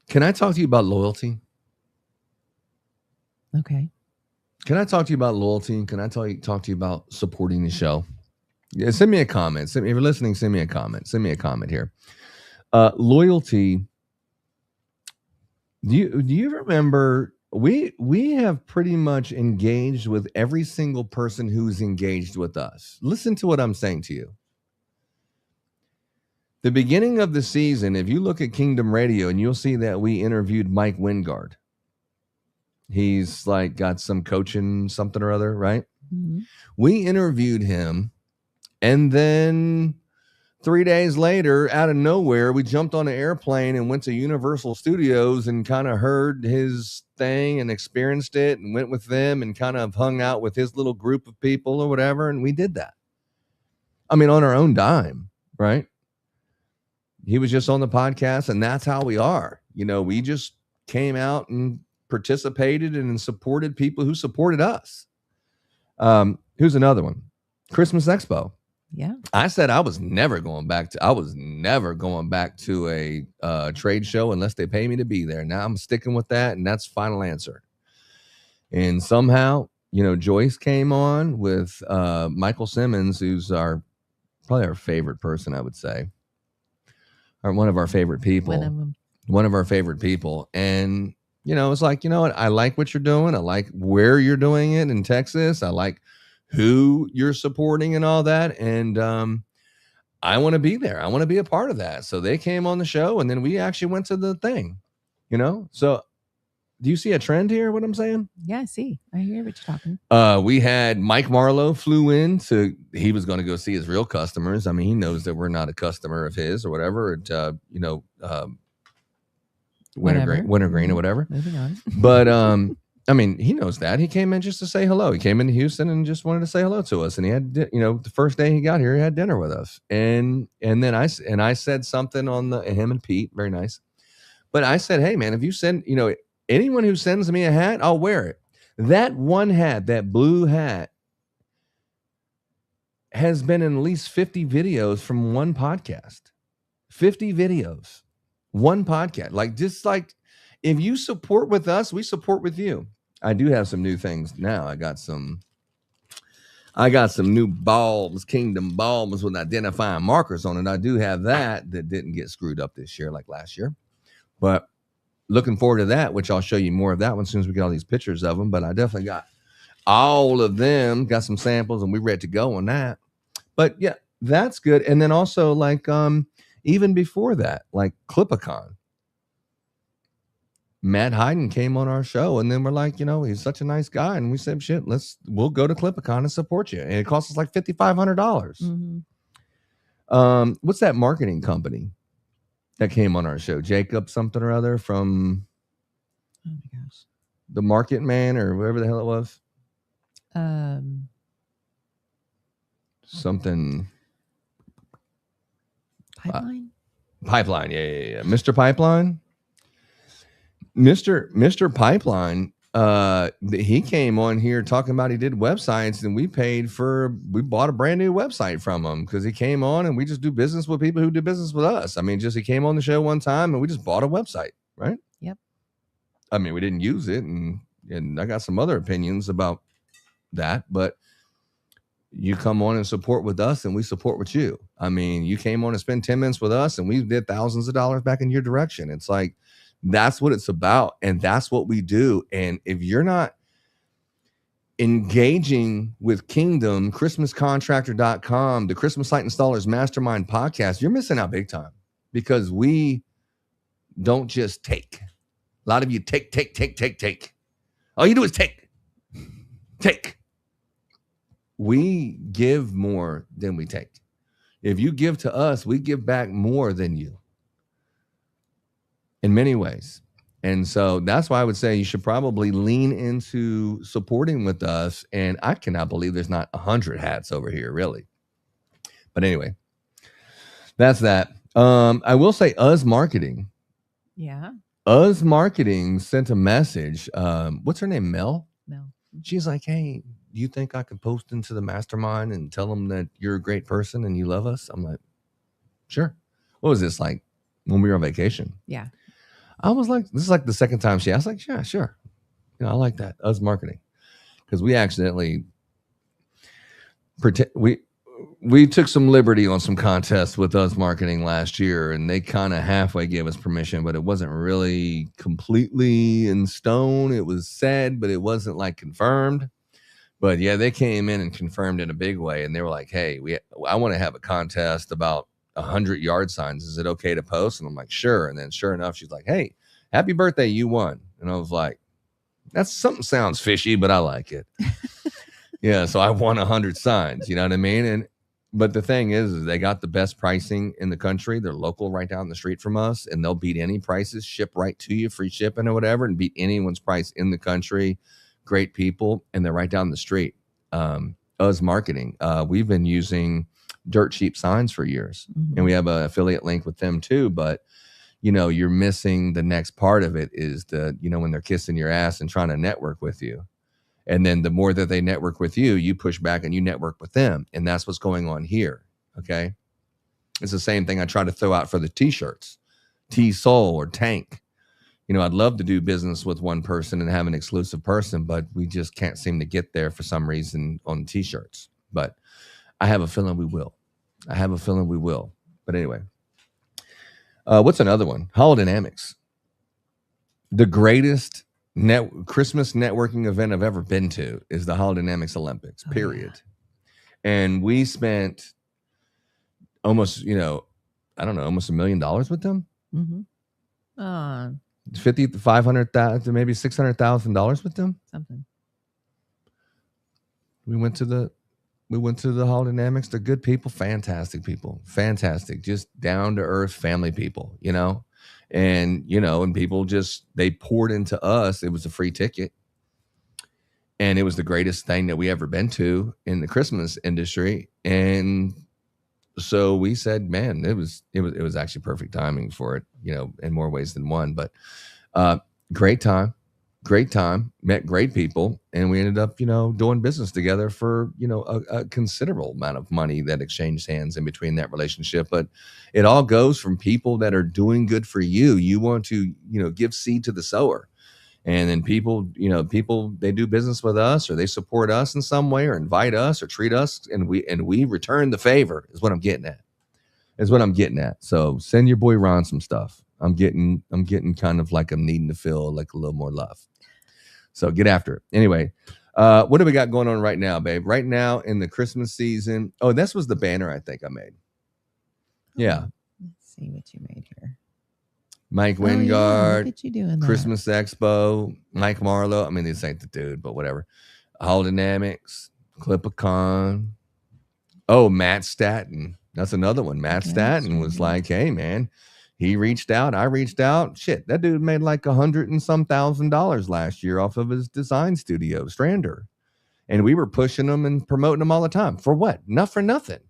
Can I talk to you about loyalty? Okay. Can I talk to you about loyalty? Can I talk to you about supporting the show? Yeah, send me a comment. If you're listening, send me a comment. Send me a comment here. Loyalty. Do you remember we have pretty much engaged with every single person who's engaged with us. Listen to what I'm saying to you. The beginning of the season, if you look at Kingdom Radio, and you'll see that we interviewed Mike Wingard. He's like got some coaching something or other, right? Mm-hmm. We interviewed him, and then 3 days later, out of nowhere, we jumped on an airplane and went to Universal Studios and kind of heard his thing and experienced it and went with them and kind of hung out with his little group of people or whatever. And we did that. I mean, on our own dime, right? He was just on the podcast, and that's how we are. You know, we just came out and participated and supported people who supported us. Who's another one? Christmas Expo. Yeah. I said I was never going back to a trade show unless they pay me to be there. Now I'm sticking with that, and that's final answer. And somehow, you know, Joyce came on with Michael Simmons, who's probably our favorite person, I would say, or one of our favorite people. One of our favorite people. And, you know, it's like, you know what? I like what you're doing. I like where you're doing it in Texas. I like who you're supporting and all that. And I want to be there. I want to be a part of that. So they came on the show, and then we actually went to the thing, you know? So do you see a trend here, what I'm saying? Yeah, I see. I hear what you're talking. We had Mike Marlowe flew in he was going to go see his real customers. I mean, he knows that we're not a customer of his or whatever. Wintergreen or whatever. Moving on. But I mean, he knows that. He came in just to say hello. He came into Houston and just wanted to say hello to us. And he had, the first day he got here, he had dinner with us. And then I said something on him and Pete, very nice. But I said, hey man, if you send, anyone who sends me a hat, I'll wear it. That one hat, that blue hat, has been in at least 50 videos from one podcast. 50 videos. One podcast. If you support with us, we support with you. I do have some new things now. I got some new bulbs, Kingdom bulbs with identifying markers on it. I do have that didn't get screwed up this year like last year. But looking forward to that, which I'll show you more of that one as soon as we get all these pictures of them. But I definitely got all of them, got some samples, and we're ready to go on that. But yeah, that's good. And then also even before that, like Clipicon. Matt Hayden came on our show, and then we're like, he's such a nice guy. And we said, shit, we'll go to Clipicon and support you. And it costs us like $5,500. Mm-hmm. What's that marketing company that came on our show? Jacob something or other from the Market Man or whatever the hell it was. Something. Pipeline. Yeah. Mr. Pipeline. Mr. Pipeline, he came on here talking about he did websites, and we bought a brand new website from him because he came on, and we just do business with people who do business with us. I mean, he came on the show one time and we just bought a website, right? Yep. I mean, we didn't use it, and I got some other opinions about that, but you come on and support with us, and we support with you. I mean, you came on and spent 10 minutes with us, and we did thousands of dollars back in your direction. It's like, that's what it's about, and that's what we do. And if you're not engaging with Kingdom, ChristmasContractor.com, the Christmas Light Installers Mastermind podcast, you're missing out big time, because we don't just take. A lot of you take. All you do is take. We give more than we take. If you give to us, we give back more than you. In many ways. And so that's why I would say you should probably lean into supporting with us. And I cannot believe there's not 100 hats over here, really. But anyway, that's that. I will say Uz Marketing. Yeah. Uz Marketing sent a message. What's her name? Mel? Mel. She's like, hey, do you think I could post into the Mastermind and tell them that you're a great person and you love us? I'm like, sure. What was this, like when we were on vacation? Yeah. I was like, this is like the second time she asked, like, yeah, sure. I like that. Us marketing. Because we accidentally we took some liberty on some contests with Us Marketing last year, and they kind of halfway gave us permission, but it wasn't really completely in stone. It was said, but it wasn't like confirmed. But yeah, they came in and confirmed in a big way, and they were like, hey, I want to have a contest about 100 yard signs. Is it okay to post? And I'm like, sure. And then sure enough, she's like, hey, happy birthday, you won. And I was like, that's something sounds fishy, but I like it. Yeah. So I won 100 signs, you know what I mean? But the thing is they got the best pricing in the country. They're local right down the street from us, and they'll beat any prices, ship right to you, free shipping or whatever, and beat anyone's price in the country. Great people. And they're right down the street. Us Marketing. We've been using Dirt Cheap Signs for years. And we have an affiliate link with them too. But, you know, you're missing the next part of it is when they're kissing your ass and trying to network with you. And then the more that they network with you, you push back and you network with them. And that's what's going on here. Okay. It's the same thing I try to throw out for the t-shirts, T-Soul or Tank. You know, I'd love to do business with one person and have an exclusive person, but we just can't seem to get there for some reason on t-shirts. But I have a feeling we will. But anyway, what's another one? Holodynamics. The greatest Christmas networking event I've ever been to is the Holodynamics Olympics, period. Yeah. And we spent almost, almost $1 million with them. Mm-hmm. 50 to 500,000, maybe $600,000 with them. Something. We went to the Holodynamics. They're good people, fantastic, just down to earth family people, you know. And, and people they poured into us. It was a free ticket. And it was the greatest thing that we ever been to in the Christmas industry. And so we said, man, it was actually perfect timing for it, in more ways than one. But great time, met great people. And we ended up, doing business together for, a considerable amount of money that exchanged hands in between that relationship. But it all goes from people that are doing good for you. You want to, give seed to the sower. And then people, they do business with us or they support us in some way or invite us or treat us. And we return the favor is what I'm getting at. So send your boy Ron some stuff. I'm getting kind of like I'm needing to feel like a little more love. So get after it. Anyway, what do we got going on right now, babe? Right now in the Christmas season. Oh, this was the banner I think I made. Yeah. Let's see what you made here. Mike Wingard, look at you doing that. Christmas Expo, Mike Marlowe. I mean, this ain't the dude, but whatever. Holodynamics, Clip-a-Con. Oh, Matt Staton. That's another one. Matt Staton was like, hey, man, he reached out. I reached out. Shit, that dude made like $100 and some thousand last year off of his design studio, Strander. And we were pushing him and promoting him all the time. For what? Not for nothing.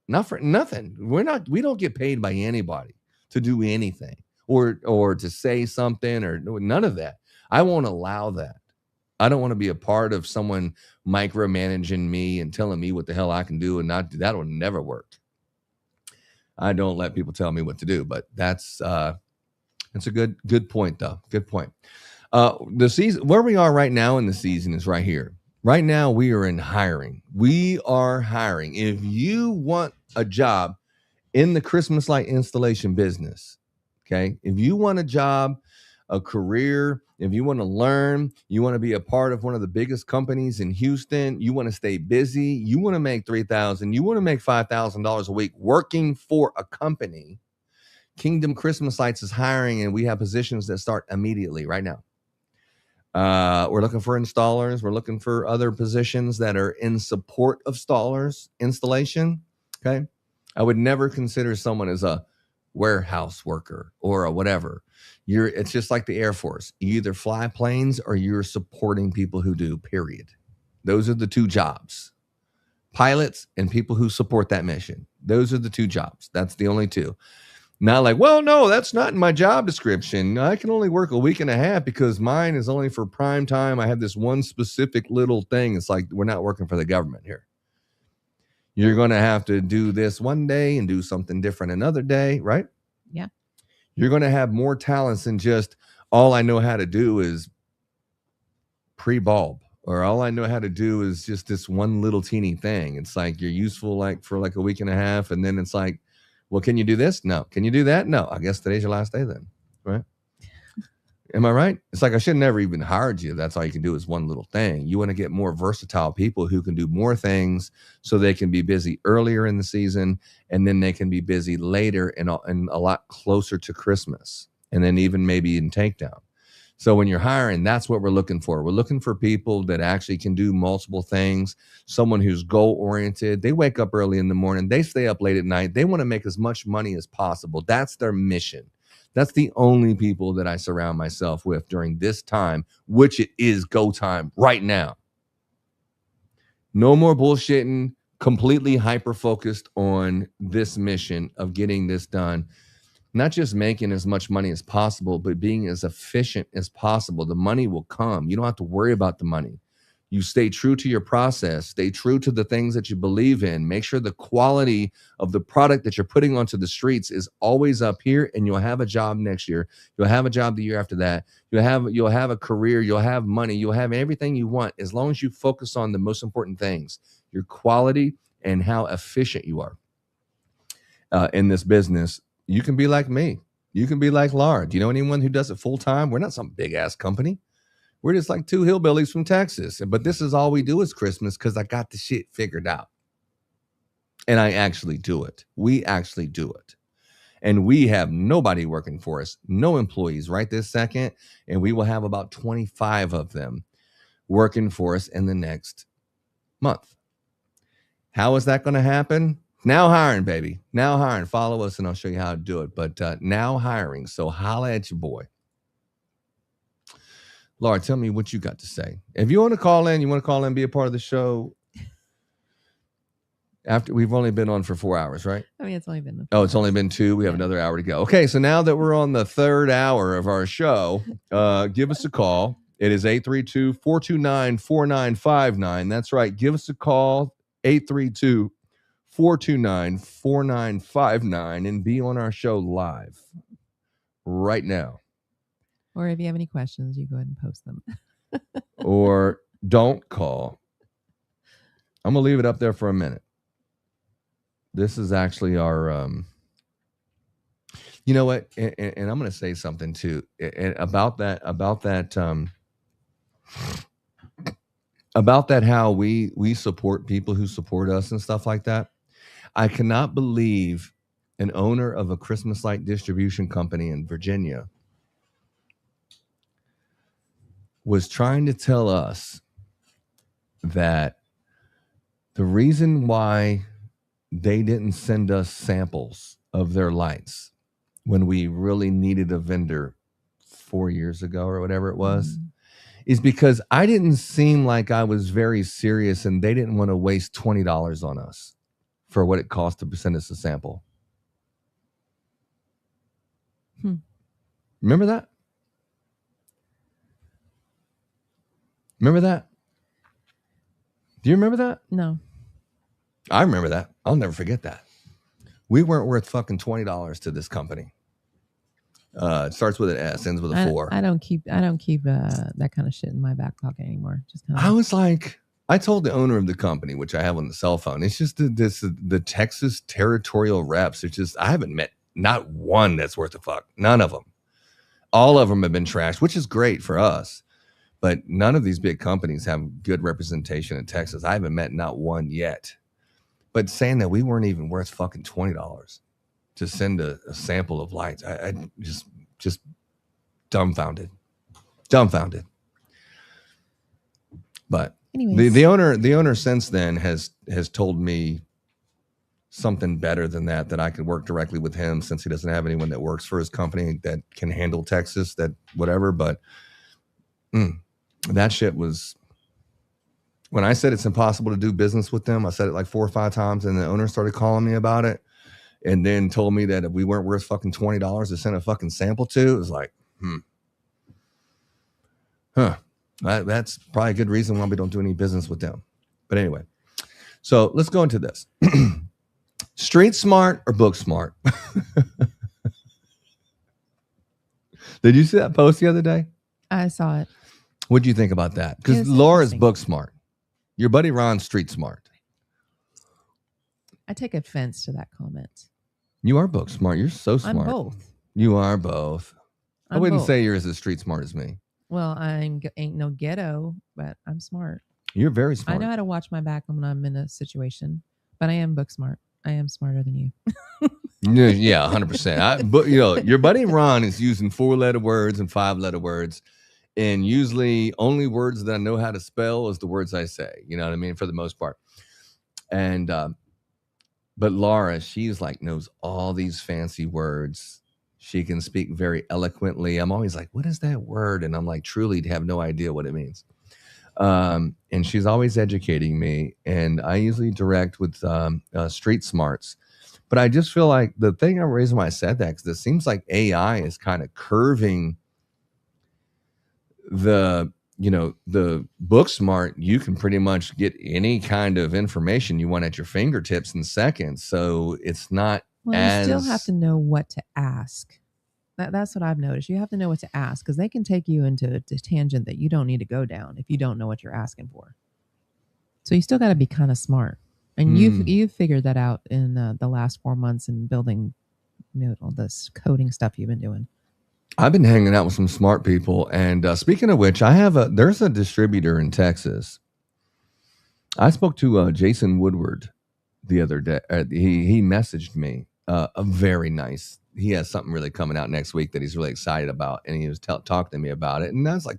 We don't get paid by anybody to do anything. Or to say something or none of that. I won't allow that. I don't want to be a part of someone micromanaging me and telling me what the hell I can do and not do. That will never work. I don't let people tell me what to do, but that's a good point though. Good point. The season where we are right now in the season is right here. Right now we are in hiring. We are hiring. If you want a job in the Christmas light installation business, okay, if you want a job, a career, if you want to learn, you want to be a part of one of the biggest companies in Houston, you want to stay busy, you want to make $3,000, you want to make $5,000 a week working for a company, Kingdom Christmas Lights is hiring, and we have positions that start immediately right now. We're looking for installers. We're looking for other positions that are in support of installation. Okay. I would never consider someone as a warehouse worker or a whatever. It's just like the Air Force. You either fly planes or you're supporting people who do, period. Those are the two jobs. Pilots and people who support that mission. Those are the two jobs. That's the only two. Not like, well, no, that's not in my job description. I can only work a week and a half because mine is only for prime time. I have this one specific little thing. It's like, we're not working for the government here. You're going to have to do this one day and do something different another day, right? Yeah. You're going to have more talents than just all I know how to do is pre-bulb, or all I know how to do is just this one little teeny thing. It's like you're useful like for like a week and a half. And then it's like, well, can you do this? No. Can you do that? No. I guess today's your last day then, right? Am I right? It's like I should have never even hired you. That's all you can do is one little thing. You want to get more versatile people who can do more things so they can be busy earlier in the season, and then they can be busy later and a lot closer to Christmas, and then even maybe in takedown. So when you're hiring, that's what we're looking for. We're looking for people that actually can do multiple things, someone who's goal-oriented. They wake up early in the morning. They stay up late at night. They want to make as much money as possible. That's their mission. That's the only people that I surround myself with during this time, which it is go time right now. No more bullshitting, completely hyper-focused on this mission of getting this done. Not just making as much money as possible, but being as efficient as possible. The money will come. You don't have to worry about the money. You stay true to your process, stay true to the things that you believe in. Make sure the quality of the product that you're putting onto the streets is always up here, and you'll have a job next year. You'll have a job the year after that. You'll have a career. You'll have money. You'll have everything you want as long as you focus on the most important things, your quality and how efficient you are in this business. You can be like me. You can be like Laura. Do you know anyone who does it full time? We're not some big ass company. We're just like two hillbillies from Texas. But this is all we do is Christmas because I got the shit figured out. And I actually do it. We actually do it. And we have nobody working for us, no employees right this second. And we will have about 25 of them working for us in the next month. How is that going to happen? Now hiring, baby. Now hiring. Follow us and I'll show you how to do it. But now hiring. So holla at your boy. Laura, tell me what you got to say. If you want to call in, be a part of the show. After we've only been on for 4 hours, right? I mean, it's only been. It's only been 2. We have another hour to go. Okay, so now that we're on the 3rd hour of our show, give us a call. It is 832-429-4959. That's right. Give us a call, 832-429-4959, and be on our show live right now. Or if you have any questions, you go ahead and post them. Or don't call. I'm going to leave it up there for a minute. This is actually our, you know what? And I'm going to say something too about that, how we support people who support us and stuff like that. I cannot believe an owner of a Christmas light distribution company in Virginia was trying to tell us that the reason why they didn't send us samples of their lights when we really needed a vendor 4 years ago or whatever it was, is because I didn't seem like I was very serious and they didn't want to waste $20 on us for what it cost to send us a sample. Remember that? Remember that? Do you remember that? No. I remember that. I'll never forget that. We weren't worth fucking $20 to this company. It starts with an S, ends with a 4. I don't keep that kind of shit in my back pocket anymore. Just kind of. I was like, I told the owner of the company, which I have on the cell phone, it's just the Texas territorial reps. It's just, I haven't met not one that's worth a fuck. None of them. All of them have been trashed, which is great for us. But none of these big companies have good representation in Texas. I haven't met not one yet. But saying that we weren't even worth fucking $20 to send a sample of lights, I just dumbfounded. But anyways, the owner since then has told me something better than that I could work directly with him since he doesn't have anyone that works for his company that can handle Texas, that whatever. But that shit was, when I said it's impossible to do business with them, I said it like 4 or 5 times, and the owner started calling me about it and then told me that if we weren't worth fucking $20 to send a fucking sample to, it was like, that's probably a good reason why we don't do any business with them. But anyway, so let's go into this. Street smart or book smart? Did you see that post the other day? I saw it. What do you think about that? Because Laura's book smart. Your buddy Ron's street smart. I take offense to that comment. You are book smart. You're so smart. I'm both. You are both. I wouldn't say you're as street smart as me. Well, ain't no ghetto, but I'm smart. You're very smart. I know how to watch my back when I'm in a situation, but I am book smart. I am smarter than you. Yeah, 100%. But your buddy Ron is using 4-letter words and 5-letter words. And usually only words that I know how to spell is the words I say. You know what I mean? For the most part. And, but Laura, she's like, knows all these fancy words. She can speak very eloquently. I'm always like, what is that word? And I'm like, truly have no idea what it means. And she's always educating me. And I usually direct with street smarts. But I just feel like the reason why I said that, because it seems like AI is kind of curving the book smart. You can pretty much get any kind of information you want at your fingertips in seconds. So it's not You still have to know what to ask. That's what I've noticed. You have to know what to ask, because they can take you into a tangent that you don't need to go down if you don't know what you're asking for. So you still got to be kind of smart. And you've figured that out in the last 4 months in building, all this coding stuff you've been doing. I've been hanging out with some smart people. And speaking of which, there's a distributor in Texas. I spoke to Jason Woodward the other day. He messaged me. A very nice. He has something really coming out next week that he's really excited about, and he was talking to me about it. And I was like,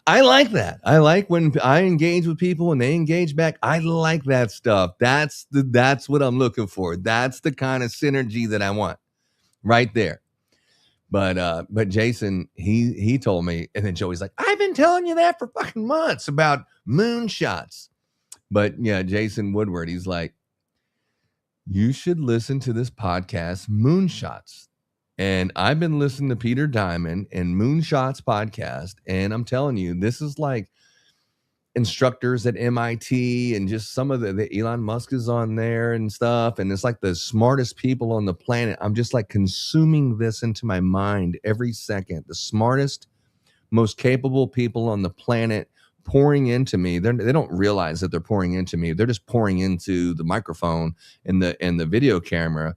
I like that. I like when I engage with people and they engage back. I like that stuff. That's what I'm looking for. That's the kind of synergy that I want, right there. But Jason, he told me, and then Joey's like, I've been telling you that for fucking months about moonshots. But yeah, Jason Woodward, he's like, you should listen to this podcast, Moonshots. And I've been listening to Peter Diamond and Moonshots podcast. And I'm telling you, this is like instructors at MIT and just some of the Elon Musk is on there and stuff. And it's like the smartest people on the planet. I'm just like consuming this into my mind every second. The smartest, most capable people on the planet pouring into me. They don't realize that they're pouring into me. They're just pouring into the microphone and the video camera.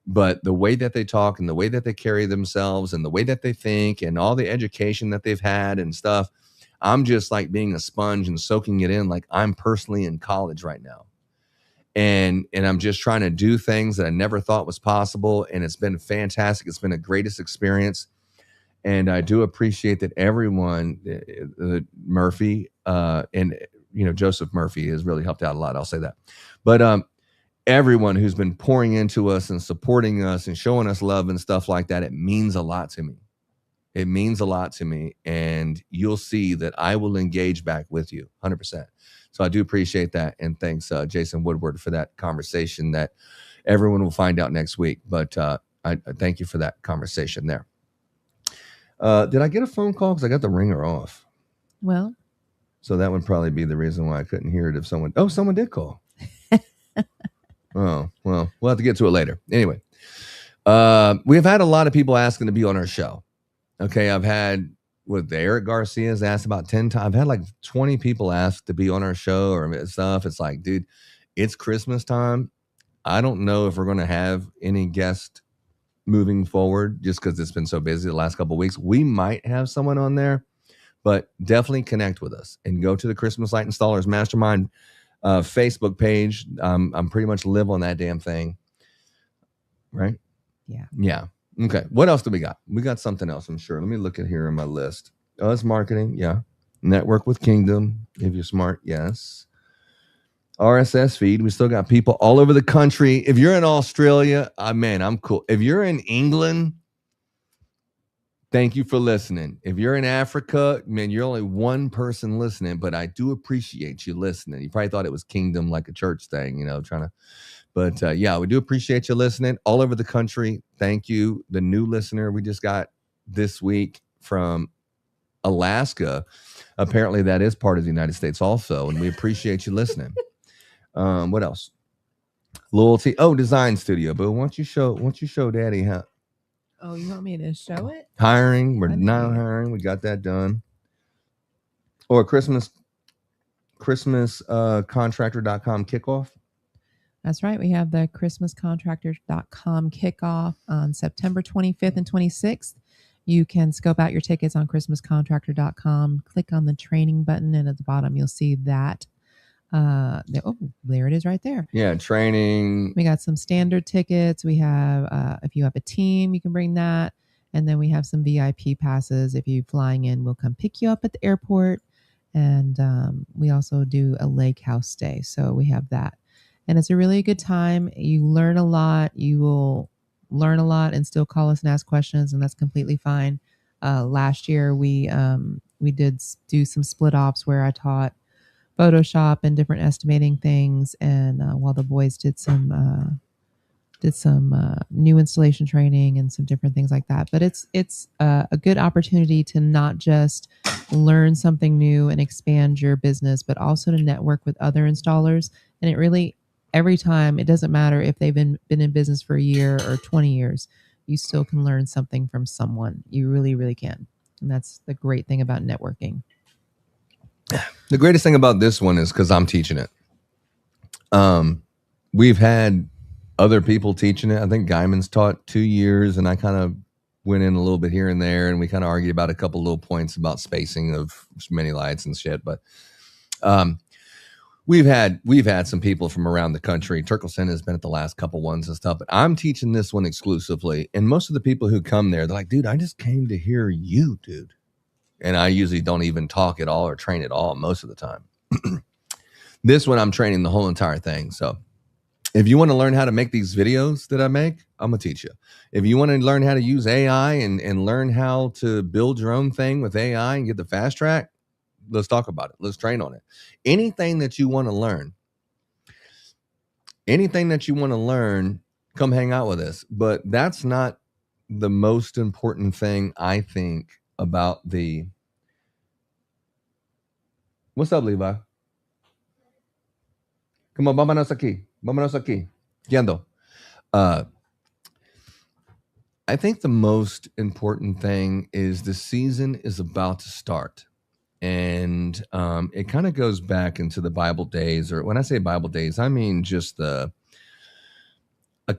But the way that they talk and the way that they carry themselves and the way that they think and all the education that they've had and stuff, I'm just like being a sponge and soaking it in like I'm personally in college right now. And I'm just trying to do things that I never thought was possible. And it's been fantastic. It's been the greatest experience. And I do appreciate that everyone, Murphy, and Joseph Murphy has really helped out a lot. I'll say that. But everyone who's been pouring into us and supporting us and showing us love and stuff like that, it means a lot to me. It means a lot to me. And you'll see that I will engage back with you 100%. So I do appreciate that. And thanks, Jason Woodward, for that conversation that everyone will find out next week. But I thank you for that conversation there. Did I get a phone call? Because I got the ringer off. Well. So that would probably be the reason why I couldn't hear it if someone did call. Oh, well, we'll have to get to it later. Anyway, we've had a lot of people asking to be on our show. Okay, I've had Eric Garcia's asked about 10 times. I've had like 20 people ask to be on our show or stuff. It's like, dude, it's Christmas time. I don't know if we're going to have any guest moving forward just because it's been so busy the last couple of weeks. We might have someone on there, but definitely connect with us and go to the Christmas Light Installers Mastermind Facebook page. I'm pretty much live on that damn thing. Right? Yeah. Okay. What else do we got? We got something else, I'm sure. Let me look at here on my list. Oh, it's marketing. Yeah. Network with Kingdom. If you're smart. Yes. RSS feed. We still got people all over the country. If you're in Australia, man, I'm cool. If you're in England, thank you for listening. If you're in Africa, man, you're only one person listening, but I do appreciate you listening. You probably thought it was Kingdom, like a church thing, but yeah, we do appreciate you listening all over the country. Thank you. The new listener we just got this week from Alaska. Apparently that is part of the United States also. And we appreciate you listening. What else? Loyalty. Oh, Design Studio. But once you show Daddy how. Oh, you want me to show it? Hiring. We're now hiring. We got that done. Or Christmas Contractor.com kickoff. That's right. We have the ChristmasContractor.com kickoff on September 25th and 26th. You can scope out your tickets on ChristmasContractor.com. Click on the training button, and at the bottom, you'll see that. There it is right there. Yeah, training. We got some standard tickets. We have, if you have a team, you can bring that. And then we have some VIP passes. If you're flying in, we'll come pick you up at the airport. And we also do a lake house stay. So we have that. And it's a really good time. You learn a lot. You will learn a lot and still call us and ask questions, and that's completely fine. Last year, we did do some split ops where I taught Photoshop and different estimating things, and while the boys did some new installation training and some different things like that. But it's a good opportunity to not just learn something new and expand your business, but also to network with other installers. And it really, every time, it doesn't matter if they've been in business for a year or 20 years, you still can learn something from someone. You really, really can. And that's the great thing about networking. The greatest thing about this one is because I'm teaching it. We've had other people teaching it. I think Guyman's taught 2 years, and I kind of went in a little bit here and there, and we kind of argued about a couple little points about spacing of mini lights and shit. But we've had some people from around the country. Turkelson has been at the last couple ones and stuff, but I'm teaching this one exclusively. And most of the people who come there, they're like, dude, I just came to hear you, dude. And I usually don't even talk at all or train at all most of the time. This one, I'm training the whole entire thing. So if you want to learn how to make these videos that I make, I'm going to teach you. If you want to learn how to use AI and learn how to build your own thing with AI and get the fast track, let's talk about it. Let's train on it. Anything that you want to learn, come hang out with us. But that's not the most important thing, I think, about the... What's up, Levi? Come on, vámonos aquí. Yendo. I think the most important thing is the season is about to start. And it kind of goes back into the Bible days, or when I say Bible days, I mean just a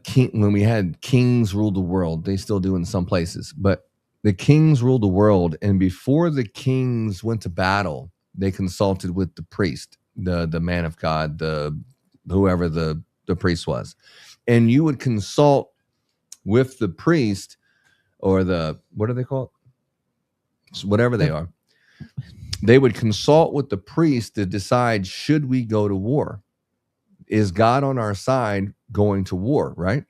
king. When we had kings rule the world, they still do in some places, but the kings ruled the world. And before the kings went to battle, they consulted with the priest, the man of God, whoever the priest was. And you would consult with the priest or what do they call it? Whatever they are. They would consult with the priest to decide, should we go to war? Is God on our side going to war, right?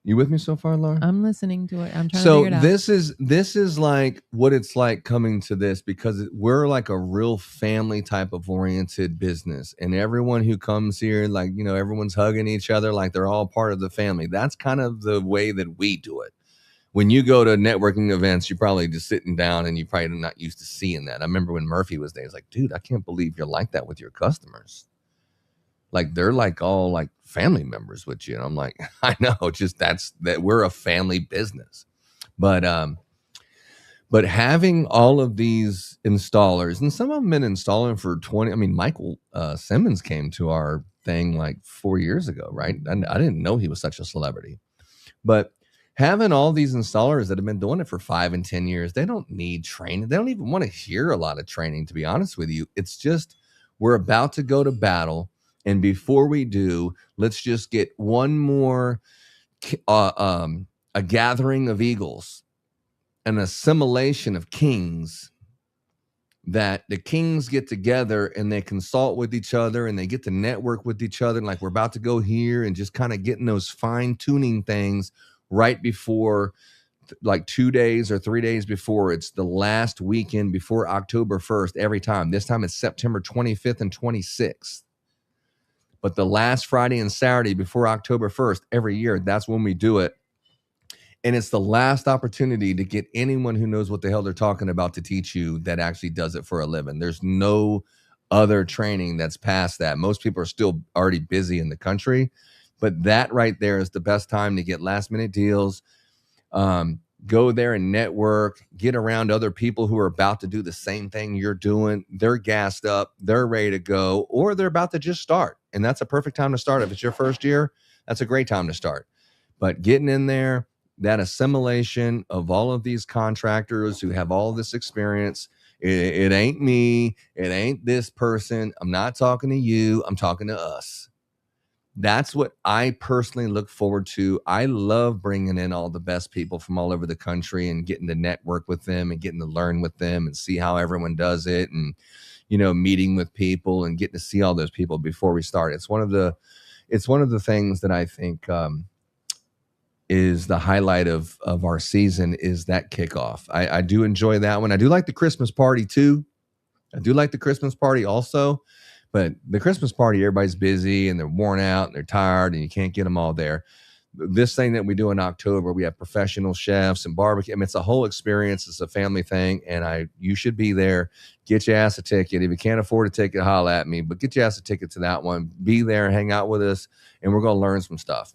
You with me so far, Laura? I'm listening to it. I'm trying to figure it out. So this is like what it's like coming to this, because we're like a real family type of oriented business, and everyone who comes here, like, you know, everyone's hugging each other like they're all part of the family. That's kind of the way that we do it. When you go to networking events, you're probably just sitting down and you're probably not used to seeing that. I remember when Murphy was there, he's like, dude, I can't believe you're like that with your customers. Like, they're like all like family members with you. And I'm like, I know, just that we're a family business. But having all of these installers, and some of them been installing for 20, I mean, Michael Simmons came to our thing like 4 years ago, right? I didn't know he was such a celebrity. But having all these installers that have been doing it for 5 and 10 years, they don't need training. They don't even want to hear a lot of training, to be honest with you. It's just, we're about to go to battle. And before we do, let's just get one more, a gathering of eagles, an assimilation of kings, that the kings get together and they consult with each other and they get to network with each other. And like, we're about to go here, and just kind of getting those fine tuning things right before, like 2 days or 3 days before. It's the last weekend before October 1st every time. This time it's September 25th and 26th. But the last Friday and Saturday before October 1st every year, that's when we do it. And it's the last opportunity to get anyone who knows what the hell they're talking about to teach you, that actually does it for a living. There's no other training that's past that. Most people are still already busy in the country, but that right there is the best time to get last minute deals. Go there and network, get around other people who are about to do the same thing you're doing. They're gassed up, they're ready to go, or they're about to just start. And that's a perfect time to start. If it's your first year, that's a great time to start. But getting in there, that assimilation of all of these contractors who have all this experience, it ain't me, it ain't this person. I'm not talking to you, I'm talking to us. That's what I personally look forward to. I love bringing in all the best people from all over the country and getting to network with them and getting to learn with them and see how everyone does it, and, you know, meeting with people and getting to see all those people before we start. It's one of the things that I think is the highlight of our season, is that kickoff. I do enjoy that one. I do like the Christmas party too. I do like the Christmas party also, but the Christmas party, everybody's busy and they're worn out and they're tired and you can't get them all there. This thing that we do in October, we have professional chefs and barbecue. I mean, it's a whole experience. It's a family thing, and you should be there. Get your ass a ticket. If you can't afford a ticket, holla at me, but get your ass a ticket to that one. Be there, hang out with us, and we're going to learn some stuff.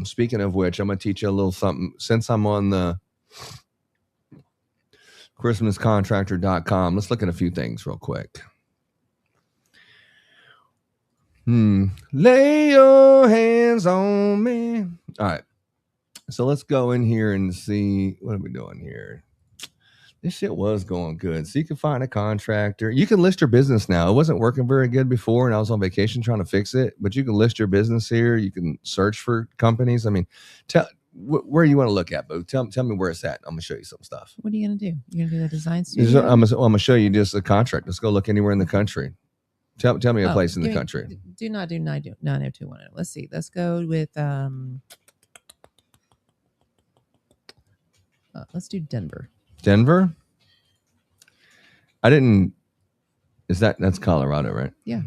Speaking of which, I'm going to teach you a little something. Since I'm on the ChristmasContractor.com, let's look at a few things real quick. Lay your hands on me. All right. So let's go in here and see what are we doing here. This shit was going good. So you can find a contractor. You can list your business now. It wasn't working very good before, and I was on vacation trying to fix it. But you can list your business here. You can search for companies. I mean, where you want to look at, Boo. Tell me where it's at. I'm gonna show you some stuff. What are you gonna do? You're gonna do the design studio? I'm gonna show you just a contract. Let's go look anywhere in the country. Tell me a place in the country. Do 90210. Let's see. Let's go with let's do Denver. Denver? That's Colorado, right? Yeah.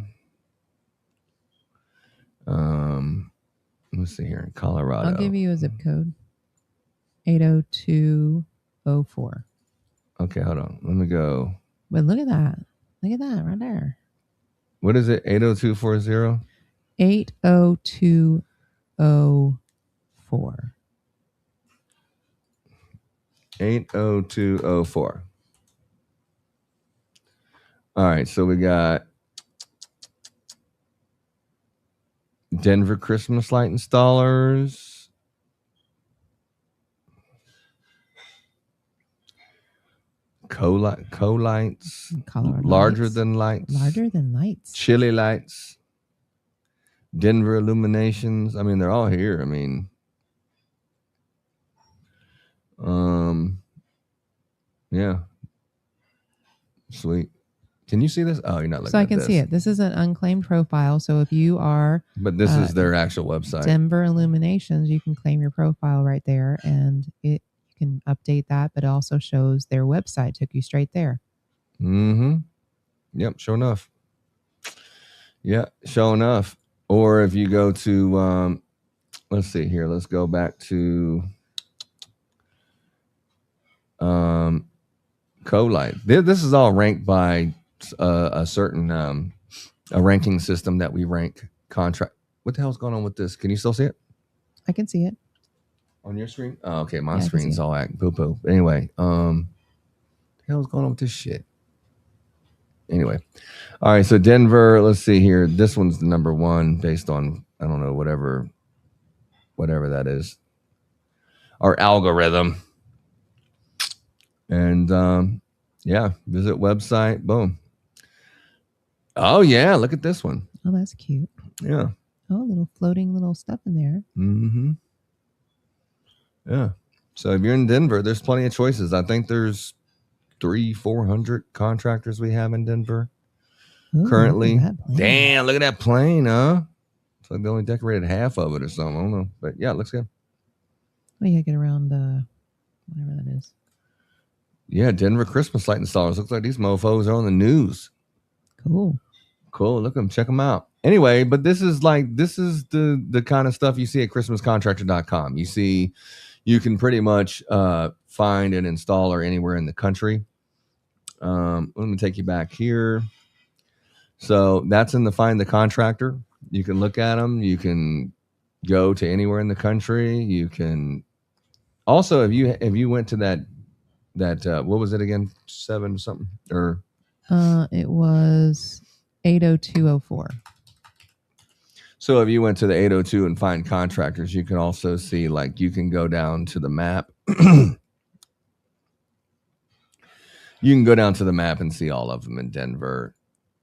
Let's see here in Colorado. I'll give you a zip code. 80204. Okay, hold on. Let me go. But look at that. Look at that right there. What is it? 80240? 80204. 80204. All right, so we got Denver Christmas light installers. Co-lights. Larger than lights. Larger than lights. Chili lights. Denver illuminations. I mean, they're all here. I mean, yeah. Sweet. Can you see this? Oh, you're not looking at this. So I can see it. This is an unclaimed profile. So if you are... But this is their actual website. Denver Illuminations, you can claim your profile right there. And you can update that, but it also shows their website. Took you straight there. Mm-hmm. Yep, sure enough. Yeah, sure enough. Or if you go to... let's see here. Let's go back to... Co-light. This is all ranked by... a certain a ranking system that we rank contract. What the hell's going on with this? Can you still see it? I can see it on your screen. Oh, okay, my screen's all acting poo poo. Anyway, the hell's going on with this shit? Anyway, all right. So Denver. Let's see here. This one's the number one based on I don't know whatever that is. Our algorithm. And yeah, visit website. Boom. Oh, yeah. Look at this one. Oh, that's cute. Yeah. Oh, little floating little stuff in there. Mm-hmm. Yeah. So if you're in Denver, there's plenty of choices. I think there's 300-400 contractors we have in Denver currently. Damn, look at that plane, huh? It's like they only decorated half of it or something. I don't know. But yeah, it looks good. Well, you get around whatever that is. Yeah, Denver Christmas light installers. Looks like these mofos are on the news. Cool. Look at them. Check them out. Anyway, but this is the kind of stuff you see at ChristmasContractor.com. You see, you can pretty much find an installer anywhere in the country. Let me take you back here. So that's in the Find the Contractor. You can look at them. You can go to anywhere in the country. You can also, if you went to that what was it again? 7 something or it was 80204. So if you went to the 802 and find contractors, you can also see like you can go down to the map. You can go down to the map and see all of them in Denver.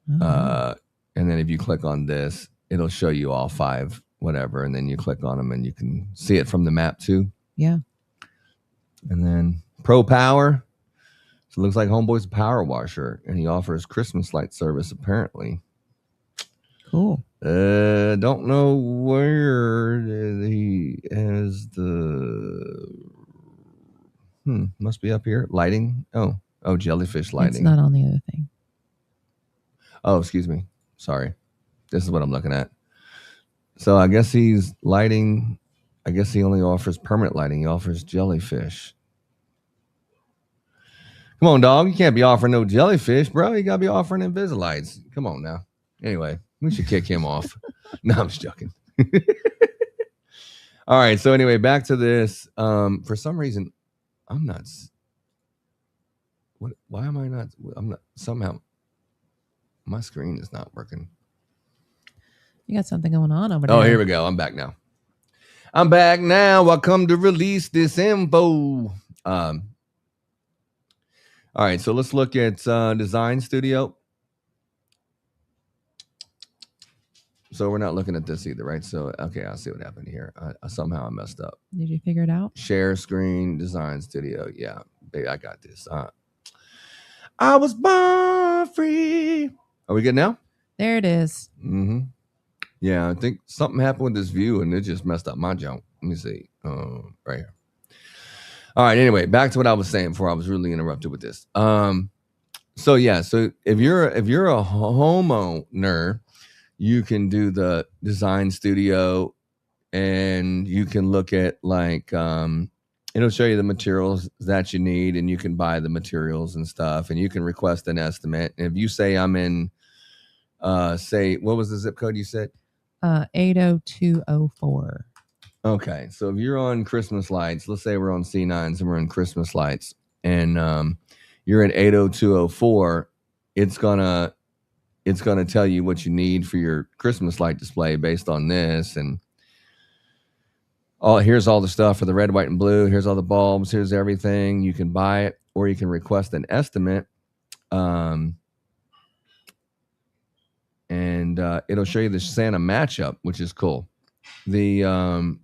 And then if you click on this, it'll show you all 5, whatever. And then you click on them and you can see it from the map too. Yeah. And then Pro Power. So it looks like Homeboy's a power washer, and he offers Christmas light service apparently. Cool. Don't know where he has the. Must be up here. Lighting. Oh, Oh, jellyfish It's lighting. not on the other thing. Oh, excuse me. Sorry. This is what I'm looking at. So I guess he's lighting. I guess he only offers permanent lighting. He offers jellyfish. Come on, dog. You can't be offering no jellyfish, bro. You got to be offering Invisilights. Come on now. Anyway, we should kick him off. No, I'm just joking. All right. So anyway, back to this. For some reason, I'm not. Why am I not? I'm not. Somehow, my screen is not working. You got something going on over there. Oh, here we go. I'm back now. I'm back now. I come to release this info. All right. So let's look at Design Studio. So we're not looking at this either, right? So, okay, I'll see what happened here. Somehow I messed up. Did you figure it out? Share screen, Design Studio. Yeah, baby, I got this. I was born free. Are we good now? There it is. Mm-hmm. Yeah, I think something happened with this view, and it just messed up my jump. Let me see. Right here. All right, anyway, back to what I was saying before I was really interrupted with this. So yeah, so if you're a homeowner, you can do the Design Studio, and you can look at like it'll show you the materials that you need, and you can buy the materials and stuff, and you can request an estimate. And if you say I'm in say, what was the zip code you said? 80204. Okay, so if you're on Christmas lights, let's say we're on C9s and we're on Christmas lights, and you're at 80204, it's gonna tell you what you need for your Christmas light display based on this. And here's all the stuff for the red, white, and blue. Here's all the bulbs. Here's everything. You can buy it, or you can request an estimate. And it'll show you the Santa matchup, which is cool. The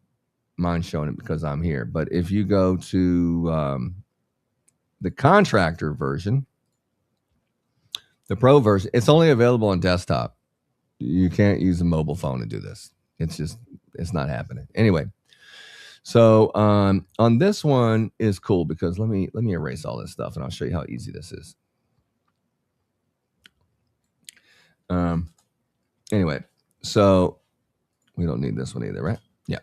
mine's showing it because I'm here. But if you go to the Contractor version, the Pro version, it's only available on desktop. You can't use a mobile phone to do this. It's not happening. Anyway, so on this one is cool because let me erase all this stuff and I'll show you how easy this is. Anyway, so we don't need this one either, right? Yeah.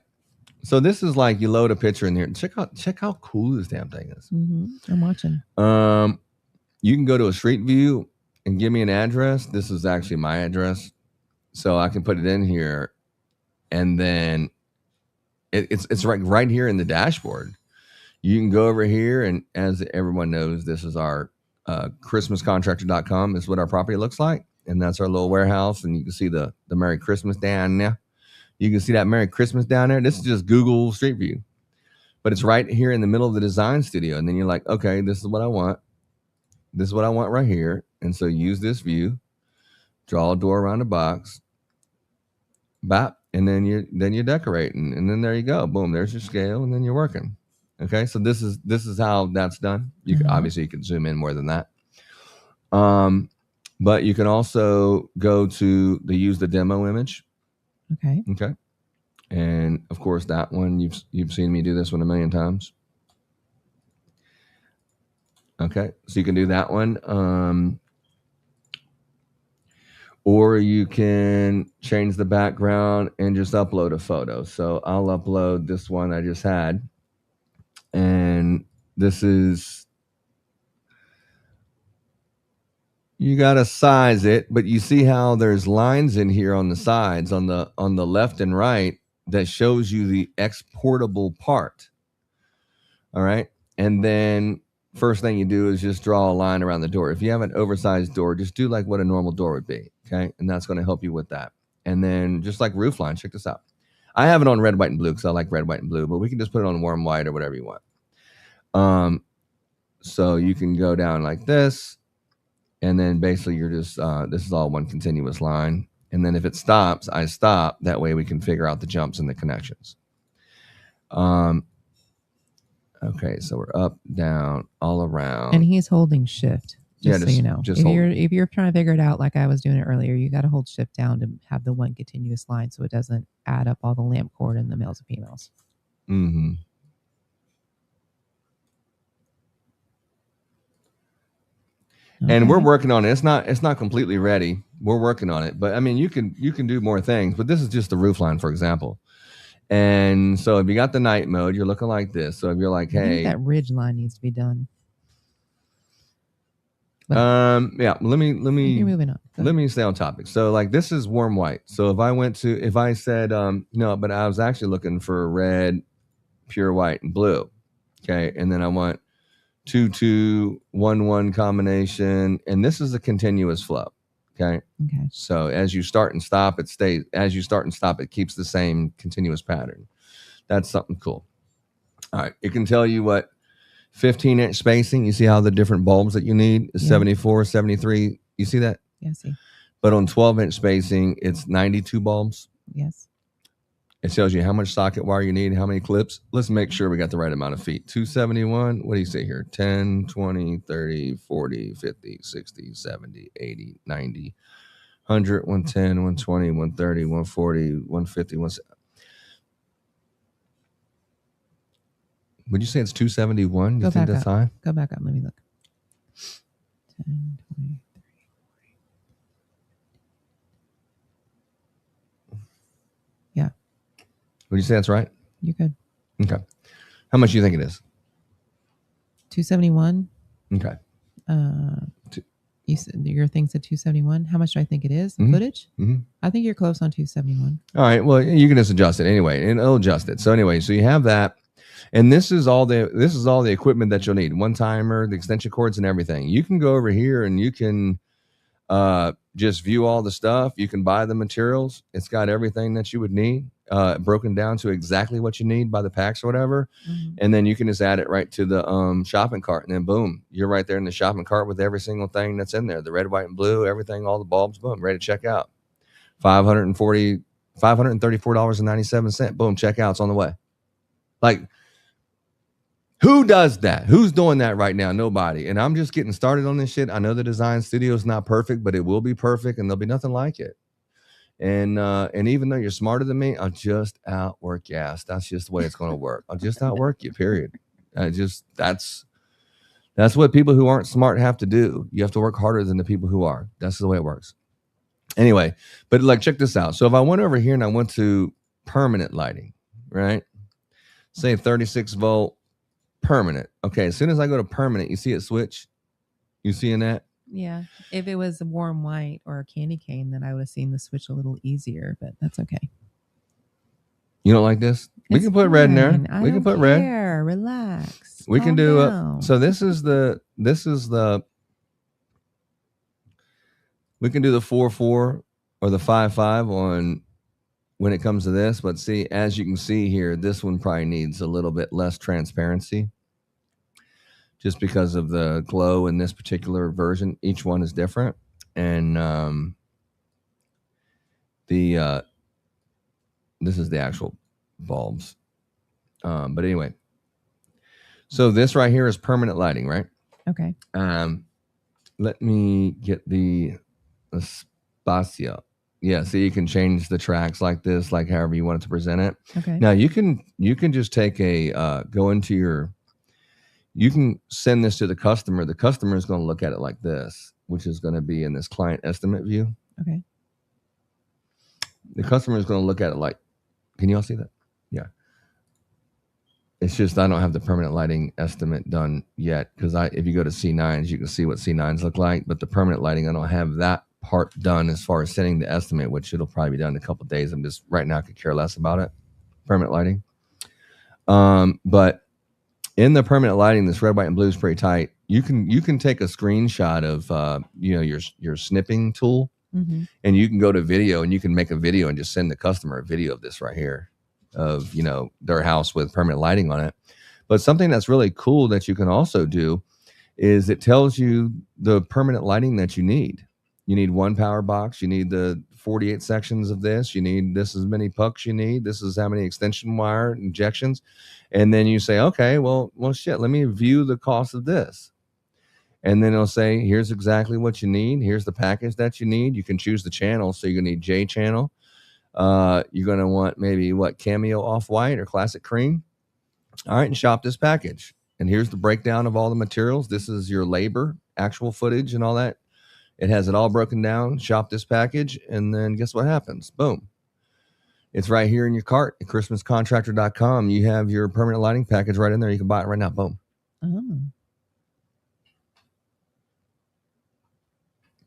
So this is like you load a picture in here. Check how cool this damn thing is. Mm-hmm. I'm watching. You can go to a street view and give me an address. This is actually my address, so I can put it in here, and then it's right here in the dashboard. You can go over here, and as everyone knows, this is our ChristmasContractor.com. This is what our property looks like. And that's our little warehouse. And you can see the Merry Christmas down there. You can see that Merry Christmas down there. This is just Google Street View. But it's right here in the middle of the Design Studio. And then you're like, okay, this is what I want. This is what I want right here. And so use this view. Draw a door around the box. Bop. And then you're decorating. And then there you go. Boom. There's your scale. And then you're working. Okay. So this is how that's done. You can, obviously you can zoom in more than that. But you can also go to use the demo image. Okay. Okay. And of course that one you've seen me do this one a million times. Okay. So you can do that one. Or you can change the background and just upload a photo. So I'll upload this one I just had. And this is, you got to size it, but you see how there's lines in here on the sides, on the left and right, that shows you the exportable part. All right. And then first thing you do is just draw a line around the door. If you have an oversized door, just do like what a normal door would be. Okay. And that's going to help you with that. And then just like roof line, check this out. I have it on red, white, and blue because I like red, white, and blue, but we can just put it on warm white or whatever you want. So you can go down like this. And then basically you're just, this is all one continuous line. And then if it stops, I stop. That way we can figure out the jumps and the connections. Okay, so we're up, down, all around. And he's holding shift. Just so you know. If you're trying to figure it out like I was doing it earlier, you got to hold shift down to have the one continuous line so it doesn't add up all the lamp cord in the males and females. Mm-hmm. And we're Okay. working on it. It's not completely ready. We're working on it, but I mean, you can do more things. But this is just the roof line, for example. And so if you got the night mode, you're looking like this. So if you're like, I think hey, that ridge line needs to be done. yeah, let me You're moving on. Go let ahead. me stay on topic. So like this is warm white. So if I said no, but I was actually looking for red, pure white, and blue. Okay, and then I want 2-2-1-1 combination, and this is a continuous flow. Okay. Okay. So as you start and stop, it stays. As you start and stop, it keeps the same continuous pattern. That's something cool. All right, it can tell you what 15-inch spacing. You see how the different bulbs that you need is 74, 73. You see that? Yeah, I see. But on 12-inch spacing, it's 92 bulbs. Yes. It tells you how much socket wire you need, how many clips. Let's make sure we got the right amount of feet. 271, what do you say here? 10, 20, 30, 40, 50, 60, 70, 80, 90, 100, 110, 120, 130, 140, 150, 170. Would you say it's 271? You think that's high? Go back up. Let me look. 10, 20, 30, 40. Yeah. Would you say that's right? You could. Okay. How much do you think it is? 271. Okay. Your thing said 271. How much do I think it is? Mhm. Footage? Mhm. I think you're close on 271. All right. Well, you can just adjust it anyway, and it'll adjust it. So anyway, so you have that, and this is all the equipment that you'll need: one timer, the extension cords, and everything. You can go over here and you can just view all the stuff. You can buy the materials. It's got everything that you would need, broken down to exactly what you need by the packs or whatever. Mm-hmm. And then you can just add it right to the shopping cart, and then boom, you're right there in the shopping cart with every single thing that's in there: the red, white, and blue, everything, all the bulbs, boom, ready to check out. $534.97. Boom, checkout's on the way. Like, who does that? Who's doing that right now? Nobody. And I'm just getting started on this shit. I know the design studio is not perfect, but it will be perfect, and there'll be nothing like it. And even though you're smarter than me, I'll just outwork your ass. That's just the way it's going to work. I'll just outwork you, period. That's what people who aren't smart have to do. You have to work harder than the people who are. That's the way it works. Anyway, but like, check this out. So if I went over here and I went to permanent lighting, right? Say 36 volt permanent. Okay, as soon as I go to permanent, you see it switch? You seeing that? Yeah. If it was a warm white or a candy cane, then I would have seen the switch a little easier, but that's okay. You don't like this? We can put red in there. We can put red. Relax. We can Calm do down. so this is the we can do the 4-4 or the 5-5 on when it comes to this, but see, as you can see here, this one probably needs a little bit less transparency just because of the glow in this particular version. Each one is different. And this is the actual bulbs. But anyway, so this right here is permanent lighting, right? Okay. Let me get the Espacio. Yeah, so you can change the tracks like this, like however you want it to present it. Okay. Now you can just take go into your, you can send this to the customer. The customer is going to look at it like this, which is going to be in this client estimate view. Okay. The customer is going to look at it like, can you all see that? Yeah. It's just, I don't have the permanent lighting estimate done yet, because if you go to C9s, you can see what C9s look like, but the permanent lighting, I don't have that part done as far as sending the estimate, which it'll probably be done in a couple of days. I'm just, right now, I could care less about it. Permanent lighting. But in the permanent lighting, this red, white, and blue is pretty tight. You can take a screenshot of your snipping tool, Mm-hmm. and you can go to video and you can make a video and just send the customer a video of this right here of their house with permanent lighting on it. But something that's really cool that you can also do is it tells you the permanent lighting that you need. You need one power box. You need the 48 sections of this. You need this as many pucks you need. This is how many extension wire injections. And then you say, okay, well, shit, let me view the cost of this. And then it'll say, here's exactly what you need. Here's the package that you need. You can choose the channel. So you're going to need J channel. You're going to want maybe Cameo off-white or classic cream. All right, and shop this package. And here's the breakdown of all the materials. This is your labor actual footage and all that. It has it all broken down. Shop this package, and then guess what happens? Boom. It's right here in your cart at ChristmasContractor.com. You have your permanent lighting package right in there. You can buy it right now. Boom. Oh.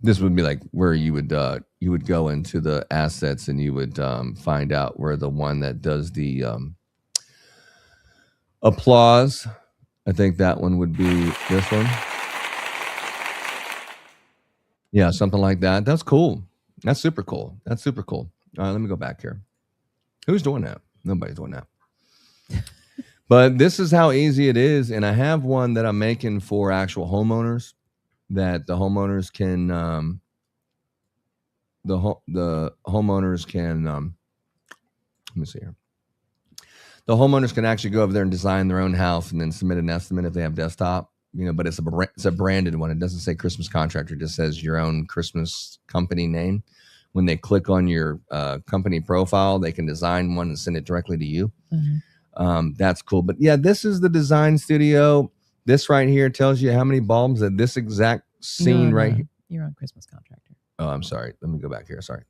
This would be like where you would go into the assets and you would find out where the one that does the applause. I think that one would be this one. Yeah, something like that. That's cool. That's super cool. That's super cool. All right, let me go back here. Who's doing that? Nobody's doing that. But this is how easy it is. And I have one that I'm making for actual homeowners that the homeowners can the homeowners can let me see here. The homeowners can actually go over there and design their own house and then submit an estimate if they have desktop, but it's a branded one. It doesn't say Christmas Contractor. It just says your own Christmas company name. When they click on your company profile, they can design one and send it directly to you. Mm-hmm. That's cool. But yeah, this is the design studio. This right here tells you how many bulbs at this exact scene right here. You're on Christmas Contractor. Oh, I'm sorry. Let me go back here. Sorry.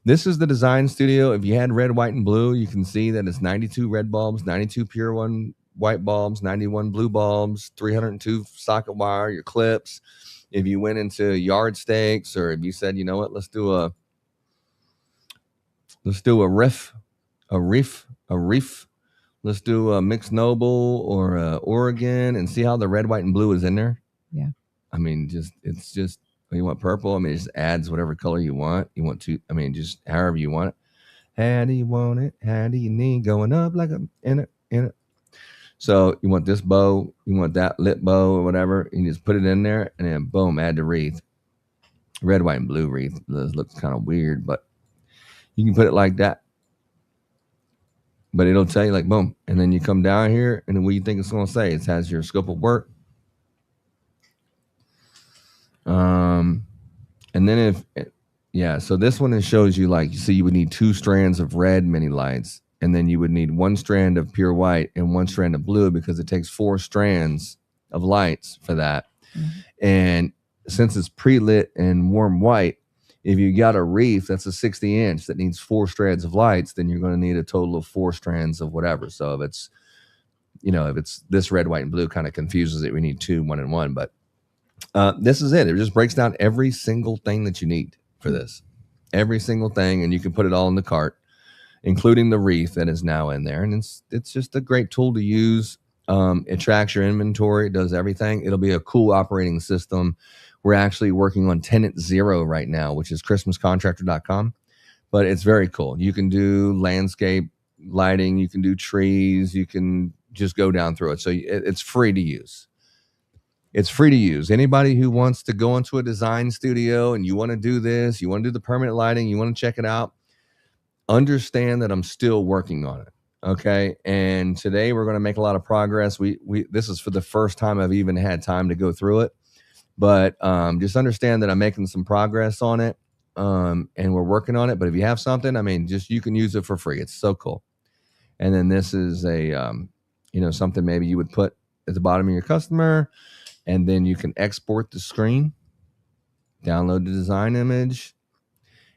This is the design studio. If you had red, white, and blue, you can see that it's 92 red bulbs, 92 pure one white bulbs, 91 blue bulbs, 302 socket wire, your clips. If you went into yard stakes, or if you said, you know what, let's do a reef. Let's do a mixed noble or a Oregon, and see how the red, white, and blue is in there. Yeah. I mean, it's just, you want purple. I mean, it just adds whatever color you want. You want to, I mean, just however you want it. How do you want it? How do you need going up like a in it? So you want this bow, you want that lit bow or whatever. You just put it in there, and then boom, add the wreath. Red, white, and blue wreath. This looks kind of weird, but you can put it like that. But it'll tell you like boom, and then you come down here, and then what do you think it's going to say? It has your scope of work. And then so this one shows you like, so you would need 2 strands of red mini lights, and then you would need 1 strand of pure white and 1 strand of blue, because it takes 4 strands of lights for that. Mm-hmm. And since it's pre-lit and warm white, if you got a wreath that's a 60-inch that needs 4 strands of lights, then you're going to need a total of 4 strands of whatever. So if it's this red, white, and blue, kind of confuses it. We need 2, 1 and 1, but this is it. It just breaks down every single thing that you need for this. Every single thing, and you can put it all in the cart, including the wreath that is now in there. And it's just a great tool to use. It tracks your inventory. It does everything. It'll be a cool operating system. We're actually working on tenant 0 right now, which is ChristmasContractor.com. But it's very cool. You can do landscape lighting. You can do trees. You can just go down through it. So it's free to use. It's free to use. Anybody who wants to go into a design studio and you want to do this, you want to do the permanent lighting, you want to check it out, understand that I'm still working on it. Okay. And today we're going to make a lot of progress. This is for the first time I've even had time to go through it, but just understand that I'm making some progress on it. And we're working on it. But if you have something, I mean, you can use it for free. It's so cool. And then this is something maybe you would put at the bottom of your customer. And then you can export the screen, download the design image.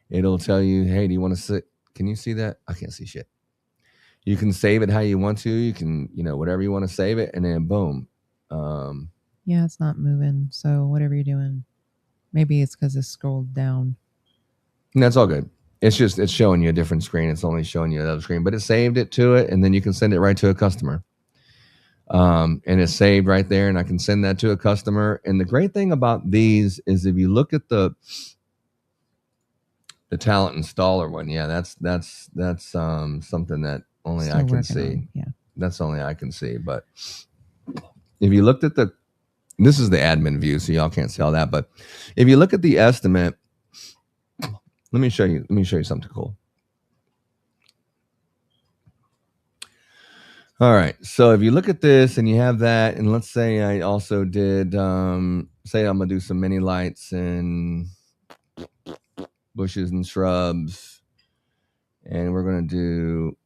It'll tell you, hey, do you want to see? Can you see that? I can't see shit. You can save it how you want to. You can, whatever you want to save it. And then boom. Yeah, it's not moving. So whatever you're doing, maybe it's because it's scrolled down. And that's all good. It's showing you a different screen. It's only showing you another screen, but it saved it to it. And then you can send it right to a customer. And it's saved right there, and I can send that to a customer. And the great thing about these is if you look at the talent installer one, yeah, that's something that only I can see. Yeah, that's only I can see. But if you looked at this is the admin view, so y'all can't see all that. But if you look at the estimate, let me show you something cool. All right. So if you look at this and you have that, and let's say I also did, say I'm going to do some mini lights and bushes and shrubs. And we're going to do,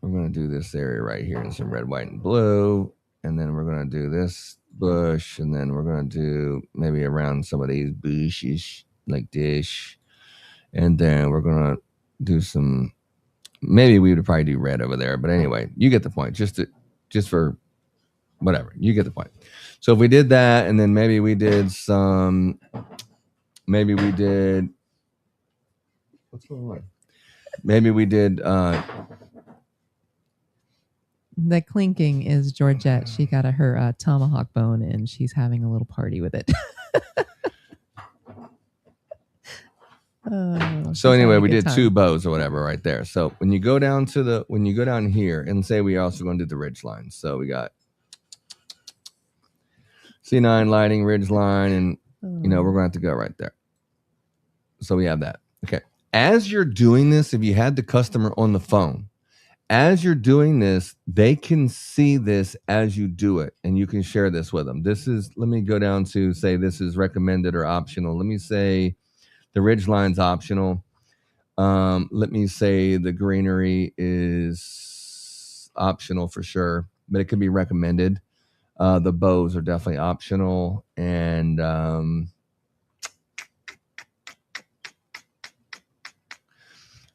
we're going to do this area right here in some red, white, and blue. and then we're going to do this bush, and then we're going to do maybe around some of these bushes like this, and then we're going to do some, maybe we would probably do red over there, but anyway, you get the point. Just for whatever, you get the point. So if we did that, and then maybe we did what's going on? Maybe we did The clinking is Georgette. She got her tomahawk bone, and she's having a little party with it. So anyway, we did 2 bows or whatever right there. So when you go down here, and say we also going to do the ridge line. So we got C9 lighting, ridge line, and we're going to have to go right there. So we have that. Okay. As you're doing this, if you had the customer on the phone, as you're doing this, they can see this as you do it, and you can share this with them. Let me go down to say this is recommended or optional. Let me say the ridge line's optional. Let me say the greenery is optional for sure, but it could be recommended. The bows are definitely optional. And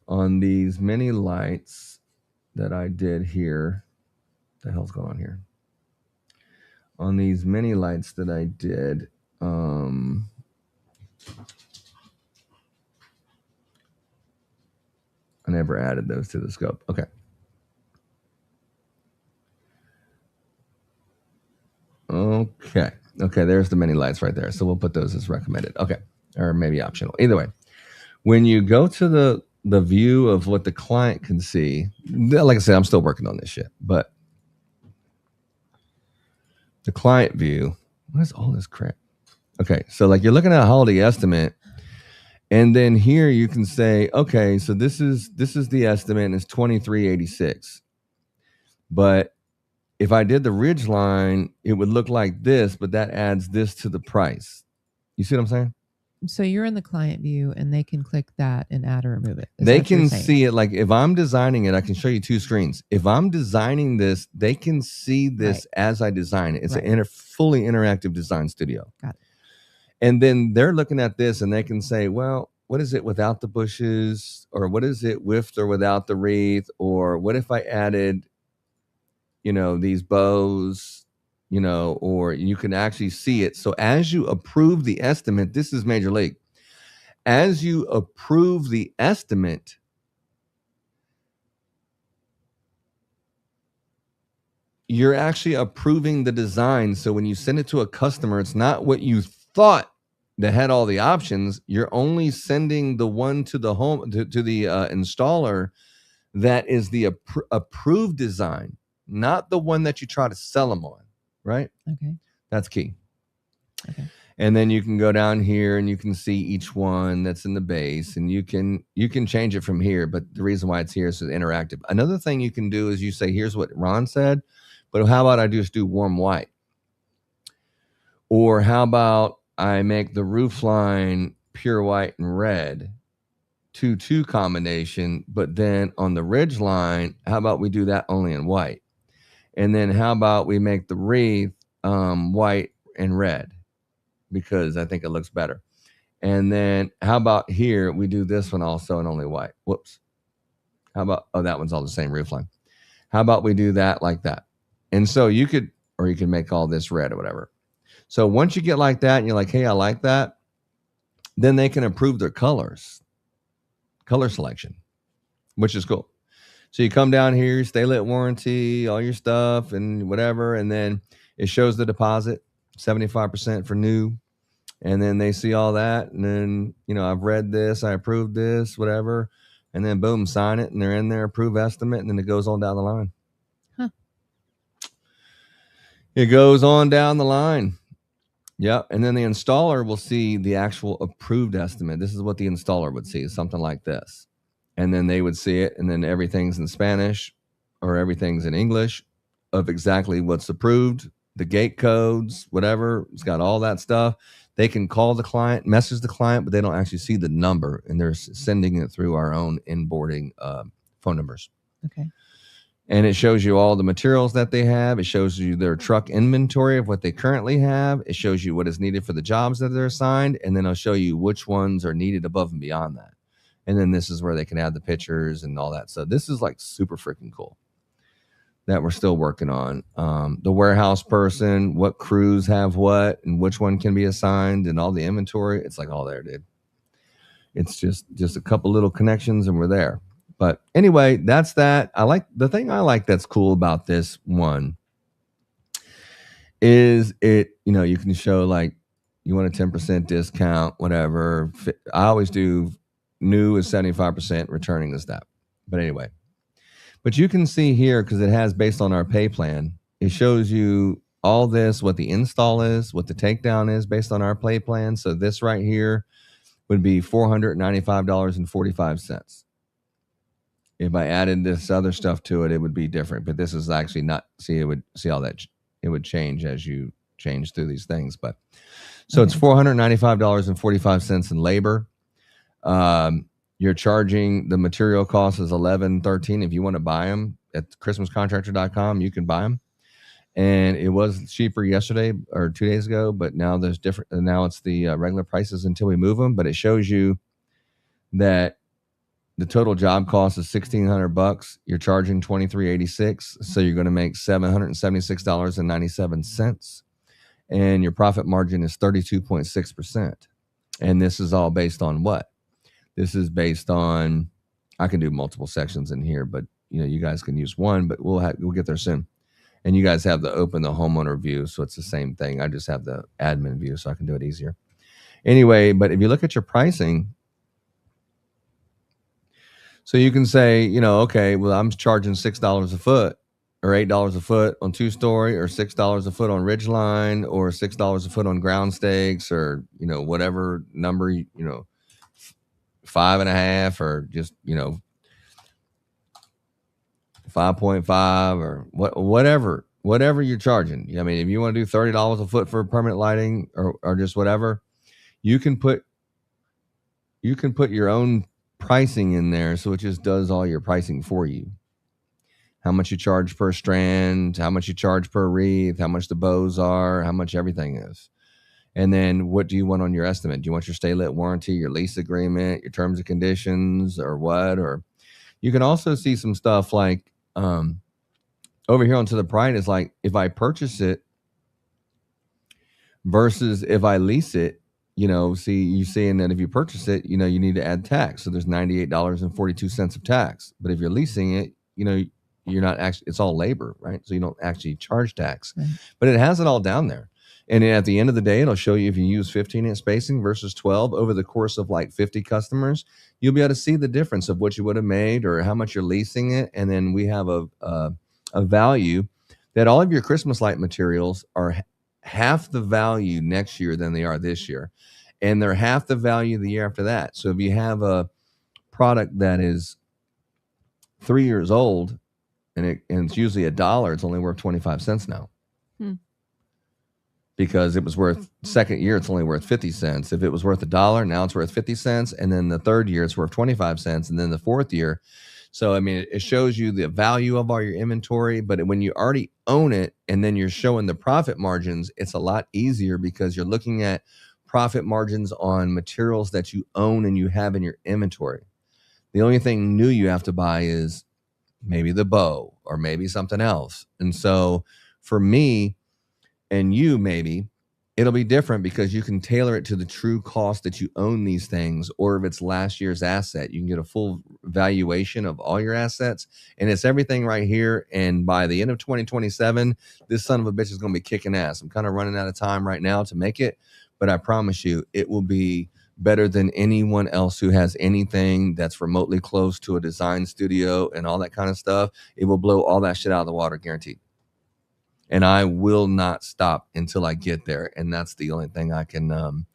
on these mini lights that I did here, what the hell's going on here? On these mini lights that I did, I never added those to the scope. Okay. Okay. There's the mini lights right there. So we'll put those as recommended. Okay. Or maybe optional. Either way, when you go to the view of what the client can see, like I said, I'm still working on this shit, but the client view, what is all this crap? Okay. So like you're looking at a holiday estimate, and then here you can say, okay, so this is the estimate, and it's $23.86. But if I did the ridge line, it would look like this, but that adds this to the price. You see what I'm saying? So you're in the client view, and they can click that and add or remove it. They can see it. Like if I'm designing it, I can show you 2 screens. If I'm designing this, they can see this as I design it. It's a fully interactive design studio. Got it. And then they're looking at this, and they can say, well, what is it without the bushes? Or what is it with or without the wreath? Or what if I added, these bows, or you can actually see it. So as you approve the estimate, this is Major League. As you approve the estimate, you're actually approving the design. So when you send it to a customer, it's not what you thought that had all the options. You're only sending the one to the home, to the installer that is the approved design, not the one that you try to sell them on, right? Okay. That's key. Okay. And then you can go down here and you can see each one that's in the base, and you can change it from here. But the reason why it's here is interactive. Another thing you can do is you say, here's what Ron said, but how about I just do warm white? Or how about I make the roof line pure white and red, 2-2 combination, but then on the ridge line, how about we do that only in white? And then how about we make the wreath white and red, because I think it looks better. And then how about here, we do this one also in only white. Whoops. How about, that one's all the same roof line. How about we do that like that? And so you could make all this red or whatever. So once you get like that and you're like, hey, I like that, then they can approve their color selection, which is cool. So you come down here, stay lit warranty, all your stuff and whatever. And then it shows the deposit, 75% for new. And then they see all that. And then, I've read this, I approved this, whatever. And then boom, sign it. And they're in there, approve estimate. And then it goes on down the line. Huh. It goes on down the line. Yep. And then the installer will see the actual approved estimate. This is what the installer would see, something like this. And then they would see it. And then everything's in Spanish or everything's in English of exactly what's approved, the gate codes, whatever. It's got all that stuff. They can call the client, message the client, but they don't actually see the number. And they're sending it through our own inboarding phone numbers. Okay. And it shows you all the materials that they have. It shows you their truck inventory of what they currently have. It shows you what is needed for the jobs that they're assigned. And then it'll show you which ones are needed above and beyond that. And then this is where they can add the pictures and all that. So this is like super freaking cool that we're still working on. The warehouse person, what crews have what and which one can be assigned and all the inventory. It's like all there, dude. It's just a couple little connections and we're there. But anyway, that's that. I like the thing I like that's cool about this one is it, you can show like you want a 10% discount, whatever. I always do new is 75%, returning is that. But anyway, but you can see here because it has based on our pay plan, it shows you all this, what the install is, what the takedown is based on our pay plan. So this right here would be $495.45. If I added this other stuff to it, it would be different. But this is actually not. See, it would it would change as you change through these things. But so it's $495.45 in labor. You're charging the material cost is $11.13. If you want to buy them at ChristmasContractor.com, you can buy them. And it was cheaper yesterday or 2 days ago, but now there's different. Now it's the regular prices until we move them. But it shows you that the total job cost is $1,600. You're charging $23.86, so you're going to make $776.97, and your profit margin is 32.6%. And this is all based on what? This is based on. I can do multiple sections in here, but you guys can use one. But we'll get there soon. And you guys have the homeowner view, so it's the same thing. I just have the admin view, so I can do it easier. Anyway, but if you look at your pricing. So you can say, okay, well, I'm charging $6 a foot or $8 a foot on 2-story or $6 a foot on ridgeline or $6 a foot on ground stakes or, whatever number, 5.5 or just, 5.5 or whatever you're charging. I mean, if you want to do $30 a foot for permanent lighting or just whatever, you can put your own pricing in there, so it just does all your pricing for you. How much you charge per strand, how much you charge per wreath, how much the bows are, how much everything is. And then what do you want on your estimate? Do you want your stay lit warranty, your lease agreement, your terms and conditions, or what? Or you can also see some stuff like over here onto the right is like if I purchase it versus if I lease it. You saying that if you purchase it, you need to add tax. So there's $98.42 of tax. But if you're leasing it, you're not actually, it's all labor, right? So you don't actually charge tax. Right. But it has it all down there. And at the end of the day, it'll show you if you use 15-inch spacing versus 12 over the course of like 50 customers, you'll be able to see the difference of what you would have made or how much you're leasing it. And then we have a value that all of your Christmas light materials are half the value next year than they are this year. And they're half the value the year after that. So if you have a product that is 3 years old and it's usually $1, it's only worth 25 cents now. Because it was worth second year, it's only worth 50 cents. If it was worth $1, now it's worth 50 cents. And then the third year it's worth 25 cents. And then the fourth year. So, I mean, it shows you the value of all your inventory, but when you already own it and then you're showing the profit margins, it's a lot easier because you're looking at profit margins on materials that you own and you have in your inventory. The only thing new you have to buy is maybe the bow or maybe something else. And so for me and you, maybe it'll be different because you can tailor it to the true cost that you own these things. Or if it's last year's asset, you can get a full valuation of all your assets. And it's everything right here. And by the end of 2027, this son of a bitch is going to be kicking ass. I'm kind of running out of time right now to make it. But I promise you, it will be better than anyone else who has anything that's remotely close to a design studio and all that kind of stuff. It will blow all that shit out of the water, guaranteed. And I will not stop until I get there. And that's the only thing I can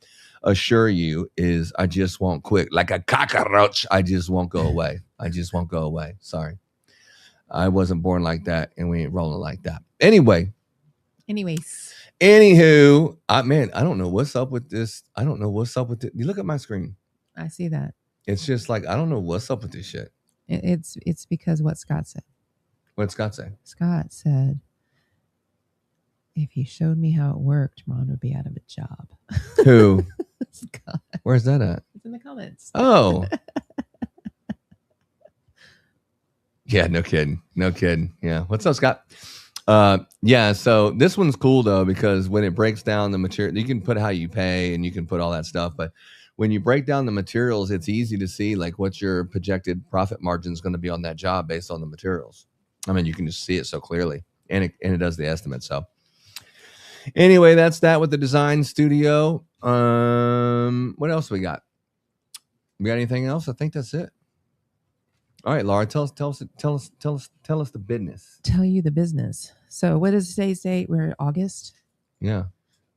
assure you is I just won't quit. Like a cockroach, I just won't go away. I just won't go away. Sorry. I wasn't born like that, and we ain't rolling like that. Anyways. Anywho, I don't know what's up with this. I don't know what's up with it. You look at my screen. I see that. It's just like, I don't know what's up with this shit. It's because what Scott said. What'd Scott say? Scott said, if he showed me how it worked, Ron would be out of a job. Who? Scott. Where's that at? It's in the comments. Oh. Yeah, no kidding. No kidding. Yeah. What's up, Scott? Yeah, so this one's cool though, because when it breaks down the material, you can put how you pay and you can put all that stuff. But when you break down the materials, it's easy to see like what your projected profit margin is going to be on that job based on the materials. I mean, you can just see it so clearly, and it does the estimate. So anyway, that's that with the design studio. What else we got? We got anything else? I think that's it. All right, Laura, tell us the business. Tell you the business. So what is today's date? We're in August. Yeah.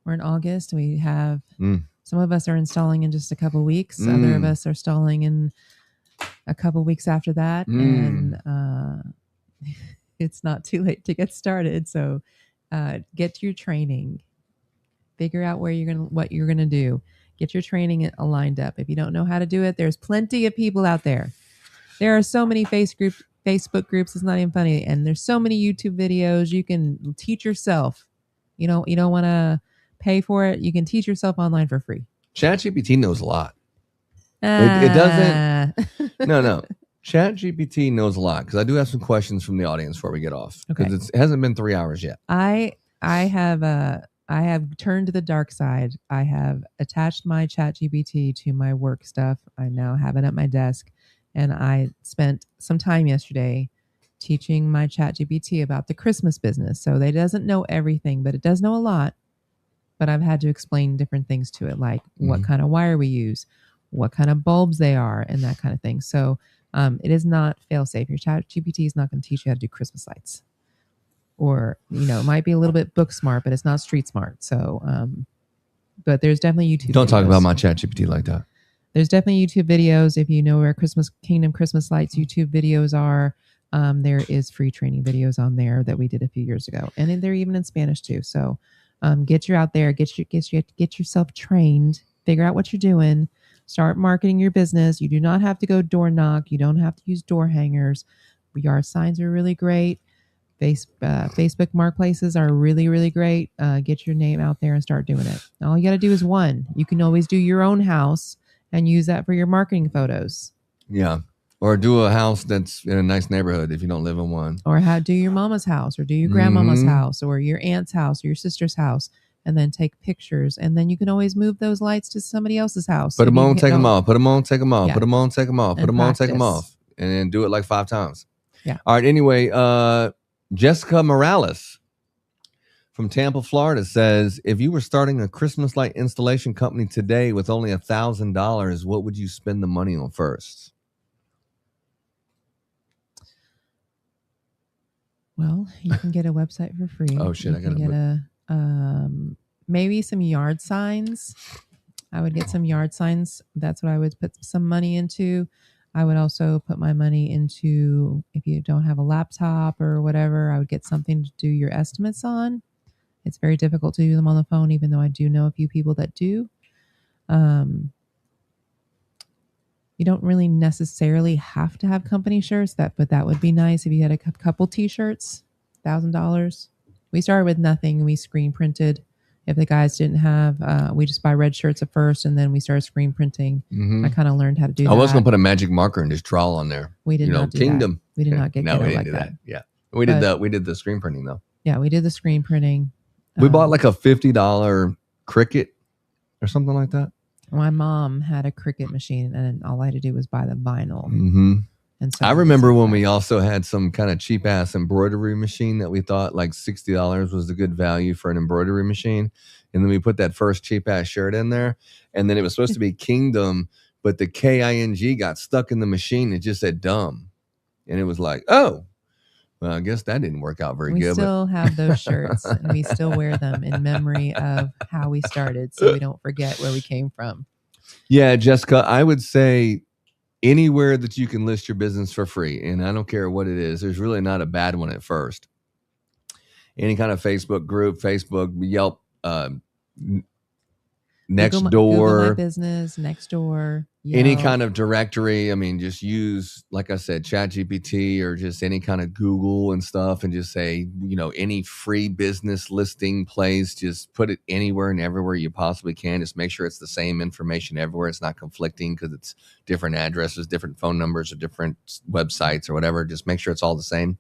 We're in August. We have some of us are installing in just a couple of weeks. Other of us are installing in a couple of weeks after that. And it's not too late to get started. So get your training. Figure out what you're gonna do. Get your training lined up. If you don't know how to do it, there's plenty of people out there. There are so many Facebook groups. It's not even funny. And there's so many YouTube videos. You can teach yourself. You don't want to pay for it. You can teach yourself online for free. ChatGPT knows a lot. It doesn't. No. ChatGPT knows a lot, because I do have some questions from the audience before we get off. Because it hasn't been 3 hours yet. I have turned to the dark side. I have attached my ChatGPT to my work stuff. I now have it at my desk. And I spent some time yesterday teaching my ChatGPT about the Christmas business. So it doesn't know everything, but it does know a lot. But I've had to explain different things to it, like what kind of wire we use, what kind of bulbs they are, and that kind of thing. So it is not fail-safe. Your ChatGPT is not going to teach you how to do Christmas lights. Or, it might be a little bit book smart, but it's not street smart. So, but there's definitely YouTube Don't videos. talk about my ChatGPT like that. There's definitely YouTube videos. If you know where Kingdom Christmas Lights YouTube videos are, there is free training videos on there that we did a few years ago, and then they're even in Spanish too. So, get you out there, get yourself trained, figure out what you're doing, start marketing your business. You do not have to go door knock. You don't have to use door hangers. Yard signs are really great. Facebook marketplaces are really, really great. Get your name out there and start doing it. All you got to do is one. You can always do your own house and use that for your marketing photos. Yeah. Or do a house that's in a nice neighborhood if you don't live in one. Or do your mama's house, or do your grandmama's house, or your aunt's house, or your sister's house, and then take pictures. And then you can always move those lights to somebody else's house. Put them on, take them off. Put them on, take them off. Yeah. Put them on, take them off. Put And them on, take them practice. off. And then do it like 5 times. Yeah. All right. Anyway, Jessica Morales from Tampa, Florida says, if you were starting a Christmas light installation company today with only $1,000, what would you spend the money on first? Well, you can get a website for free. Oh, shit, You I gotta can get maybe some yard signs. I would get some yard signs. That's what I would put some money into. I would also put my money into, if you don't have a laptop or whatever, I would get something to do your estimates on. It's very difficult to do them on the phone, even though I do know a few people that do. You don't really necessarily have to have company shirts, but that would be nice if you had a couple t-shirts, $1,000. We started with nothing. We screen printed. If the guys didn't have, we just buy red shirts at first, and then we started screen printing. I kind of learned how to do that. I was going to put a magic marker and just draw on there. We did not do Kingdom. that. We did not get no, we didn't like do that. Yeah. We did the screen printing though. Yeah, we did the screen printing. We bought like a $50 Cricut or something like that. My mom had a Cricut machine, and all I had to do was buy the vinyl. And so I remember when we also had some kind of cheap ass embroidery machine that we thought like $60 was a good value for an embroidery machine. And then we put that first cheap ass shirt in there, and then it was supposed to be Kingdom, but the KING got stuck in the machine. It just said dumb. And it was like, oh, well, I guess that didn't work out very good. We still have those shirts, and we still wear them in memory of how we started, so we don't forget where we came from. Yeah, Jessica, I would say anywhere that you can list your business for free, and I don't care what it is, there's really not a bad one at first. Any kind of Facebook group, Facebook, Yelp, Nextdoor, Google My Business, Nextdoor. any kind of directory. I mean, just use, like I said, ChatGPT or just any kind of Google and stuff, and just say, any free business listing place, just put it anywhere and everywhere you possibly can. Just make sure it's the same information everywhere. It's not conflicting because it's different addresses, different phone numbers, or different websites or whatever. Just make sure it's all the same.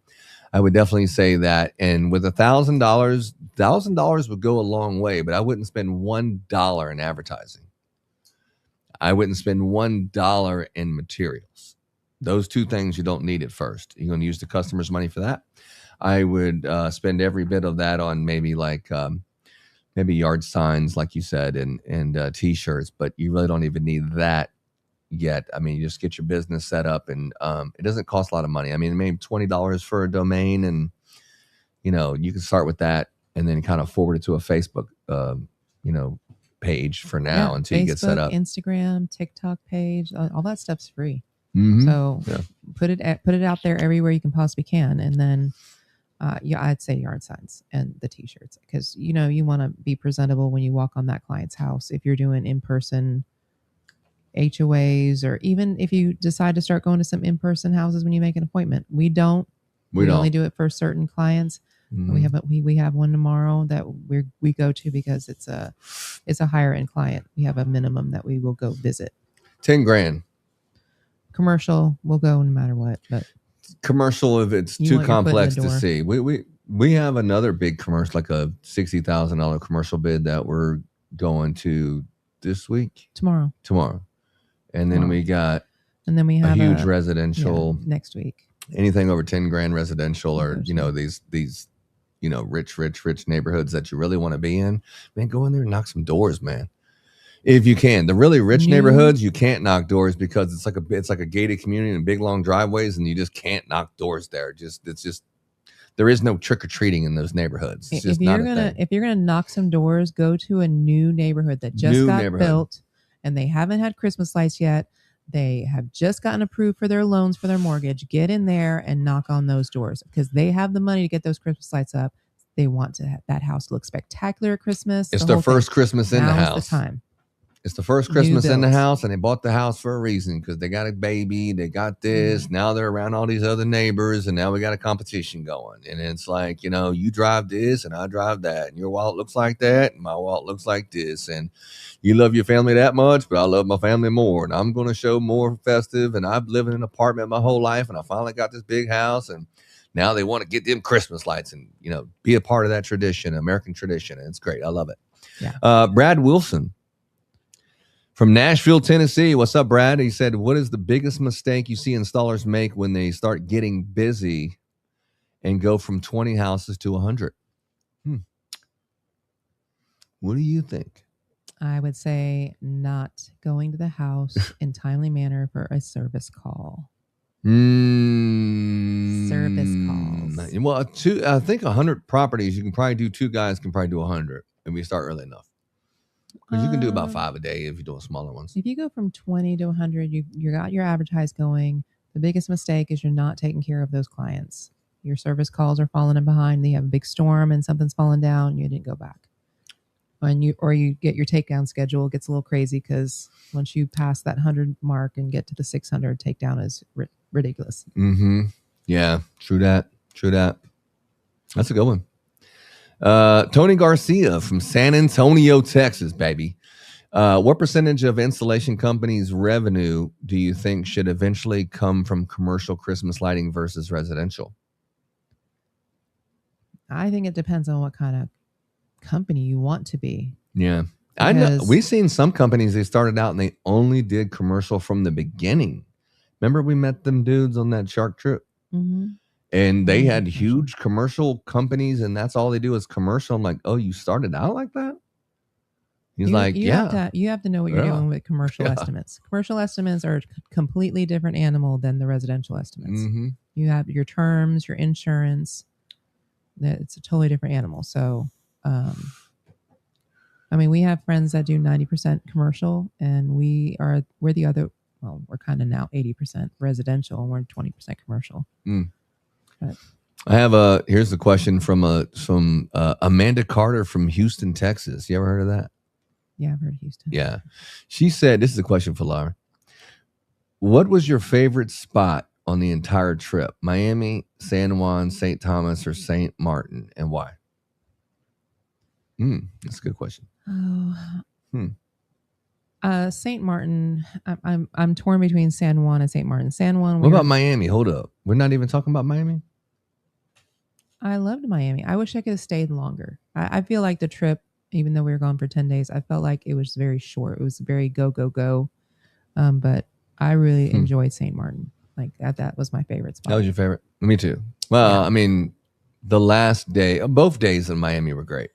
I would definitely say that. And with $1,000 would go a long way, but I wouldn't spend $1 in advertising. I wouldn't spend $1 in materials. Those two things you don't need at first. You're going to use the customer's money for that. I would spend every bit of that on maybe maybe yard signs, like you said, and T-shirts. But you really don't even need that yet. I mean, you just get your business set up, and it doesn't cost a lot of money. I mean, maybe $20 for a domain, and you can start with that, and then kind of forward it to a Facebook, page for now until you get set up. Instagram, TikTok page, all that stuff's free. Mm-hmm. So put it out there everywhere you can possibly can, and then I'd say yard signs and the T-shirts, because you want to be presentable when you walk on that client's house. If you're doing in-person HOAs, or even if you decide to start going to some in-person houses when you make an appointment, we only do it for certain clients. Mm-hmm. We have one tomorrow that we go to because it's a higher end client. We have a minimum that we will go visit. $10,000. Commercial, we'll go no matter what. But commercial, if it's too complex to see, we have another big commercial, like a $60,000 commercial bid that we're going to this week. Tomorrow. And then we have a huge residential next week. Anything over $10,000 residential, or these rich neighborhoods that you really want to be in, man, go in there and knock some doors, man. If you can. The really rich neighborhoods, you can't knock doors because it's like a gated community and big long driveways, and you just can't knock doors there. There is no trick or treating in those neighborhoods. It's just not a thing. If you're gonna knock some doors, go to a new neighborhood that just got built, and they haven't had Christmas lights yet. They have just gotten approved for their loans for their mortgage. Get in there and knock on those doors, because they have the money to get those Christmas lights up. They want to have that house look spectacular at Christmas. It's their first Christmas in the house. The time. It's the first Christmas in the house, and they bought the house for a reason, because they got a baby, they got this. Now they're around all these other neighbors, and now we got a competition going. And it's like, you drive this and I drive that, and your wallet looks like that and my wallet looks like this, and you love your family that much, but I love my family more, and I'm going to show more festive, and I've lived in an apartment my whole life, and I finally got this big house, and now they want to get them Christmas lights and, be a part of that tradition, American tradition. And it's great. I love it. Yeah. Brad Wilson from Nashville, Tennessee. What's up, Brad? He said, what is the biggest mistake you see installers make when they start getting busy and go from 20 houses to 100? What do you think? I would say not going to the house in timely manner for a service call. Service calls. Well, I think 100 properties, you can probably do, two guys can probably do 100, and we start early enough. Because you can do about 5 a day if you're doing smaller ones. If you go from 20 to 100, you got your advertise going. The biggest mistake is you're not taking care of those clients. Your service calls are falling in behind. They have a big storm and something's falling down. You didn't go back. Or you get your takedown schedule. It gets a little crazy because once you pass that 100 mark and get to the 600, takedown is ridiculous. Mm-hmm. Yeah, true that. That's a good one. Tony Garcia from San Antonio, Texas, baby. What percentage of installation companies' revenue do you think should eventually come from commercial Christmas lighting versus residential? I think it depends on what kind of company you want to be. Yeah. I know we've seen some companies, they started out and they only did commercial from the beginning. Remember we met them dudes on that shark trip? Mm-hmm. And they had huge commercial companies, and that's all they do is commercial. I'm like, oh, you started out like that? He's like, you have to know what you're doing with commercial estimates. Commercial estimates are a completely different animal than the residential estimates. Mm-hmm. You have your terms, your insurance. It's a totally different animal. So, we have friends that do 90% commercial, and we're the other. Well, we're kind of now 80% residential, and we're 20% commercial. Mm. I have here's the question from Amanda Carter from Houston, Texas. You ever heard of that? Yeah, I've heard of Houston. Yeah. She said, this is a question for Laura. What was your favorite spot on the entire trip? Miami, San Juan, St. Thomas, or St. Martin, and why? That's a good question. St. Martin. I'm torn between San Juan and St. Martin. San Juan. What about Miami? Hold up. We're not even talking about Miami? I loved Miami. I wish I could have stayed longer. I feel like the trip, even though we were gone for 10 days, I felt like it was very short. It was very go, go, go. But I really enjoyed St. Martin. Like that was my favorite spot. That was your favorite? Me too. Well, yeah. I mean, the last day, both days in Miami were great.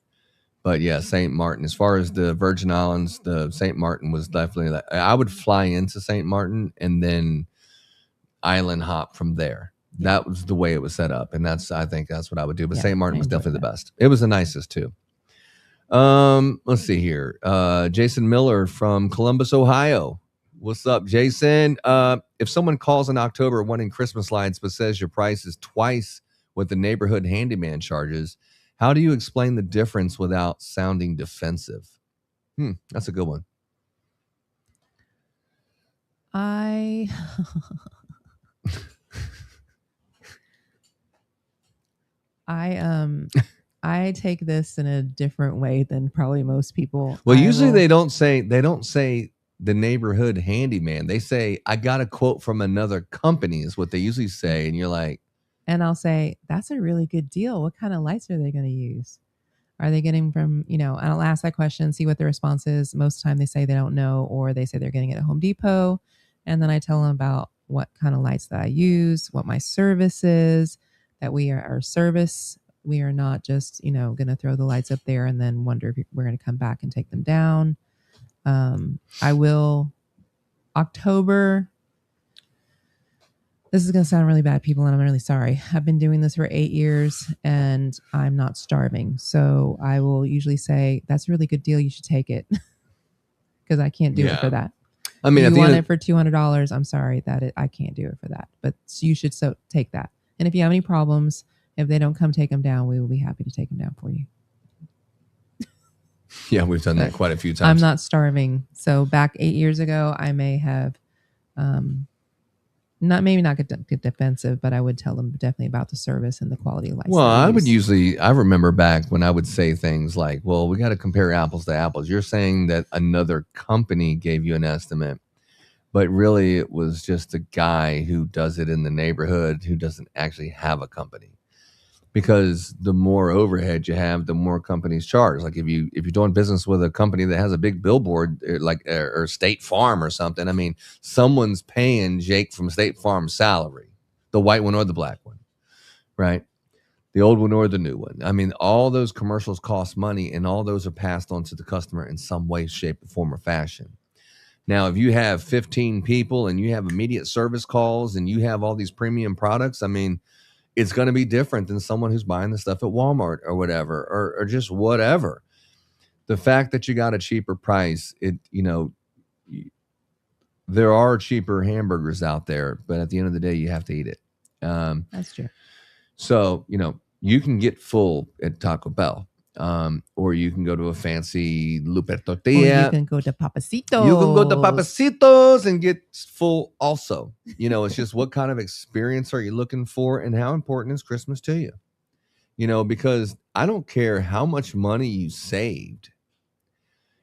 But yeah, St. Martin, as far as the Virgin Islands, the St. Martin was definitely like, I would fly into St. Martin and then island hop from there. That was the way it was set up. And I think that's what I would do. But St. Martin was definitely the best. It was the nicest too. Let's see here. Jason Miller from Columbus, Ohio. What's up, Jason? If someone calls in October wanting Christmas lights but says your price is twice what the neighborhood handyman charges, how do you explain the difference without sounding defensive? That's a good one. I take this in a different way than probably most people. Well, usually they don't say the neighborhood handyman. They say, I got a quote from another company is what they usually say. And you're like, and I'll say, that's a really good deal. What kind of lights are they going to use? Are they getting from, and I'll ask that question, see what the response is. Most of the time they say they don't know, or they say they're getting it at Home Depot. And then I tell them about what kind of lights that I use, what my service is, that we are our service. We are not just, going to throw the lights up there and then wonder if we're going to come back and take them down. I will October. This is going to sound really bad, people, and I'm really sorry. I've been doing this for 8 years and I'm not starving. So I will usually say, that's a really good deal. You should take it because I can't do it for that. I mean, if you want it for $200, I'm sorry I can't do it for that, but you should take that. And if you have any problems, if they don't come take them down, we will be happy to take them down for you. Yeah, we've done that quite a few times. I'm not starving. So back 8 years ago, I may have not get defensive, but I would tell them definitely about the service and the quality of life. Well, I remember back when I would say things like, well, we got to compare apples to apples. You're saying that another company gave you an estimate, but really it was just a guy who does it in the neighborhood who doesn't actually have a company. Because the more overhead you have, the more companies charge. Like if you're doing business with a company that has a big billboard, or State Farm or something, I mean, someone's paying Jake from State Farm's salary, the white one or the black one, right? The old one or the new one. I mean, all those commercials cost money, and all those are passed on to the customer in some way, shape, form, or fashion. Now, if you have 15 people and you have immediate service calls and you have all these premium products, I mean, it's going to be different than someone who's buying the stuff at Walmart or whatever, or just whatever. The fact that you got a cheaper price, there are cheaper hamburgers out there, but at the end of the day, you have to eat it. That's true. So, you can get full at Taco Bell, or you can go to a fancy Lupe Tortilla. Or you can go to Papacitos. You can go to Papacitos and get full also. It's just what kind of experience are you looking for, and how important is Christmas to you? Because I don't care how much money you saved.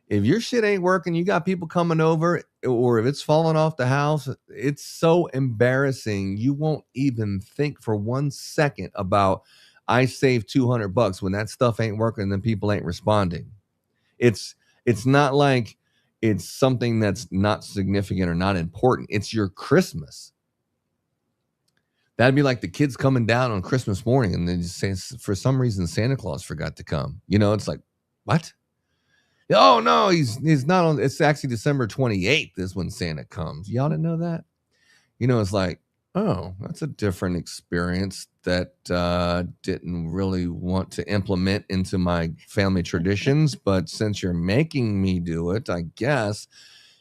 If your shit ain't working, you got people coming over, or if it's falling off the house, it's so embarrassing. You won't even think for 1 second about, I saved $200 when that stuff ain't working and then people ain't responding. It's not like it's something that's not significant or not important. It's your Christmas. That'd be like the kids coming down on Christmas morning and then just saying, for some reason, Santa Claus forgot to come. It's like, what? Oh no, he's not on. It's actually December 28th is when Santa comes. Y'all didn't know that? It's like, oh, that's a different experience that didn't really want to implement into my family traditions. But since you're making me do it, I guess,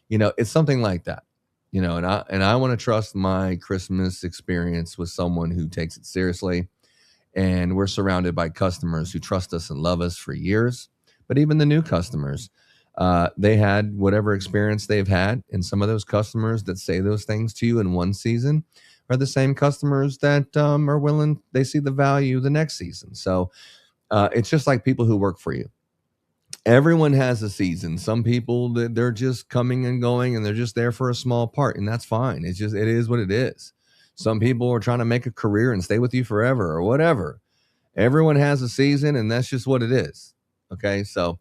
it's something like that. And I want to trust my Christmas experience with someone who takes it seriously. And we're surrounded by customers who trust us and love us for years. But even the new customers, They had whatever experience they've had, and some of those customers that say those things to you in one season are the same customers that are willing. They see the value the next season. So it's just like people who work for you. Everyone has a season. Some people they're just coming and going, and they're just there for a small part, and that's fine. It is what it is. Some people are trying to make a career and stay with you forever or whatever. Everyone has a season, and that's just what it is. Okay, so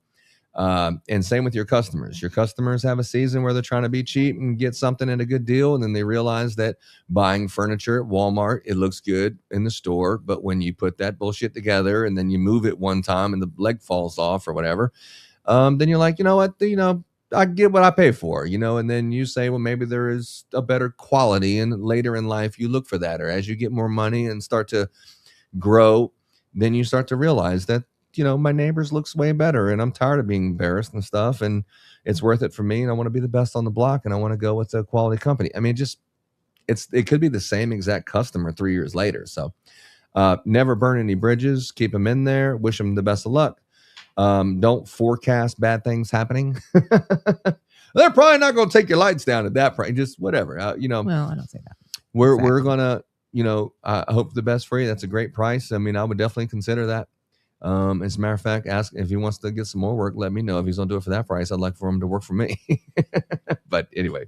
and same with your customers. Your customers have a season where they're trying to be cheap and get something at a good deal, and then they realize that buying furniture at Walmart, it looks good in the store, but when you put that bullshit together and then you move it one time and the leg falls off or whatever, then you're like, you know what, I get what I pay for, and then you say, well, maybe there is a better quality, and later in life you look for that, or as you get more money and start to grow, then you start to realize that my neighbors looks way better, and I'm tired of being embarrassed and stuff, and it's worth it for me, and I want to be the best on the block, and I want to go with a quality company. I mean, it could be the same exact customer 3 years later. So never burn any bridges, keep them in there, wish them the best of luck. Don't forecast bad things happening. They're probably not going to take your lights down at that price, just whatever. Well, I don't say that. We're gonna, I hope the best for you. That's a great price. I mean, I would definitely consider that. As a matter of fact, ask if he wants to get some more work. Let me know if he's gonna do it for that price. I'd like for him to work for me. But anyway,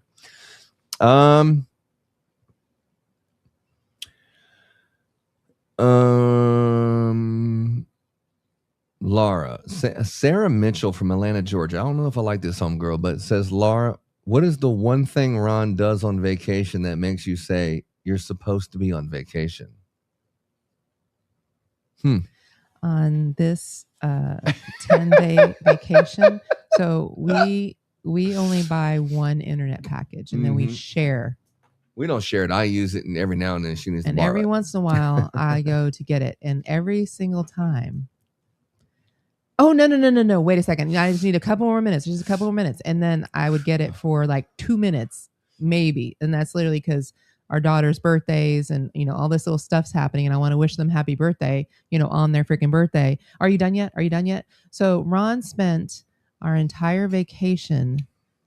Laura, Sarah Mitchell from Atlanta, Georgia. I don't know if I like this homegirl, but it says, Laura, what is the one thing Ron does on vacation that makes you say you're supposed to be on vacation? On this 10-day vacation, so we only buy one internet package, and then we share. We don't share it. I use it, and every now and then she needs to and borrow every it. once in a while I go to get it, and every single time, oh no, wait a second, I just need a couple more minutes, and then I would get it for like 2 minutes maybe, and that's literally because our daughter's birthdays and all this little stuff's happening, and I want to wish them happy birthday on their freaking birthday. Are you done yet? So Ron spent our entire vacation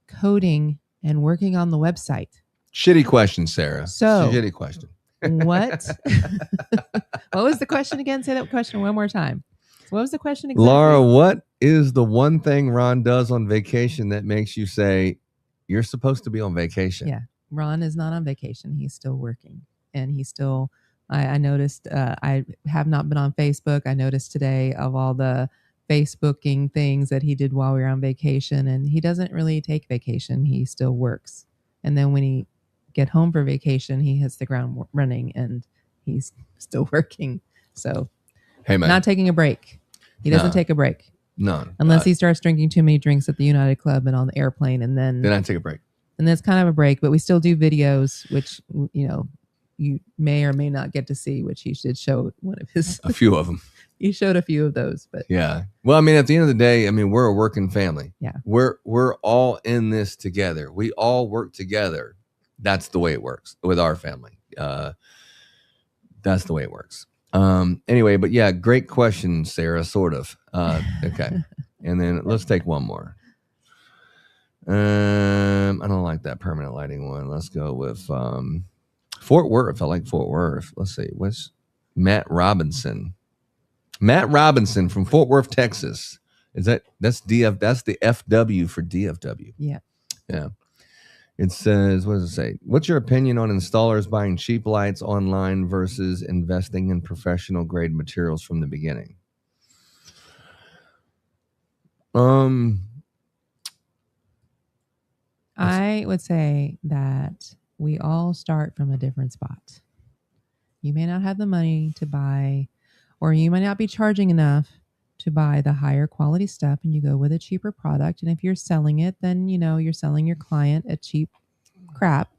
coding and working on the website. Shitty question, Sarah. So shitty question. What was the question again? Say that question one more time. What was the question exactly? Laura, what is the one thing Ron does on vacation that makes you say you're supposed to be on vacation? Yeah. Ron is not on vacation. He's still working, and he's still, I noticed, I have not been on Facebook. I noticed today of all the Facebooking things that he did while we were on vacation, and he doesn't really take vacation. He still works. And then when he get home for vacation, he hits the ground running, and he's still working. So hey, man, not taking a break. He doesn't take a break. No. Unless he starts drinking too many drinks at the United Club and on the airplane, and then I take a break. And that's kind of a break, but we still do videos, which, you may or may not get to see, which he should show one of his. A few of them. He showed a few of those, but. Yeah. Well, I mean, at the end of the day, we're a working family. Yeah. We're all in this together. We all work together. That's the way it works with our family. That's the way it works. Anyway, but yeah, great question, Sarah, sort of. Okay. And then let's take one more. I don't like that permanent lighting one. Let's go with Fort Worth. I like Fort Worth. Let's see. What's Matt Robinson? Matt Robinson from Fort Worth, Texas. That's the FW for DFW. Yeah. Yeah. It says, what does it say? What's your opinion on installers buying cheap lights online versus investing in professional grade materials from the beginning? I would say that we all start from a different spot. You may not have the money to buy, or you might not be charging enough to buy the higher quality stuff, and you go with a cheaper product. And if you're selling it, then you're selling your client a cheap crap.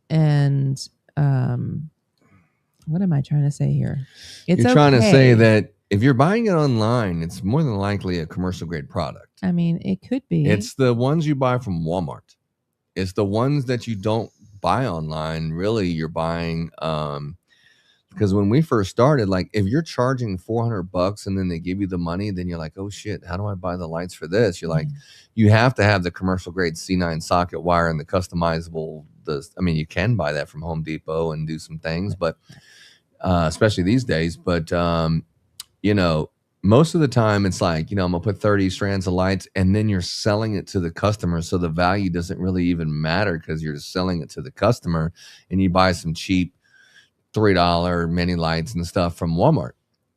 And what am I trying to say here? You're trying to say that if you're buying it online, it's more than likely a commercial grade product. I mean, it could be. It's the ones you buy from Walmart. It's the ones that you don't buy online. Really, you're buying Because when we first started, like if you're charging $400 and then they give you the money, then you're like, oh shit, how do I buy the lights for this? You're like, you have to have the commercial grade C9 socket wire and the customizable. You can buy that from Home Depot and do some things, but especially these days. But most of the time it's like, I'm gonna put 30 strands of lights, and then you're selling it to the customer, so the value doesn't really even matter because you're just selling it to the customer, and you buy some cheap $3 mini lights and stuff from Walmart.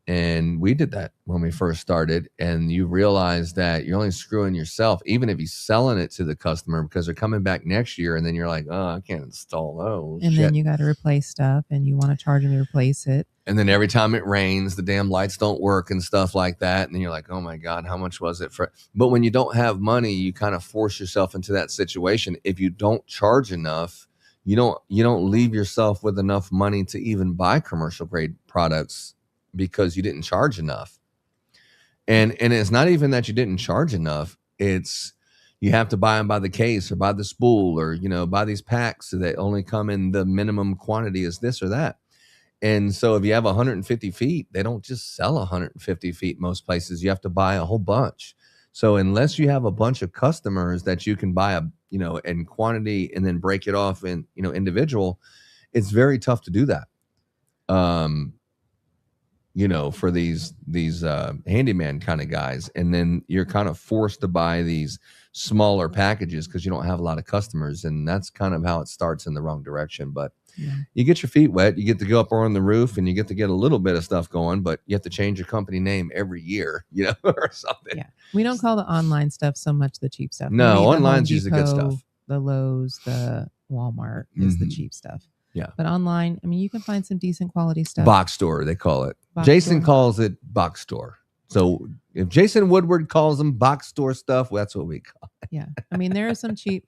And we did that when we first started, and you realize that you're only screwing yourself, even if you're selling it to the customer, because they're coming back next year, and then you're like, oh, I can't install those. And then you got to replace stuff, and you want to charge them to replace it. And then every time it rains, the damn lights don't work and stuff like that. And then you're like, oh my God, how much was it for? But when you don't have money, you kind of force yourself into that situation. If you don't charge enough, you don't leave yourself with enough money to even buy commercial grade products because you didn't charge enough. And it's not even that you didn't charge enough. It's you have to buy them by the case or by the spool or, buy these packs so that only come in the minimum quantity is this or that. And so if you have 150 feet, they don't just sell 150 feet most places. You have to buy a whole bunch. So unless you have a bunch of customers that you can buy in quantity and then break it off in, individual, it's very tough to do that. For these handyman kind of guys. And then you're kind of forced to buy these smaller packages because you don't have a lot of customers. And that's kind of how it starts in the wrong direction. But you get your feet wet, you get to go up on the roof, and you get to get a little bit of stuff going, but you have to change your company name every year, or something. Yeah. We don't call the online stuff so much the cheap stuff. No, online's usually good stuff. The Lowe's, the Walmart is the cheap stuff. Yeah. But online, you can find some decent quality stuff. Box store, they call it. Jason calls it box store. So if Jason Woodward calls them box store stuff, well, that's what we call it. Yeah. There is some cheap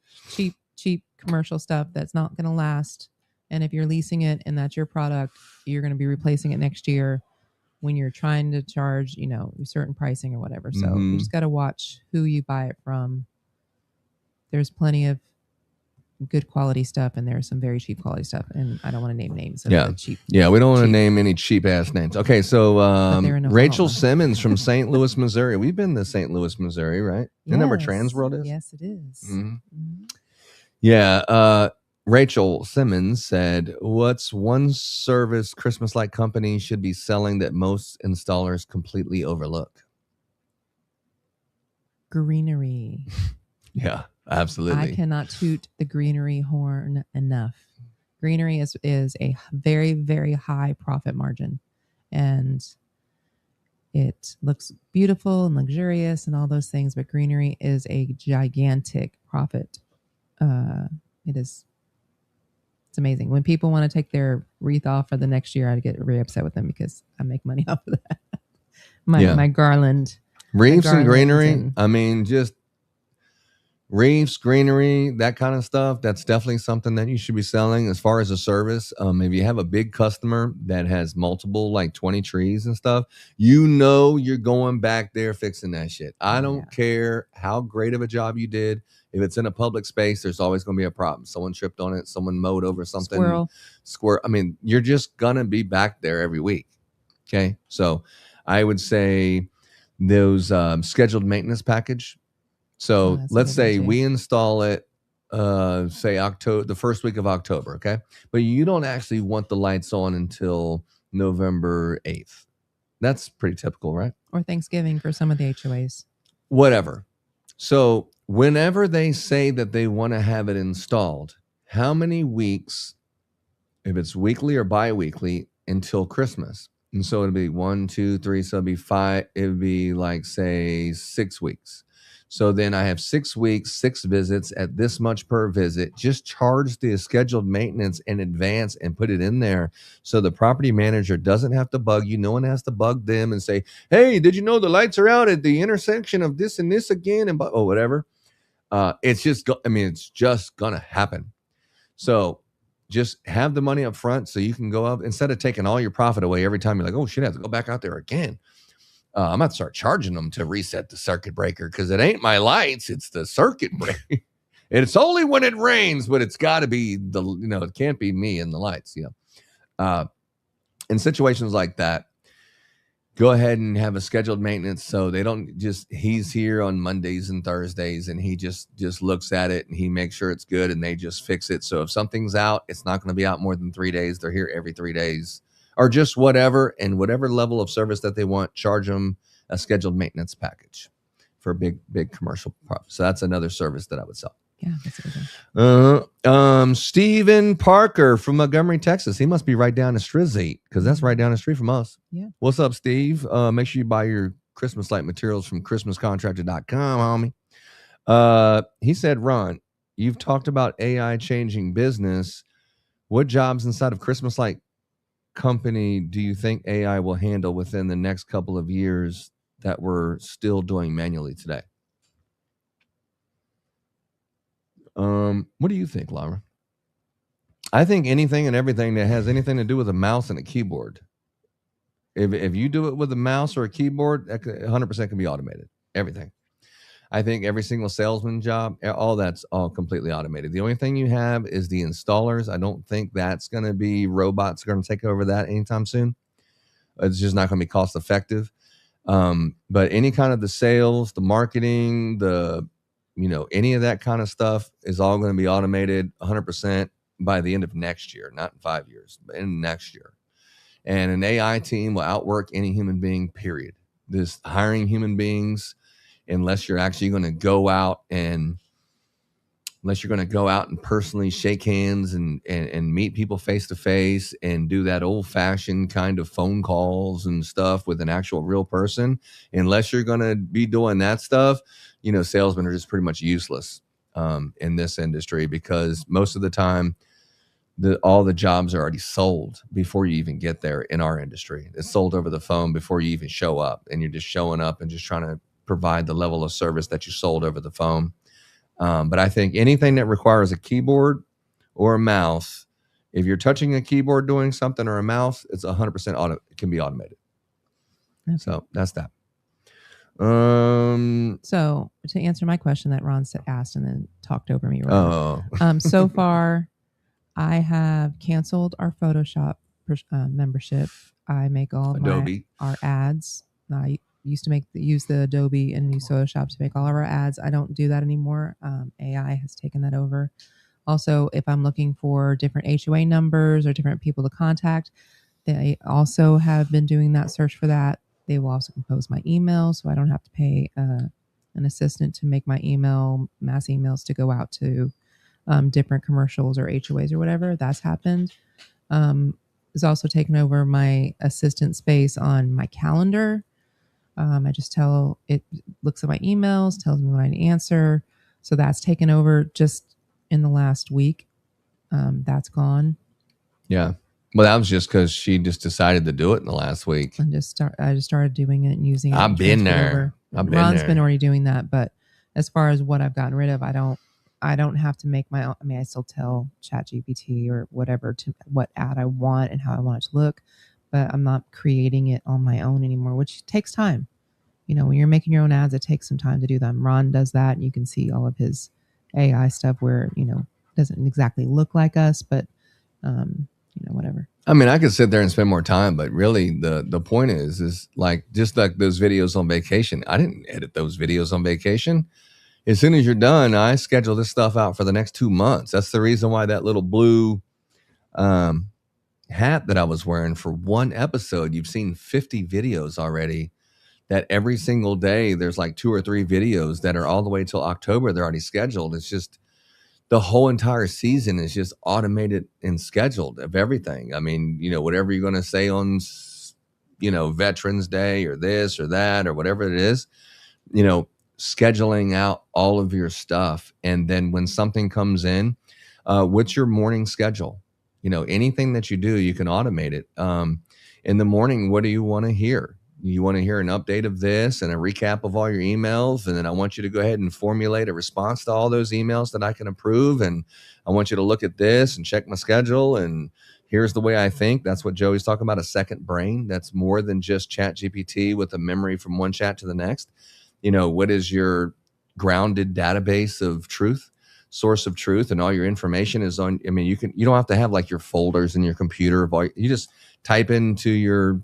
commercial stuff that's not going to last. And if you're leasing it and that's your product, you're going to be replacing it next year when you're trying to charge, certain pricing or whatever. So you just got to watch who you buy it from. There's plenty of good quality stuff, and there's some very cheap quality stuff. And I don't want to name names. Cheap. Yeah, we don't want to name any cheap ass names. Okay, so Rachel Simmons from St. Louis, Missouri. We've been to St. Louis, Missouri, right? Yes. Isn't that where Trans World is? Yes, it is. Yeah. Rachel Simmons said, what's one service Christmas light company should be selling that most installers completely overlook? Greenery. Yeah, absolutely. I cannot toot the greenery horn enough. Greenery is a very, very high profit margin, and it looks beautiful and luxurious and all those things, but greenery is a gigantic profit. It's amazing. When people want to take their wreath off for the next year, I get very upset with them because I make money off of that. My garland. Wreaths and greenery. Just wreaths, greenery, that kind of stuff. That's definitely something that you should be selling as far as a service. If you have a big customer that has multiple, like 20 trees and stuff, you're going back there fixing that shit. I don't care how great of a job you did. If it's in a public space, there's always going to be a problem. Someone tripped on it. Someone mowed over something. Squirrel. You're just going to be back there every week. Okay. So I would say those scheduled maintenance package. So let's say we install it, say October, the first week of October. Okay. But you don't actually want the lights on until November 8th. That's pretty typical, right? Or Thanksgiving for some of the HOAs. Whatever. So whenever they say that they want to have it installed, how many weeks, if it's weekly or bi-weekly, until Christmas? And so it'd be 1, 2, 3, so it'd be 5. It would be like, say, 6 weeks. So then I have 6 weeks, 6 visits at this much per visit. Just charge the scheduled maintenance in advance and put it in there so the property manager doesn't have to bug you. No one has to bug them and say, hey, did you know the lights are out at the intersection of this and this again? And whatever. It's just going to happen. So just have the money up front so you can go up instead of taking all your profit away every time you're like, oh shit, I have to go back out there again. I'm going to start charging them to reset the circuit breaker because it ain't my lights. It's the circuit breaker. It's only when it rains, but it's got to be it can't be me and the lights. in situations like that, go ahead and have a scheduled maintenance so they don't just, he's here on Mondays and Thursdays and he just looks at it and he makes sure it's good and they just fix it. So if something's out, it's not going to be out more than 3 days. They're here every 3 days or just whatever, and whatever level of service that they want, charge them a scheduled maintenance package for big commercial products. So that's another service that I would sell. Yeah, that's a good one. Stephen Parker from Montgomery, Texas. He must be right down the street because that's right down the street from us. Yeah. What's up, Steve? Make sure you buy your Christmas light materials from ChristmasContractor.com, homie. He said, Ron, you've talked about AI changing business. What jobs inside of Christmas light company do you think AI will handle within the next couple of years that we're still doing manually today? What do you think, Laura? I think anything and everything that has anything to do with a mouse and a keyboard. If you do it with a mouse or a keyboard, 100% can be automated. Everything. I think every single salesman job, all that's all completely automated. The only thing you have is the installers. I don't think that's going to be robots going to take over that anytime soon. It's just not going to be cost effective. But any kind of the sales, the marketing, any of that kind of stuff is all going to be automated 100% by the end of next year, not in 5 years, but in next year. And an AI team will outwork any human being, period. This hiring human beings, unless you're actually going to go out and personally shake hands and meet people face to face and do that old fashioned kind of phone calls and stuff with an actual real person, unless you're going to be doing that stuff, salesmen are just pretty much useless in this industry, because most of the time all the jobs are already sold before you even get there. In our industry, it's sold over the phone before you even show up, and you're just showing up and just trying to provide the level of service that you sold over the phone. But I think anything that requires a keyboard or a mouse, if you're touching a keyboard doing something or a mouse, it's 100% it can be automated. Okay. So that's that. So to answer my question that Ron asked and then talked over me. So far, I have canceled our Photoshop membership. I make all of our ads. I used to use the Adobe and use Photoshop to make all of our ads. I don't do that anymore. AI has taken that over. Also, if I'm looking for different HOA numbers or different people to contact, they also have been doing that search for that. They will also compose my email, so I don't have to pay an assistant to make my mass emails to go out to different commercials or HOAs or whatever. That's happened. It's also taken over my assistant space on my calendar. I just it looks at my emails, tells me when I answer. So that's taken over just in the last week. That's gone. Yeah. Well, that was just because she just decided to do it in the last week. I just started doing it and using it. I've been there. Ron's been already doing that, but as far as what I've gotten rid of, I don't have to make my own. I mean, I still tell ChatGPT or whatever to what ad I want and how I want it to look, but I'm not creating it on my own anymore, which takes time. When you're making your own ads, it takes some time to do them. Ron does that, and you can see all of his AI stuff where, doesn't exactly look like us, but, whatever. I mean, I could sit there and spend more time, but really the point is like, just like those videos on vacation. I didn't edit those videos on vacation. As soon as you're done, I schedule this stuff out for the next 2 months. That's the reason why that little blue hat that I was wearing for one episode, you've seen 50 videos already, that every single day there's like 2 or 3 videos that are all the way till October. They're already scheduled. It's just the whole entire season is just automated and scheduled of everything. I mean, whatever you're going to say on, Veterans Day or this or that or whatever it is, scheduling out all of your stuff. And then when something comes in, what's your morning schedule? Anything that you do, you can automate it. In the morning, what do you want to hear? You want to hear an update of this and a recap of all your emails. And then I want you to go ahead and formulate a response to all those emails that I can approve. And I want you to look at this and check my schedule. And here's the way I think. That's what Joey's talking about, a second brain. That's more than just ChatGPT with a memory from one chat to the next. What is your grounded database of truth, source of truth, and all your information is on. I mean, you don't have to have like your folders in your computer. You just type into your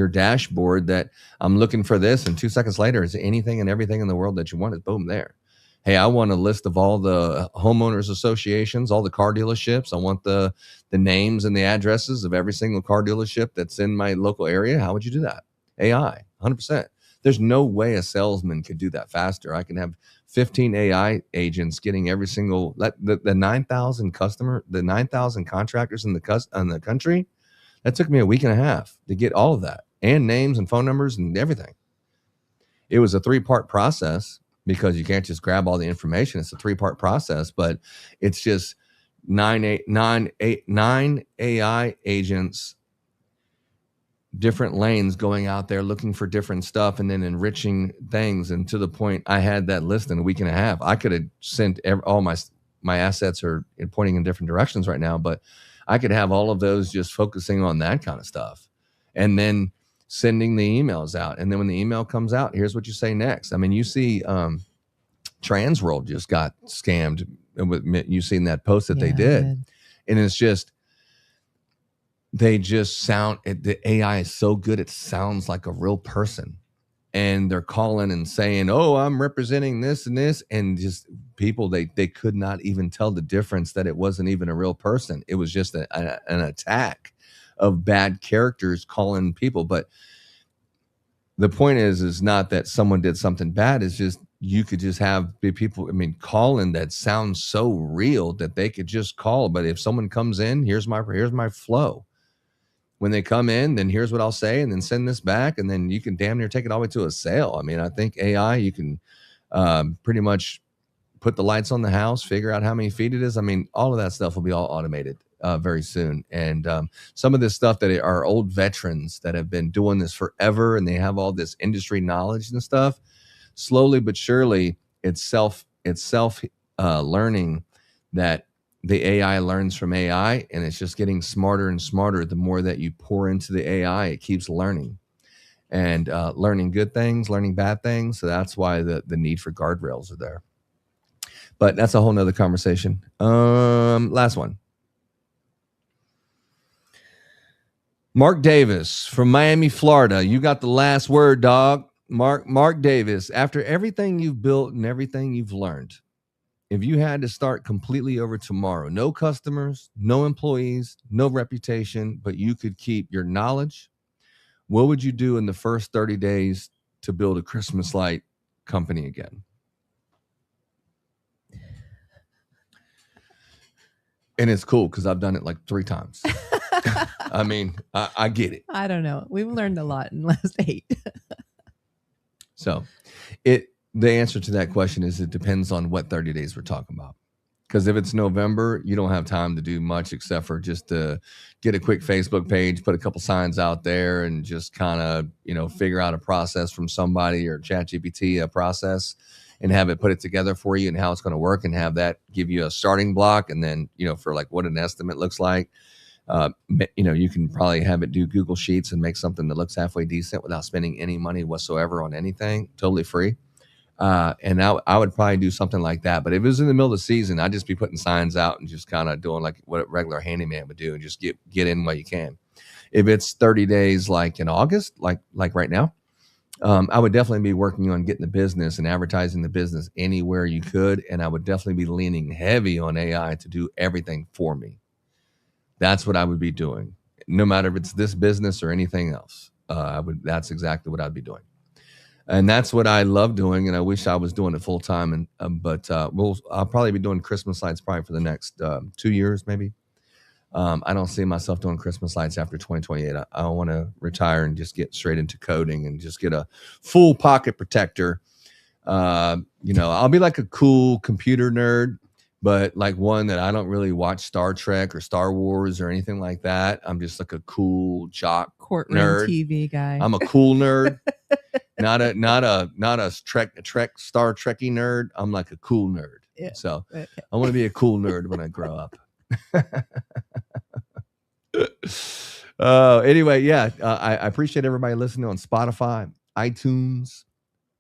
dashboard that I'm looking for this, and 2 seconds later, is anything and everything in the world that you want is boom there. Hey, I want a list of all the homeowners associations, all the car dealerships. I want the names and the addresses of every single car dealership that's in my local area. How would you do that? AI, 100%. There's no way a salesman could do that faster. I can have 15 AI agents getting every single the 9,000 the 9,000 contractors in the country. That took me a week and a half to get all of that, and names and phone numbers and everything. It was a 3-part process because you can't just grab all the information. It's a 3-part process, but it's just nine AI agents, different lanes going out there looking for different stuff and then enriching things. And to the point, I had that list in a week and a half. I could have sent all my assets are pointing in different directions right now, but I could have all of those just focusing on that kind of stuff and then sending the emails out. And then when the email comes out, here's what you say next. I mean, you see Transworld just got scammed. You've seen that post that they did. And it's just, they just sound, the AI is so good, it sounds like a real person. And they're calling and saying, oh, I'm representing this and this. And just people, they could not even tell the difference that it wasn't even a real person. It was just an attack of bad characters calling people. But the point is not that someone did something bad. It's just, you could just have people, I mean, calling that sounds so real that they could just call. But if someone comes in, here's my flow. When they come in, then here's what I'll say, and then send this back, and then you can damn near take it all the way to a sale. I mean, I think AI, you can pretty much put the lights on the house, figure out how many feet it is. I mean, all of that stuff will be all automated very soon. And some of this stuff that are old veterans that have been doing this forever, and they have all this industry knowledge and stuff, slowly but surely, it's self learning that the AI learns from AI, and it's just getting smarter and smarter. The more that you pour into the AI, it keeps learning and learning good things, learning bad things. So that's why the need for guardrails are there. But that's a whole nother conversation. Last one. Mark Davis from Miami, Florida. You got the last word, dog. Mark Davis, after everything you've built and everything you've learned, if you had to start completely over tomorrow, no customers, no employees, no reputation, but you could keep your knowledge, what would you do in the first 30 days to build a Christmas light company again? And it's cool because I've done it like 3 times. I mean, I get it. I don't know. We've learned a lot in the last 8. So the answer to that question is it depends on what 30 days we're talking about. Because if it's November, you don't have time to do much except for just to get a quick Facebook page, put a couple signs out there, and just kind of, figure out a process from somebody or ChatGPT, a process, and have it put it together for you and how it's going to work, and have that give you a starting block. And then, for like what an estimate looks like, you can probably have it do Google Sheets and make something that looks halfway decent without spending any money whatsoever on anything, totally free. And I would probably do something like that. But if it was in the middle of the season, I'd just be putting signs out and just kind of doing like what a regular handyman would do and just get in while you can. If it's 30 days, like in August, like right now, I would definitely be working on getting the business and advertising the business anywhere you could. And I would definitely be leaning heavy on AI to do everything for me. That's what I would be doing, no matter if it's this business or anything else. That's exactly what I'd be doing. And that's what I love doing, and I wish I was doing it full time. But I'll probably be doing Christmas lights probably for the next 2 years, maybe. I don't see myself doing Christmas lights after 2028. I want to retire and just get straight into coding and just get a full pocket protector. I'll be like a cool computer nerd, but like one that I don't really watch Star Trek or Star Wars or anything like that. I'm just like a cool jock courtroom nerd. TV guy. I'm a cool nerd. Not a Trek Star Trekky nerd. I'm like a cool nerd. Yeah. So Okay. I want to be a cool nerd when I grow up. Anyway, yeah. I appreciate everybody listening on Spotify, iTunes,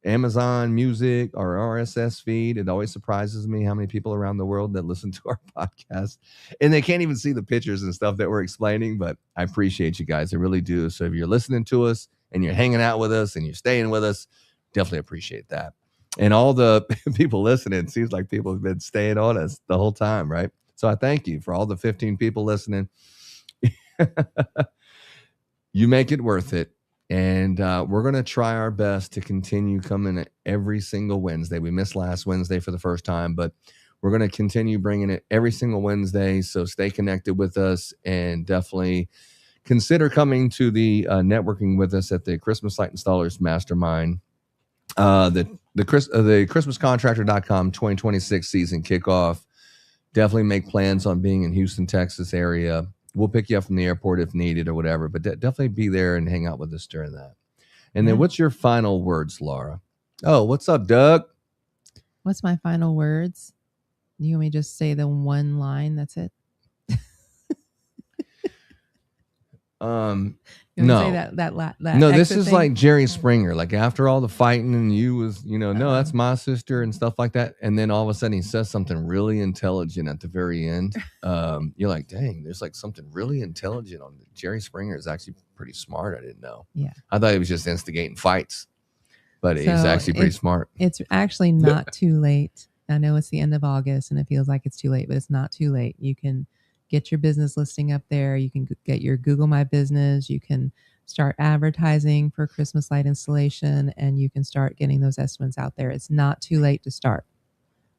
Amazon Music, our RSS feed. It always surprises me how many people around the world that listen to our podcast, and they can't even see the pictures and stuff that we're explaining, but I appreciate you guys. I really do. So if you're listening to us and you're hanging out with us and you're staying with us, definitely appreciate that. And all the people listening, it seems like people have been staying on us the whole time, right? So I thank you for all the 15 people listening. You make it worth it. And we're going to try our best to continue coming every single Wednesday. We missed last Wednesday for the first time, but we're going to continue bringing it every single Wednesday. So stay connected with us and definitely consider coming to the networking with us at the Christmas Light Installers Mastermind. The ChristmasContractor.com 2026 season kickoff. Definitely make plans on being in Houston, Texas area. We'll pick you up from the airport if needed or whatever, but definitely be there and hang out with us during that. And then what's your final words, Laura? Oh, what's up, Doug? What's my final words? You want me to just say the one line? That's it? No. Say that no, this is thing? like Jerry Springer. Like after all the fighting and you was, no, that's my sister and stuff like that. And then all of a sudden he says something really intelligent at the very end. You're like, dang, there's like something really intelligent on Jerry Springer is actually pretty smart. I didn't know. Yeah. I thought he was just instigating fights, but he's actually pretty smart. It's actually not too late. I know it's the end of August and it feels like it's too late, but it's not too late. You can get your business listing up there. You can get your Google My Business. You can start advertising for Christmas light installation, and you can start getting those estimates out there. It's not too late to start,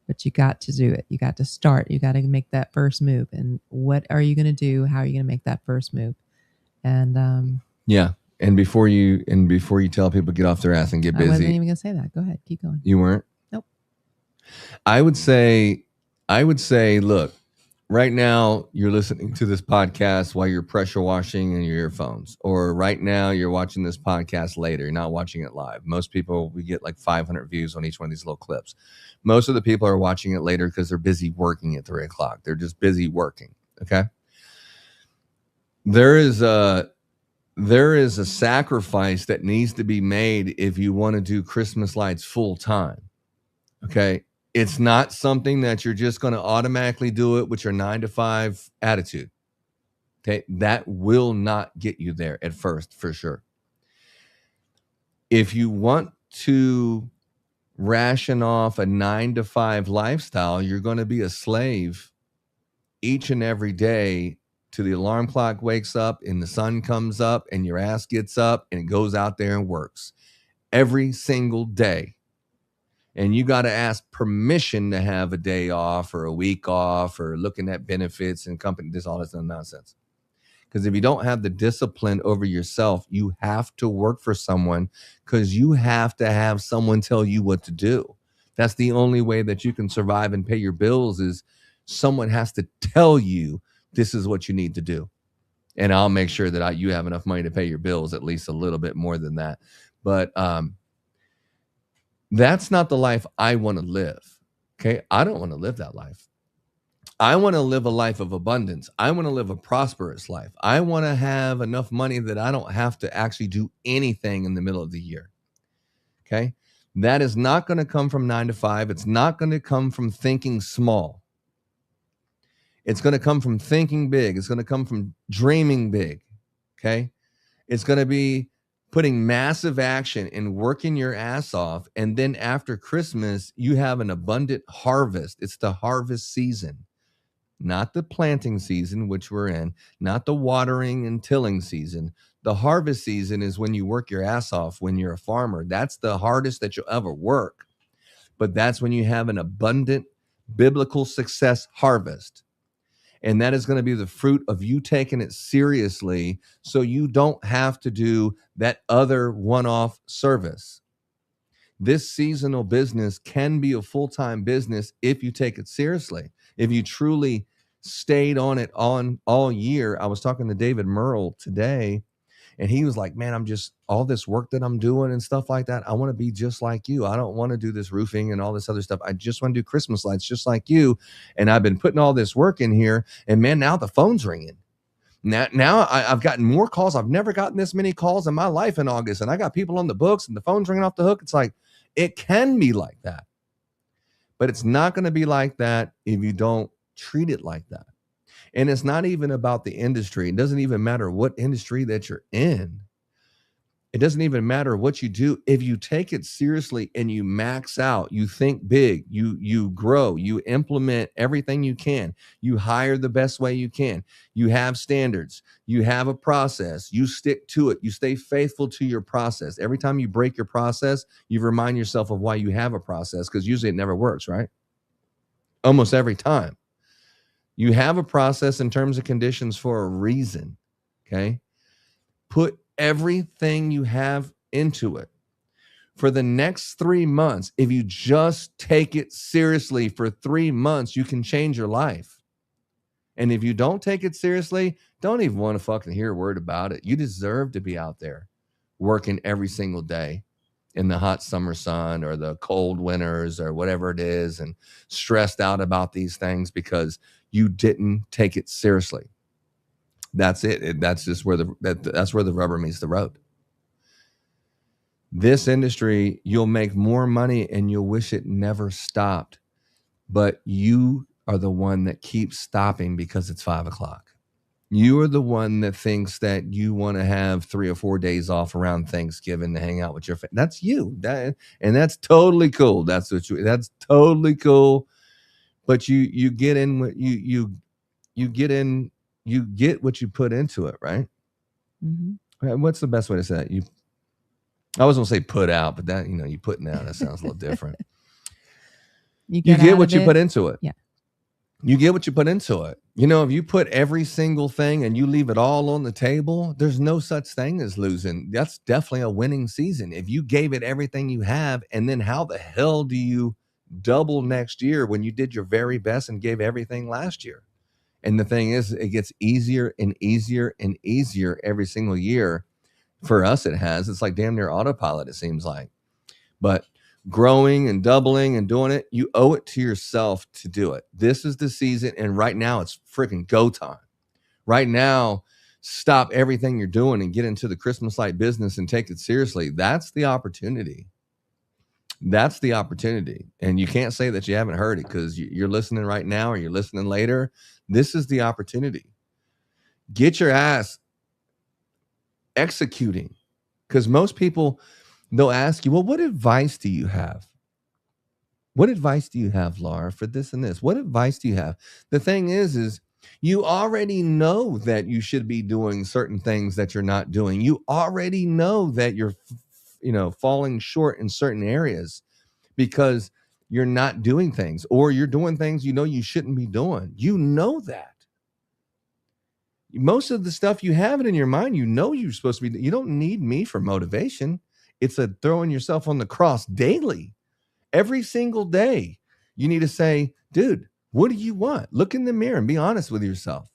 but you got to do it. You got to start. You got to make that first move. And what are you going to do? How are you going to make that first move? And yeah. And before you tell people get off their ass and get busy, I wasn't even going to say that. Go ahead, keep going. You weren't? Nope. I would say, look. Right now, you're listening to this podcast while you're pressure washing in your earphones. Or right now, you're watching this podcast later. You're not watching it live. Most people, we get like 500 views on each one of these little clips. Most of the people are watching it later because they're busy working at 3 o'clock. They're just busy working, okay? There is a sacrifice that needs to be made if you want to do Christmas lights full time, okay? It's not something that you're just going to automatically do it with your 9-to-5 attitude. Okay. That will not get you there at first, for sure. If you want to ration off a 9-to-5 lifestyle, you're going to be a slave each and every day till the alarm clock wakes up and the sun comes up and your ass gets up and it goes out there and works every single day. And you got to ask permission to have a day off or a week off or looking at benefits and company, all this nonsense. Because if you don't have the discipline over yourself, you have to work for someone because you have to have someone tell you what to do. That's the only way that you can survive and pay your bills is someone has to tell you this is what you need to do. And I'll make sure that you have enough money to pay your bills, at least a little bit more than that. But that's not the life I want to live. Okay. I don't want to live that life. I want to live a life of abundance. I want to live a prosperous life. I want to have enough money that I don't have to actually do anything in the middle of the year. Okay. That is not going to come from 9 to 5. It's not going to come from thinking small. It's going to come from thinking big. It's going to come from dreaming big. Okay. It's going to be putting massive action and working your ass off. And then after Christmas, you have an abundant harvest. It's the harvest season, not the planting season, which we're in, not the watering and tilling season. The harvest season is when you work your ass off when you're a farmer. That's the hardest that you'll ever work. But that's when you have an abundant biblical success harvest. And that is going to be the fruit of you taking it seriously so you don't have to do that other one-off service. This seasonal business can be a full-time business if you take it seriously. If you truly stayed on it all year. I was talking to David Merle today, and he was like, man, I'm just all this work that I'm doing and stuff like that. I want to be just like you. I don't want to do this roofing and all this other stuff. I just want to do Christmas lights just like you. And I've been putting all this work in here. And man, now the phone's ringing. Now I've gotten more calls. I've never gotten this many calls in my life in August. And I got people on the books and the phone's ringing off the hook. It's like, It can be like that, but it's not going to be like that if you don't treat it like that. And it's not even about the industry. It doesn't even matter what industry that you're in. It doesn't even matter what you do. If you take it seriously and you max out, you think big, you grow, you implement everything you can, you hire the best way you can, you have standards, you have a process, you stick to it, you stay faithful to your process. Every time you break your process, you remind yourself of why you have a process, because usually it never works, right? Almost every time. You have a process in terms and conditions for a reason, okay? Put everything you have into it. For the next 3 months, if you just take it seriously for 3 months, you can change your life. And if you don't take it seriously, don't even want to fucking hear a word about it. You deserve to be out there working every single day in the hot summer sun or the cold winters or whatever it is, and stressed out about these things because you didn't take it seriously. That's it. That's just where that's where the rubber meets the road. This industry, you'll make more money and you'll wish it never stopped, but you are the one that keeps stopping because it's 5 o'clock. You are the one that thinks that you want to have 3 or 4 days off around Thanksgiving to hang out with your family. That's you. And that's totally cool. That's totally cool. But you get in what you get what you put into it, right? Mm-hmm. What's the best way to say that? I was gonna say put out, but that, you putting out, that sounds a little different. You get what you put into it. Yeah. You get what you put into it. If you put every single thing and you leave it all on the table, there's no such thing as losing. That's definitely a winning season. If you gave it everything you have, and then how the hell do you double next year when you did your very best and gave everything last year? And the thing is, it gets easier and easier and easier every single year. For us, it has. It's like damn near autopilot, it seems like. But growing and doubling and doing it, you owe it to yourself to do it. This is the season, and right now it's freaking go time. Right now, stop everything you're doing and get into the Christmas light business and take it seriously. That's the opportunity. That's the opportunity. And you can't say that you haven't heard it, because you're listening right now or you're listening later. This is the opportunity. Get your ass executing, because most people, they'll ask you, well, what advice do you have? What advice do you have, Laura, for this and this? What advice do you have? The thing is you already know that you should be doing certain things that you're not doing. You already know that you're falling short in certain areas because you're not doing things, or you're doing things you shouldn't be doing. You know that. Most of the stuff you have it in your mind, you're supposed to be. You don't need me for motivation. It's a throwing yourself on the cross daily. Every single day, you need to say, dude, what do you want? Look in the mirror and be honest with yourself.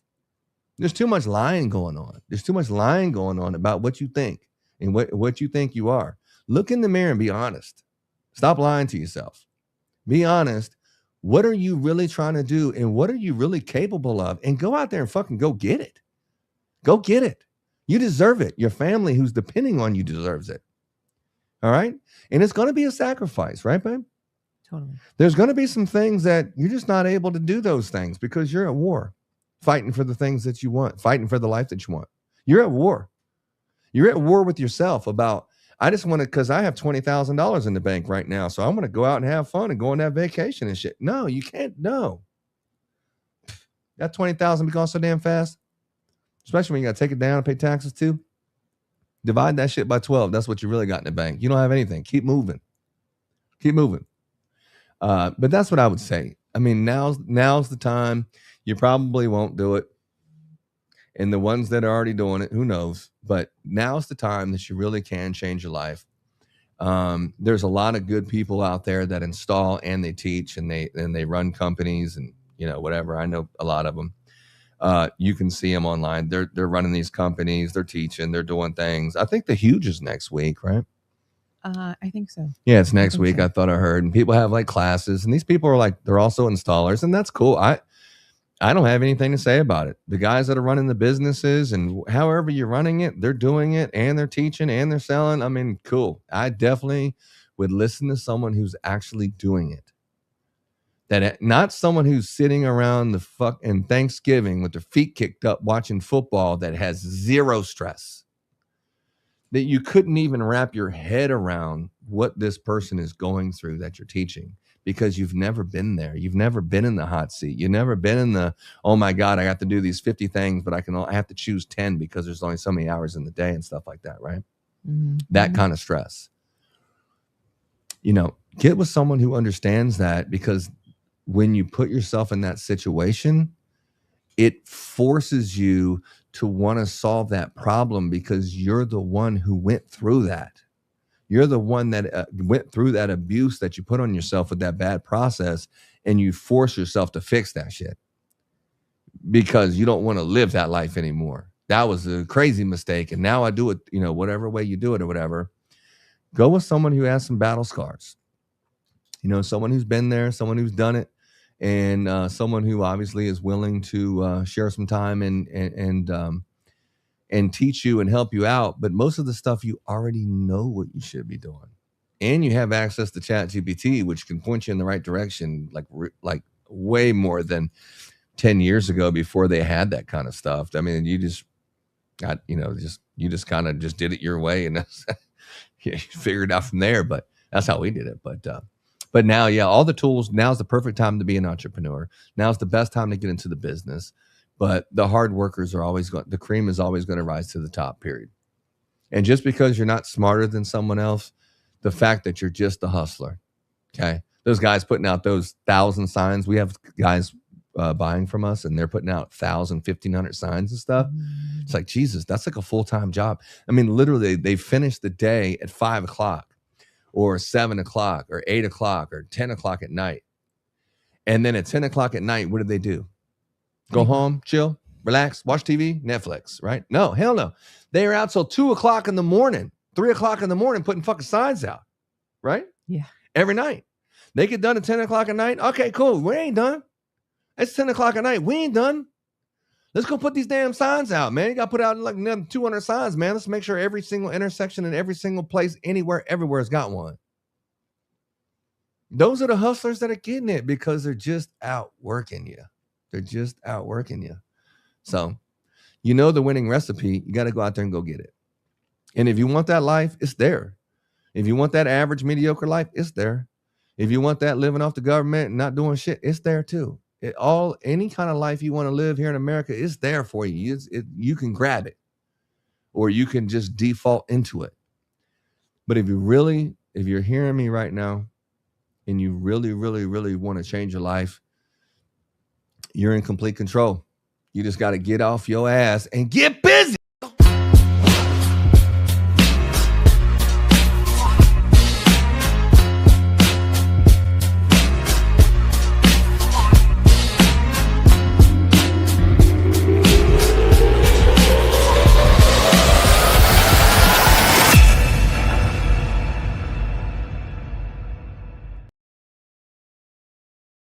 There's too much lying going on. There's too much lying going on about what you think and what you think you are. Look in the mirror and be honest. Stop lying to yourself. Be honest. What are you really trying to do, and what are you really capable of? And go out there and fucking go get it. Go get it. You deserve it. Your family who's depending on you deserves it. All right? And it's going to be a sacrifice, right, babe? Totally. There's going to be some things that you're just not able to do those things because you're at war, fighting for the things that you want, fighting for the life that you want. You're at war. You're at war with yourself about, I just want to, because I have $20,000 in the bank right now, so I'm going to go out and have fun and go on that vacation and shit. No, you can't. No. That $20,000 be gone so damn fast. Especially when you got to take it down and pay taxes too. Divide that shit by 12. That's what you really got in the bank. You don't have anything. Keep moving. Keep moving. But that's what I would say. I mean, now's the time. You probably won't do it. And the ones that are already doing it, who knows? But now's the time that you really can change your life. There's a lot of good people out there that install and they teach and they run companies and whatever. I know a lot of them. You can see them online. They're running these companies. They're teaching. They're doing things. I think the Huge is next week, right? I think so. Yeah, it's next week. So. I thought I heard. And people have like classes, and these people are like, they're also installers, and that's cool. I don't have anything to say about it. The guys that are running the businesses and however you're running it, they're doing it and they're teaching and they're selling. I mean, cool. I definitely would listen to someone who's actually doing it. That not someone who's sitting around the fucking Thanksgiving with their feet kicked up watching football that has zero stress. That you couldn't even wrap your head around what this person is going through that you're teaching because you've never been there. You've never been in the hot seat. You've never been in the, oh my God, I have to do these 50 things, but I have to choose 10 because there's only so many hours in the day and stuff like that, right? Mm-hmm. That kind of stress. You know, get with someone who understands that, because when you put yourself in that situation, it forces you to want to solve that problem because you're the one who went through that. You're the one that went through that abuse that you put on yourself with that bad process, and you force yourself to fix that shit because you don't want to live that life anymore. That was a crazy mistake, and now I do it, you know, whatever way you do it or whatever. Go with someone who has some battle scars. You know, someone who's been there, someone who's done it, and someone who obviously is willing to share some time and teach you and help you out. But most of the stuff you already know what you should be doing, and you have access to ChatGPT, which can point you in the right direction, like way more than 10 years ago before they had that kind of stuff. I mean, you just got, you just kind of just did it your way, and you figured it out from there. But that's how we did it. But now, yeah, all the tools, now's the perfect time to be an entrepreneur. Now's the best time to get into the business. But the hard workers are always the cream is always going to rise to the top, period. And just because you're not smarter than someone else, the fact that you're just a hustler, okay? Those guys putting out those 1,000 signs, we have guys buying from us, and they're putting out 1,000, 1,500 signs and stuff. It's like, Jesus, that's like a full-time job. I mean, literally, they finish the day at 5 o'clock. Or 7 o'clock or 8 o'clock or 10 o'clock at night. And then at 10 o'clock at night, what do? Go home, chill, relax, watch TV, Netflix, right? No, hell no. They are out till 2 o'clock in the morning, 3 o'clock in the morning, putting fucking signs out, right? Yeah. Every night. They get done at 10 o'clock at night. Okay, cool. We ain't done. It's 10 o'clock at night. We ain't done. Let's go put these damn signs out, man. You got to put out like another 200 signs, man. Let's make sure every single intersection and every single place, anywhere, everywhere has got one. Those are the hustlers that are getting it because they're just out working you. They're just out working you. So, you know the winning recipe. You got to go out there and go get it. And if you want that life, it's there. If you want that average, mediocre life, it's there. If you want that living off the government and not doing shit, it's there too. Any kind of life you want to live here in America is there for you. You can grab it, or you can just default into it. But if you're hearing me right now, and you really, really, really want to change your life, you're in complete control. You just got to get off your ass and get busy.